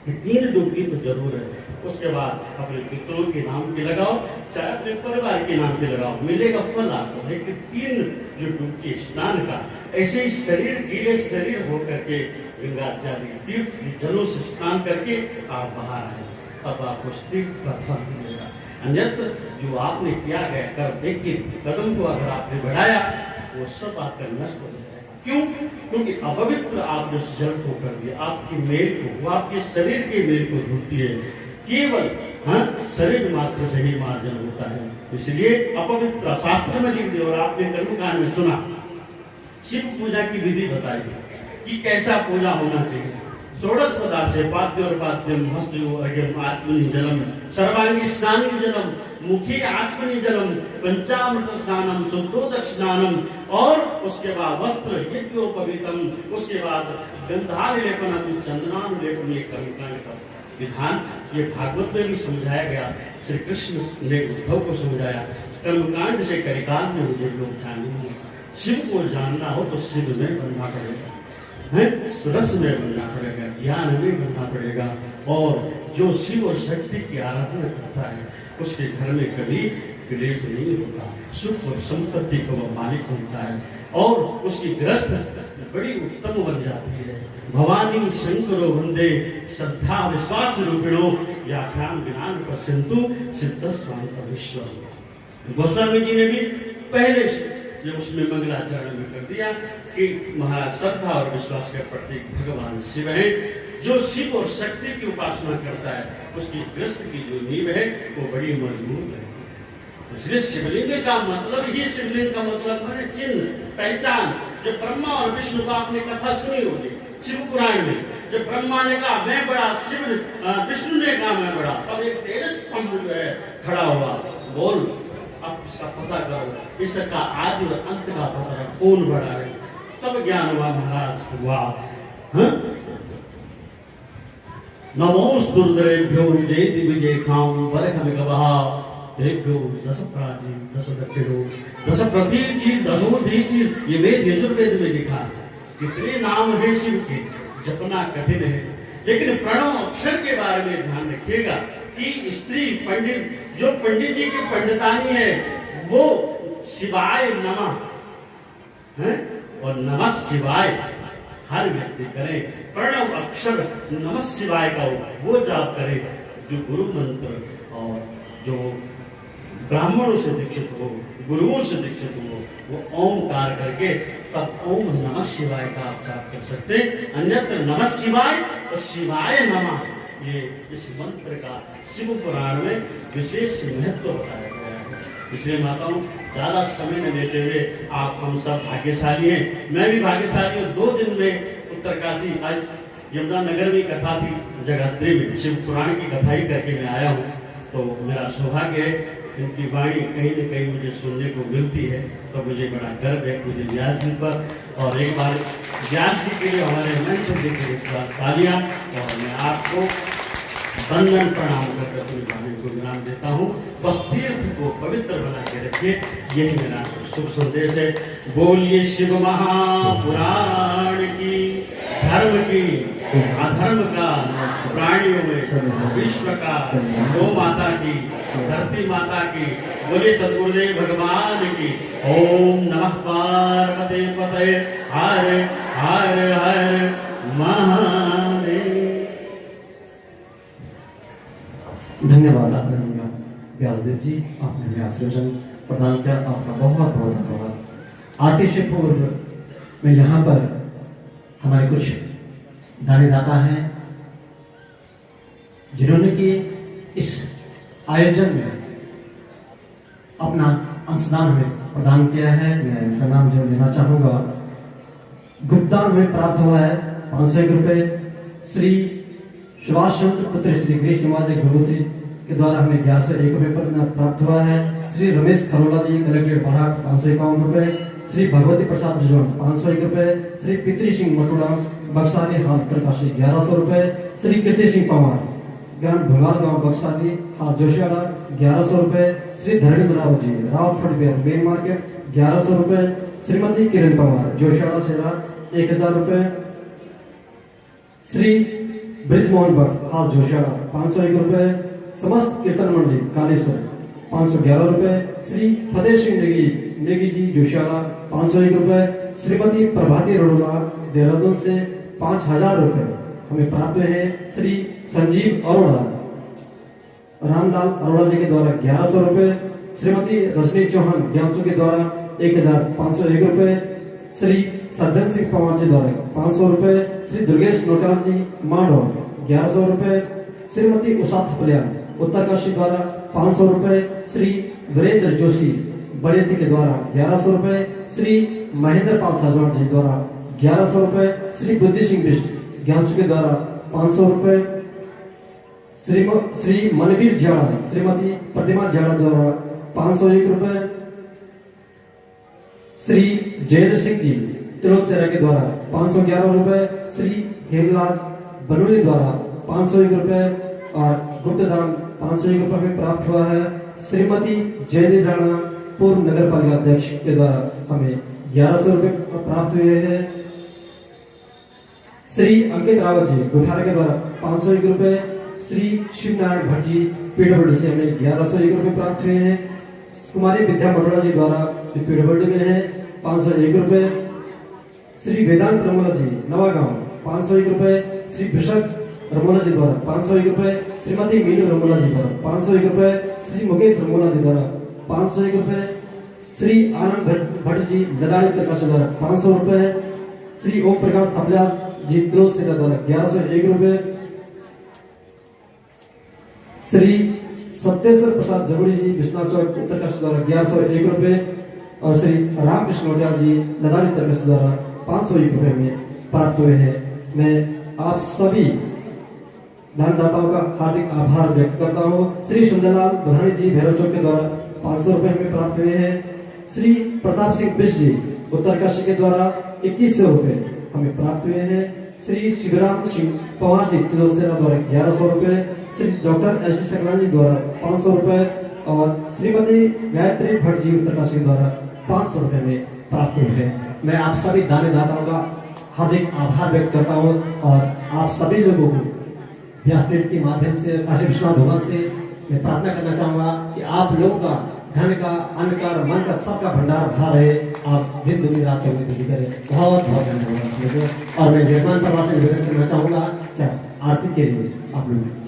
कि 3 डुबकी तो जरूर है। उसके बाद अपने पितरों के नाम की लगाओ, चाहे अपने परिवार के नाम की लगाओ, मिलेगा फल आपको। लेकिन 3 जो डुबकी स्नान का, ऐसे ही शरीर गीले शरीर होकर के गंगा इत्यादि तीर्थ जलों से स्नान करके आप बाहर आए, तब आपको तीर्थ का फल मिलेगा। अन्यत्र जो आपने किया गया कर देख के कदम को अगर आपने बढ़ाया वो सब आपका नष्ट हो जाएगा। क्यों? क्योंकि अपवित्र आप जो जल को कर दिया, आपकी मेल को, वो आपके शरीर के मेल को धुलती है। केवल शरीर मात्र से ही मार्जन होता है। इसलिए अपवित्र शास्त्र में लिख दिया, और आपने कर्मकांड में सुना शिव पूजा की विधि बताई कि कैसा पूजा होना चाहिए। षोडश पदार्थ से पाद्य और पाद्यम हस्तयो अर्घ्यम आत्मनि जलम सर्वांगी स्नानी जलम मुखी आत्मनि जलम पंचामृत स्नानम शुद्धोदक स्नानम, और उसके बाद वस्त्र यज्ञोपवीतम, उसके बाद गंधालेपनम चंदनानुलेपन, ये कर्मकांड का विधान ये भागवत में भी समझाया गया। श्री कृष्ण ने उद्धव को समझाया। कर्मकांड से करिकाल में मुझे लोग जानेंगे। शिव को जानना हो तो शिव में बनना पड़ेगा, रस में बनना पड़ेगा, ज्ञान में बनना पड़ेगा। और जो शिव और शक्ति की आराधना करता है उसके घर में कभी क्लेश नहीं होता, सुख और संपत्ति का वो मालिक होता है, और उसकी गृहस्थ बड़ी उत्तम बन जाती है। भवानी शंकरो वंदे श्रद्धा विश्वास रूपिणो याख्यान ज्ञान पश्यन्तु सिद्ध स्वांत विश्व। गोस्वामी जी ने भी पहले जो उसमें मंगलाचरण में कर दिया कि महाराज श्रद्धा और विश्वास के प्रतीक भगवान शिव है। जो शिव और शक्ति की उपासना करता है उसकी गृहस्थ की जो नींव है वो बड़ी मजबूत है। इसलिए शिवलिंग का मतलब ही, शिवलिंग का मतलब है चिन्ह, पहचान। जब ब्रह्मा और विष्णु का आपने कथा सुनी होगी शिव पुराण में, जब ब्रह्मा ने कहा मैं बड़ा, शिव विष्णु ने कहा मैं बड़ा, तब एक तेज स्तंभ जो है खड़ा हुआ, बोल अब इसका पता करो, इसका आदि और अंत का पता है, कौन बड़ा है। तब ज्ञान हुआ महाराज, वाह। नमोस्तुर्द्रेभ्यो विजयति विजयखां वरखमिकवः तेभ्यो दश प्राचीन दश दक्षिणो दश प्रतीचि दशोधीचि। ये वेद यजुर्वेद में लिखा है। कितने नाम है शिव के, जपना कठिन है, लेकिन प्रणव अक्षर के बारे में ध्यान रखिएगा कि स्त्री पंडित, जो पंडित जी की पंडितानी है वो शिवाय नमः है, और नमः शिवाय हर व्यक्ति करे। प्रणव अक्षर नमः शिवाय का वो जाप करे जो गुरु मंत्र और जो ब्राह्मणों से दीक्षित हो, गुरुओं से दीक्षित हो, वो ओमकार करके तब ओम नमः शिवाय का आप जाप कर सकते। अन्यत्र नमः शिवाय तो शिवाय नमः, ये इस मंत्र का शिव पुराण में विशेष महत्व बताया गया है। इसलिए माताओं, ज्यादा समय न लेते हुए आप हम सब भाग्यशाली हैं, मैं भी भाग्यशाली हूँ। 2 दिन में उत्तरकाशी, आज यमुनानगर में कथा थी, जगाधरी में शिव पुराण की कथा ही करके मैं आया हूँ। तो मेरा सौभाग्य है, इनकी वाणी कहीं न कहीं मुझे सुनने को मिलती है, तो मुझे बड़ा गर्व है मुझे व्यास जी पर। और एक बार व्यास जी के लिए हमारे मंच से तालियां। और मैं आपको बंधन प्रणाम करके अपनी वाणी को विराम देता हूँ। बस तीर्थ को पवित्र बना के रखिए, यही मेरा शुभ संदेश है। बोलिए शिव महापुराण की, धर्म की, अधर्म का, प्राणियों में विश्व का, गौ माता की, धरती माता की, बोले सदगुरुदेव भगवान की। ओम नमः पार्वती पते, हर हर हर महादेव। धन्यवाद आदरणीय व्यासदेव जी, आपने हमें आशीर्वाद प्रदान किया, आपका बहुत बहुत धन्यवाद। आरती से पूर्व में यहाँ पर हमारे कुछ दानीदाता हैं जिन्होंने कि इस आयोजन में अपना अंशदान हमें प्रदान किया है। मैं उनका नाम जो लेना चाहूँगा। गुप्तदान में प्राप्त हुआ है 501 रुपये। श्री सुभाष चंद्र पुत्र श्री कृष्ण निवास गुरुमूर्ति के द्वारा हमें 1101 रुपये प्राप्त हुआ है। श्री रमेश खरोला जी कलेक्ट्रेट बराड़ 551 रुपये। श्री भगवती प्रसाद जुजोन 501 रुपये। श्री पितरी सिंह मटुड़ा बक्साली हाल उत्तरकाशी 1100 रुपये। श्री कीर्ति सिंह पवार ग्राम ढुंगाल गांव बक्साली हाल जोशियाड़ा 1100 रुपये। Shri Dharmendra Rao ji Rao footwear main market 1100 रुपये। श्रीमती किरण पवार जोशियाड़ा सेरा 1000 रुपये। श्री ब्रिजमोहन भट्ट हाल जोशियाड़ा 501 रुपये। समस्त कीर्तन मंडली कालेश्वर 511 रुपये। श्री फतेह सिंह नेगी जी जोशियाड़ा 501 रुपये। श्रीमती प्रभाती रोडोला देहरादून से 5000 रुपये हमें प्राप्त हुए हैं। श्री संजीव अरोड़ा रामलाल अरोड़ा जी के द्वारा 1100 रुपये। श्रीमती रजनी चौहान ज्ञानसू के द्वारा 1501 रुपये। श्री सज्जन सिंह पवार जी द्वारा 500 रुपये। श्री दुर्गेश नोटाल जी मांडो 1100 रुपये। श्रीमती उषा थपलिया उत्तरकाशी द्वारा 500 रुपये। श्री वीरेंद्र जोशी बड़ेती के द्वारा 1100 रुपये। श्री महेंद्र पाल साजवान जी द्वारा 1100 रुपये। श्री बुद्धि सिंह बिष्ट ज्ञानसू के द्वारा 500 रुपये। श्री मनवीर जाड़ा श्रीमती प्रतिमा जाड़ा द्वारा 501 रुपये। श्री जयेंद्र सिंह जी तिलोत्सेरा के द्वारा 511 रुपये। श्री हेमलाल बनोली द्वारा 501 रुपये और गुप्तदान 501 रुपये में प्राप्त हुआ है। श्रीमती जयनी राणा पूर्व नगर पालिका अध्यक्ष के द्वारा हमें 1100 रुपये प्राप्त हुए हैं। श्री अंकित रावत जी गुठारा के द्वारा 501 रुपये। श्री शिवनारायण भट्ट जी पीडब्ल्यूडी से हमें 1101 रुपये प्राप्त हुए हैं। कुमारी विद्या मटोड़ा जी द्वारा जो पीडब्ल्यूडी में है 501 रुपये। श्री वेदांत रमोला जी नवागांव 501 रुपये। श्री भृषक रमोला जी द्वारा 501 रुपये। श्रीमती मीनू रमोला जी द्वारा 501 रुपये। श्री मुकेश रमोला जी द्वारा 501 रुपये। श्री आनंद भट्ट जी लदाई उत्तरकाशी द्वारा 500 रुपये। श्री ओम प्रकाश थपलिया जी तिलोत्सेरा द्वारा 1101 रुपये। श्री सत्येश्वर प्रसाद जगुड़ी जी विश्वनाथ चौक उत्तरकाशी द्वारा 1101 रुपये और श्री रामकृष्ण ओझा जी लदाई उत्तरकाशी द्वारा 501 रुपये में प्राप्त हुए हैं। मैं आप सभी दानदाताओं का हार्दिक आभार व्यक्त करता हूँ। श्री सुंदरलाल बधानी जी भैरव चौक के द्वारा 500 रुपये हमें प्राप्त हुए हैं। श्री प्रताप सिंह बिष्ट जी उत्तरकाशी के द्वारा 2100 रुपये हमें प्राप्त हुए हैं। श्री शिवराम सिंह पवार जी तिलोत्सेरा द्वारा 1100 रुपये। Shri doctor S D Saqlain जी द्वारा 500 रुपये और श्रीमती गायत्री भट्ट जी उत्तरकाशी के द्वारा 500 रुपये में प्राप्त हुए हैं। मैं आप सभी दानदाताओं का हार्दिक आभार व्यक्त करता हूँ और आप सभी लोगों को व्यासपीठ के माध्यम से काशी विश्वनाथ भगवान से मैं प्रार्थना करना चाहूंगा कि आप लोगों का धन का अन्न का मन का सबका भंडार भरा रहे। आप दिन दुनी रात चौबीस घंटे करें। बहुत बहुत धन्यवाद। और मैं यजमान परिवार से निवेदन करना चाहूंगा क्या आरती के लिए आप लोग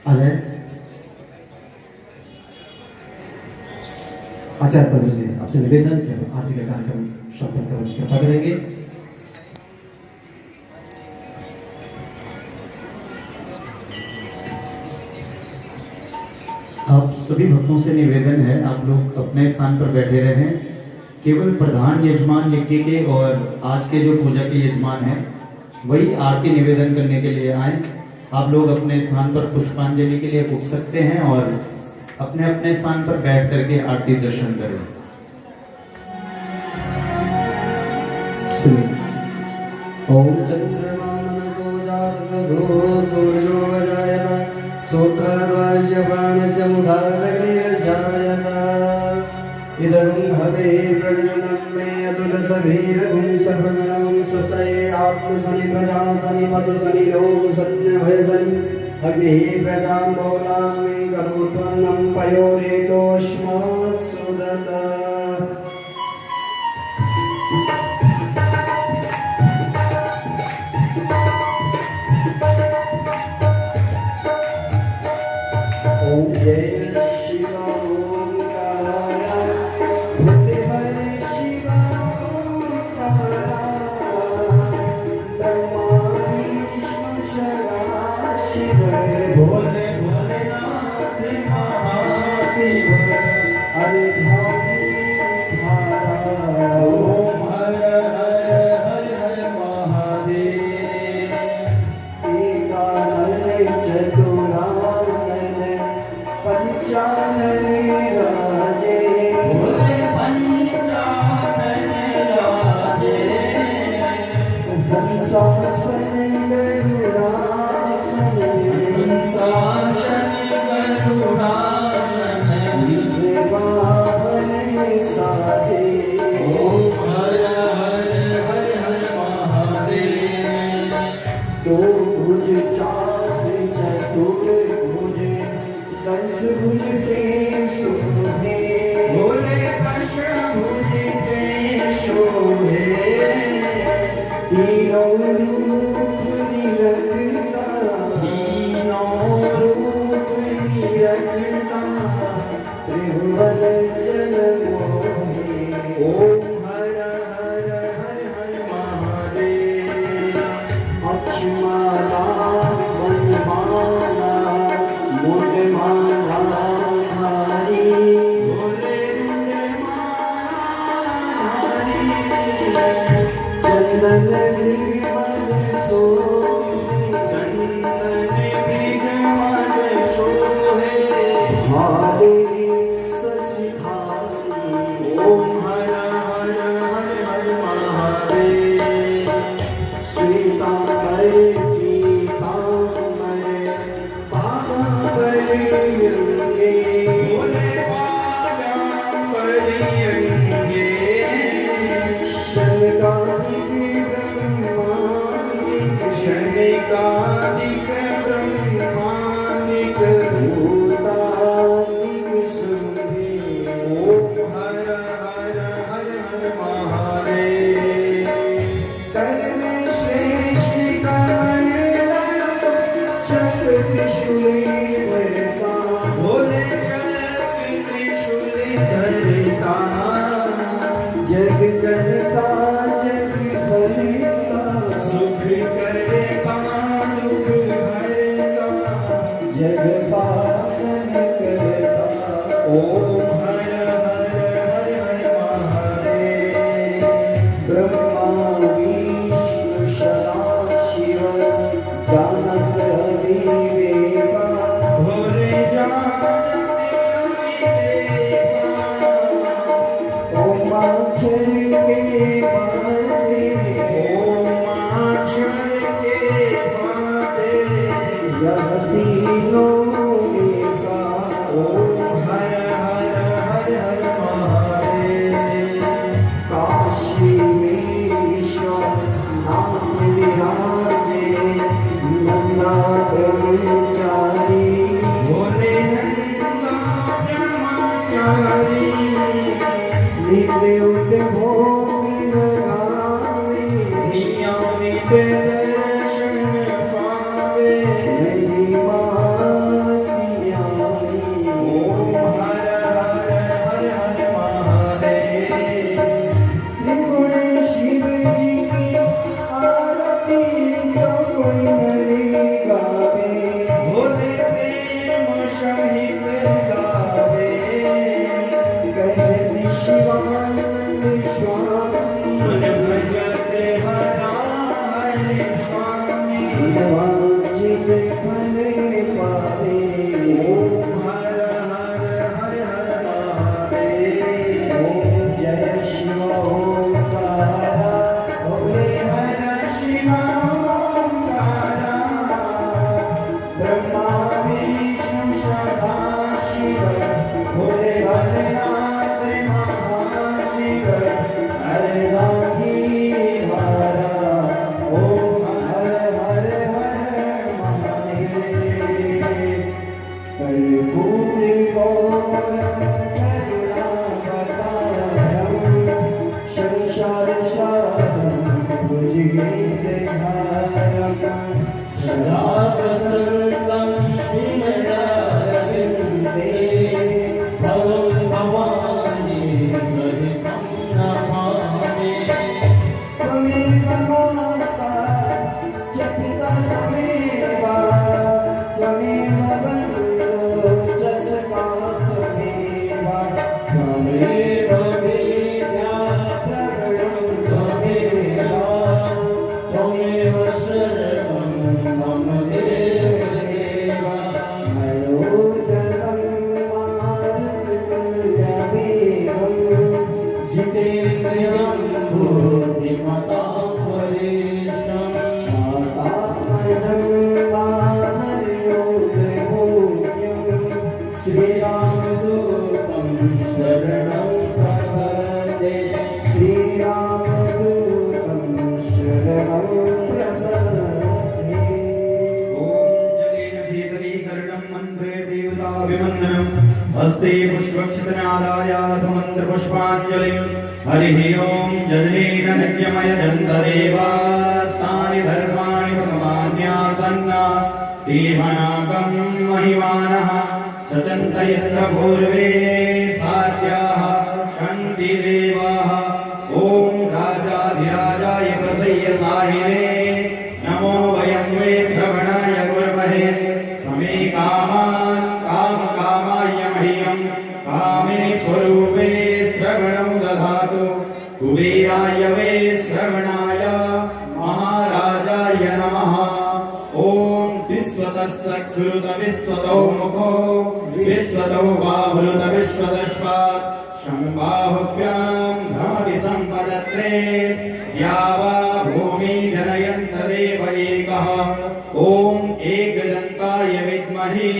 आ जाए। आचार्य प्रभु जी आपसे निवेदन किया आरती का कार्यक्रम संपन्न कृपा करेंगे। आप सभी भक्तों से निवेदन है आप लोग अपने स्थान पर बैठे रहें। केवल प्रधान यजमान यज्ञ के और आज के जो पूजा के यजमान हैं वही आरती निवेदन करने के लिए आए। आप लोग अपने स्थान पर पुष्पांजलि के लिए उठ सकते हैं और अपने अपने स्थान पर बैठ करके आरती दर्शन करें। ओम चंद्रमा मनसो जात ऊर्ध्वो सूर्यो जायत सूत्रद्वार्य प्राणस्य मुखादग्निर्जायत इदं हवे प्रजननं मे अतुलसभीरगुं सर्वगणं स्वस्तये आत्मसनि प्रजासनि मधुसनि लोकसन्नभयसनि अग्निः प्रजां बहुलां मे करोत्वन्नं पयोरेतोऽस्मात् सुदत ॐ जय शिव ओंकारा भोले हरे शिव ओंकारा ब्रह्मा विष्णु सदा शिव भोले भोलेनाथ महाशिव अरे धामी धारा ओम हर हर हर हर महादेव एकानन चतुरानन पंचानन राजे भोले पंचानन राजे हंसासन गरुड़ासन शासन गरुड़ासन विश्ववाहन साधे ओम हर हर हर हर महादेव तो भुज चार चतुर्भुज दस भुज के शोभे भोले दश भुज के शोभे तीनों रूप निरखता तीनों रूप निरखता त्रिभुवन जन मोहे ओम हर हर हर हर महादेव अक्षमाला वनमाला मुंडमाला धारी भोले मुंडमालाधारी चंदन मृगमद सोहे चंदन मृगमद सोहे महादेव शशिधारी ओम हर हर हर हर महादेव श्वेतांबर पीतांबर पादांबर यंगे भोले पादांबरियंगे शनकादिक ब्रह्मादिक शनिकादिक ब्रह्मादिक भूतादिक शुभे ओम हर हर हर हर महादेव कर्म श्रेष्ठ कारण चक्र त्रिशूले भरता भोले चक्र त्रिशूल धरता जग करता जग भरता सुख करता दुख हरता जग पालन करता ओम हर हर हर हर महादेव ब्रह्मा विष्णु सदा शिव जानत अविवेका भोले जानत अविवेका ओम अक्षर के माते ओम अक्षर के पाते यह तीनों एका ओम हर हर हर हर महादेव काशी में विश्वनाथ विराजे नंदा ब्रह्मचारी भोले नंदा ब्रह्मचारी नित्य उठ भोग लगावे नियमित दर्शन पावे नहीं माती न्यारी ओम हर हर हर हर महादेव त्रिगुण शिव जी की आरती जो कोई नरे गावे भोले प्रेम सहित गावे कह विश्वानंद स्वामी मन भजते हरा हरे पुष्पाञ्जलिं हरिः ओं जलेन नित्यमय जन्तदेवास्तानि धर्माणि भगवान्यासन्ना देहनागं महिमानः सचन्तयत्र पूर्वे साध्याः शन्ति देवाः ॐ राजाधिराजाय प्रसय्य साहिने नमो वयं वे श्रवणाय कुर्महे समे कामान् कामकामाय मह्यं कामे स्वरूपे श्रवणं दधातु कुबेराय वे श्रवणाय महाराजाय नमः ॐ विश्वतः चक्षुरुत विश्वतो मुखो विश्वतो बाहुरुत विश्वतश्वात् शम्बाहुभ्यां धमति सम्पदत्रे या वा भूमि जनयन्त देव एकः ॐ एकदन्ताय विद्महे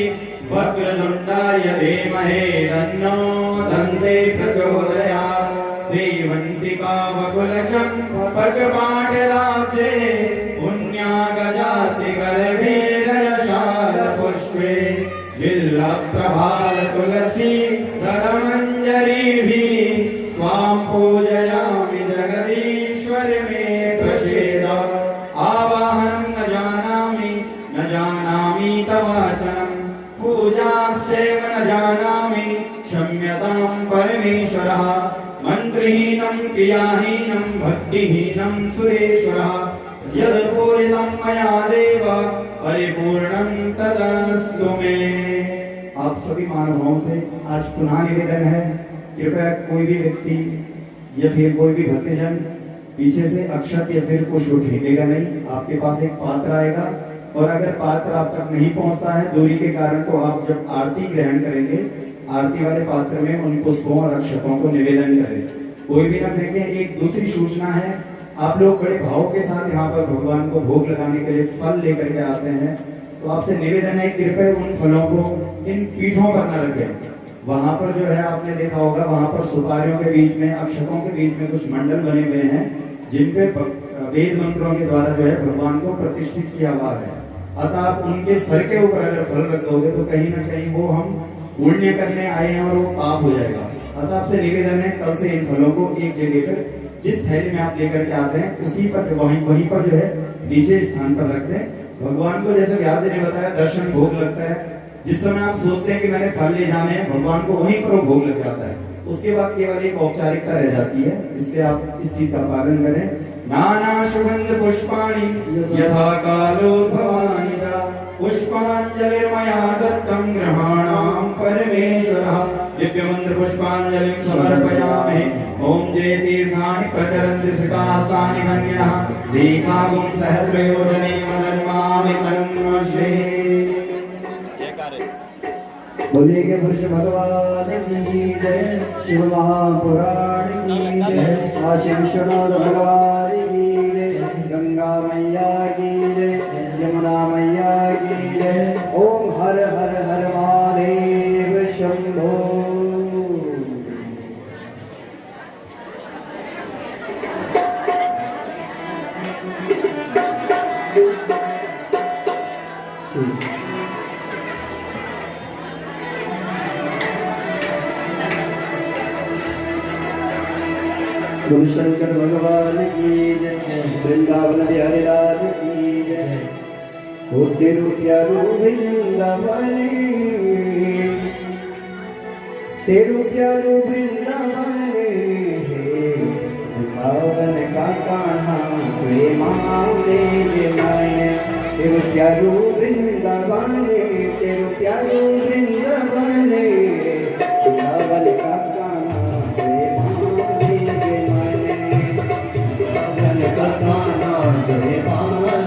वक्रतुण्डाय धीमहि तन्नो दन्ते प्रचोदयात् सेवन्तिका वकुलचम्पकपाटलाब्जे पुण्यागजाति गर्भेरशालपुष्पे बिल्लप्रभाल तुलसी दलमञ्जरीभिः स्वां पूजयामि जगदीश्वर मे प्रसीद आवाहनं न जानामि तवार्चनं पूजाश्चैव न जानामि क्षम्यतां परमेश्वरः मन्त्रहीनं क्रियाहीनं भक्तिहीनं सुरेश्वरः यद्पूरितं मया देव परिपूर्णं तदस्तु मे। आप सभी महानुभावों से आज पुनः निवेदन है, कृपया कोई भी व्यक्ति या फिर कोई भी भक्तजन पीछे से अक्षत या फिर पुष्प फेंकेगा नहीं। आपके पास एक पात्र आएगा और अगर पात्र आप तक नहीं पहुंचता है दूरी के कारण, तो आप जब आरती ग्रहण करेंगे आरती वाले पात्र में उन पुष्पों और अक्षतों को निवेदन करें, कोई भी न फेंके। एक दूसरी सूचना है, आप लोग बड़े भाव के साथ यहाँ पर भगवान को भोग लगाने के लिए फल लेकर के आते हैं, तो आपसे निवेदन है कृपया उन फलों को इन पीठों पर न रखें। वहां पर जो है आपने देखा होगा, वहां पर सुपारियों के बीच में अक्षतों के बीच में कुछ मंडल बने हुए हैं जिनपे वेद मंत्रों के द्वारा जो है भगवान को प्रतिष्ठित किया हुआ है। अतः आप उनके सर के ऊपर अगर फल रख दोगे तो कहीं ना कहीं वो हम पुण्य करने आए हैं और वो पाप हो जाएगा। अतः आपसे निवेदन है कल से इन फलों को एक जगह पर जिस थैली में आप लेकर के आते हैं उसी पर वहीं पर जो है नीचे स्थान पर रख दें। भगवान को जैसे व्यास जी ने बताया दर्शन भोग लगता है, जिस समय आप सोचते हैं कि मैंने फल ले जाने हैं भगवान को वहीं पर वो भोग लग जाता है। उसके बाद केवल एक औपचारिकता रह जाती है, इसलिए आप इस चीज का पालन करें। नाना सुगंध पुष्पाणि यथा कालो भवानि च पुष्पाञ्जलिर्मया दत्तं ग्रहाणां परमेश्वरः दिव्य मंत्र पुष्पाञ्जलिं समर्पयामि। ओम जय तीर्थानि प्रचरन्ति श्रितास्तानि कन्यः दीकागुं सहस्रयोजने मनन्मामि तन्मश्री। बोलिए के पुरुष भगवान की जय, शिव महापुराण की जय, काशी विश्वनाथ भगवान की जय, गंगा मैया की जय, यमुना मैया की जय। ओम हर हर हर महादेव शंभो। गुरु शंकर भगवान की जय, वृंदावन बिहारी लाल की जय। ओ तेरु प्यारो वृंदावन, तेरु प्यारो वृंदावन है, पावन का कान्हा प्रेमा दे मन। तेरु प्यारो वृंदावन, तेरु प्यारो वृंदावन, पावन का कान्हा प्रेमा दे मन। पावन का कान्हा प्रेमा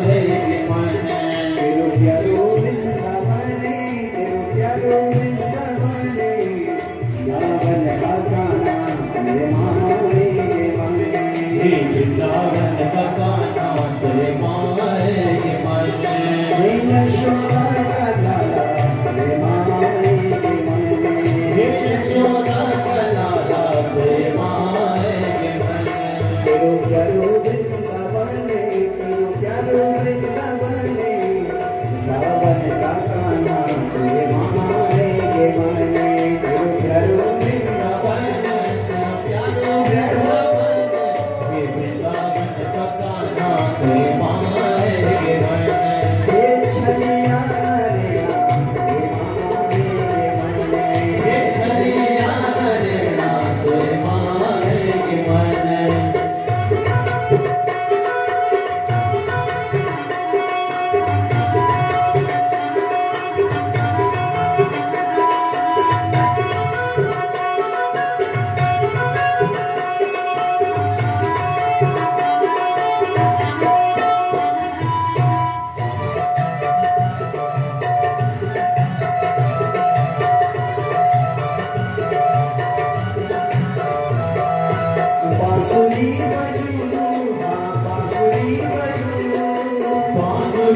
दे मन। तेरु प्यारो वृंदावन, तेरु प्यारो वृंदावन, पावन का कान्हा प्रेमा दे मन। वृंदावन का कान्हा प्रेमा दे मन। यशोदा का लाला प्रेमा दे मन। यशोदा का लाला प्रेमा दे मन। तेरु प्यारो वृंदावन, तेरु प्यारो वृंदावन, पावन का कान्हा प्रेमा दे मन। तेरु प्यारो वृंदावन,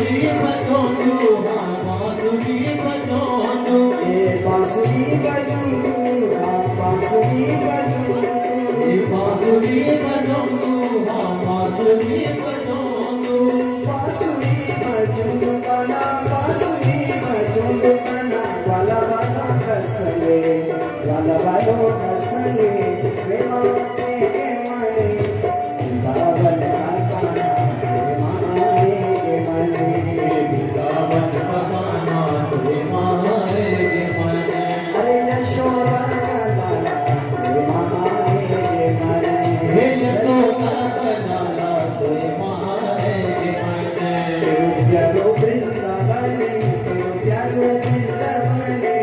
बांसुरी बजोंदू हाँ बांसुरी बजोंदू ए बांसुरी बजूंदू हाँ बांसुरी बजूंदू बांसुरी बजोंदू हाँ बांसुरी बजोंदू बांसुरी बजूंदू काना बांसुरी बजूंदू काना वाला वाला कसंगे वाला वालो कसंगे वे माने के माने बावन का काना वे माने के माने वृंदावन का गाना तुझे माए गे मने अरे यशोदा का लाला वे माने के माने हे यशोदा का लाला तुझे माए गे मने तेरो प्यारो वृंदावने तेरो प्यारो वृंदावने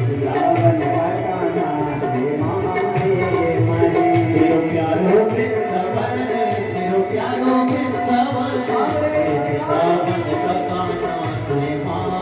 वृंदावन का कान्हा हे माए गे माने तेरो प्यारो वृंदावन तेरो प्यारो वृंदावन सामरे वृंदावन का गाना तुझे माए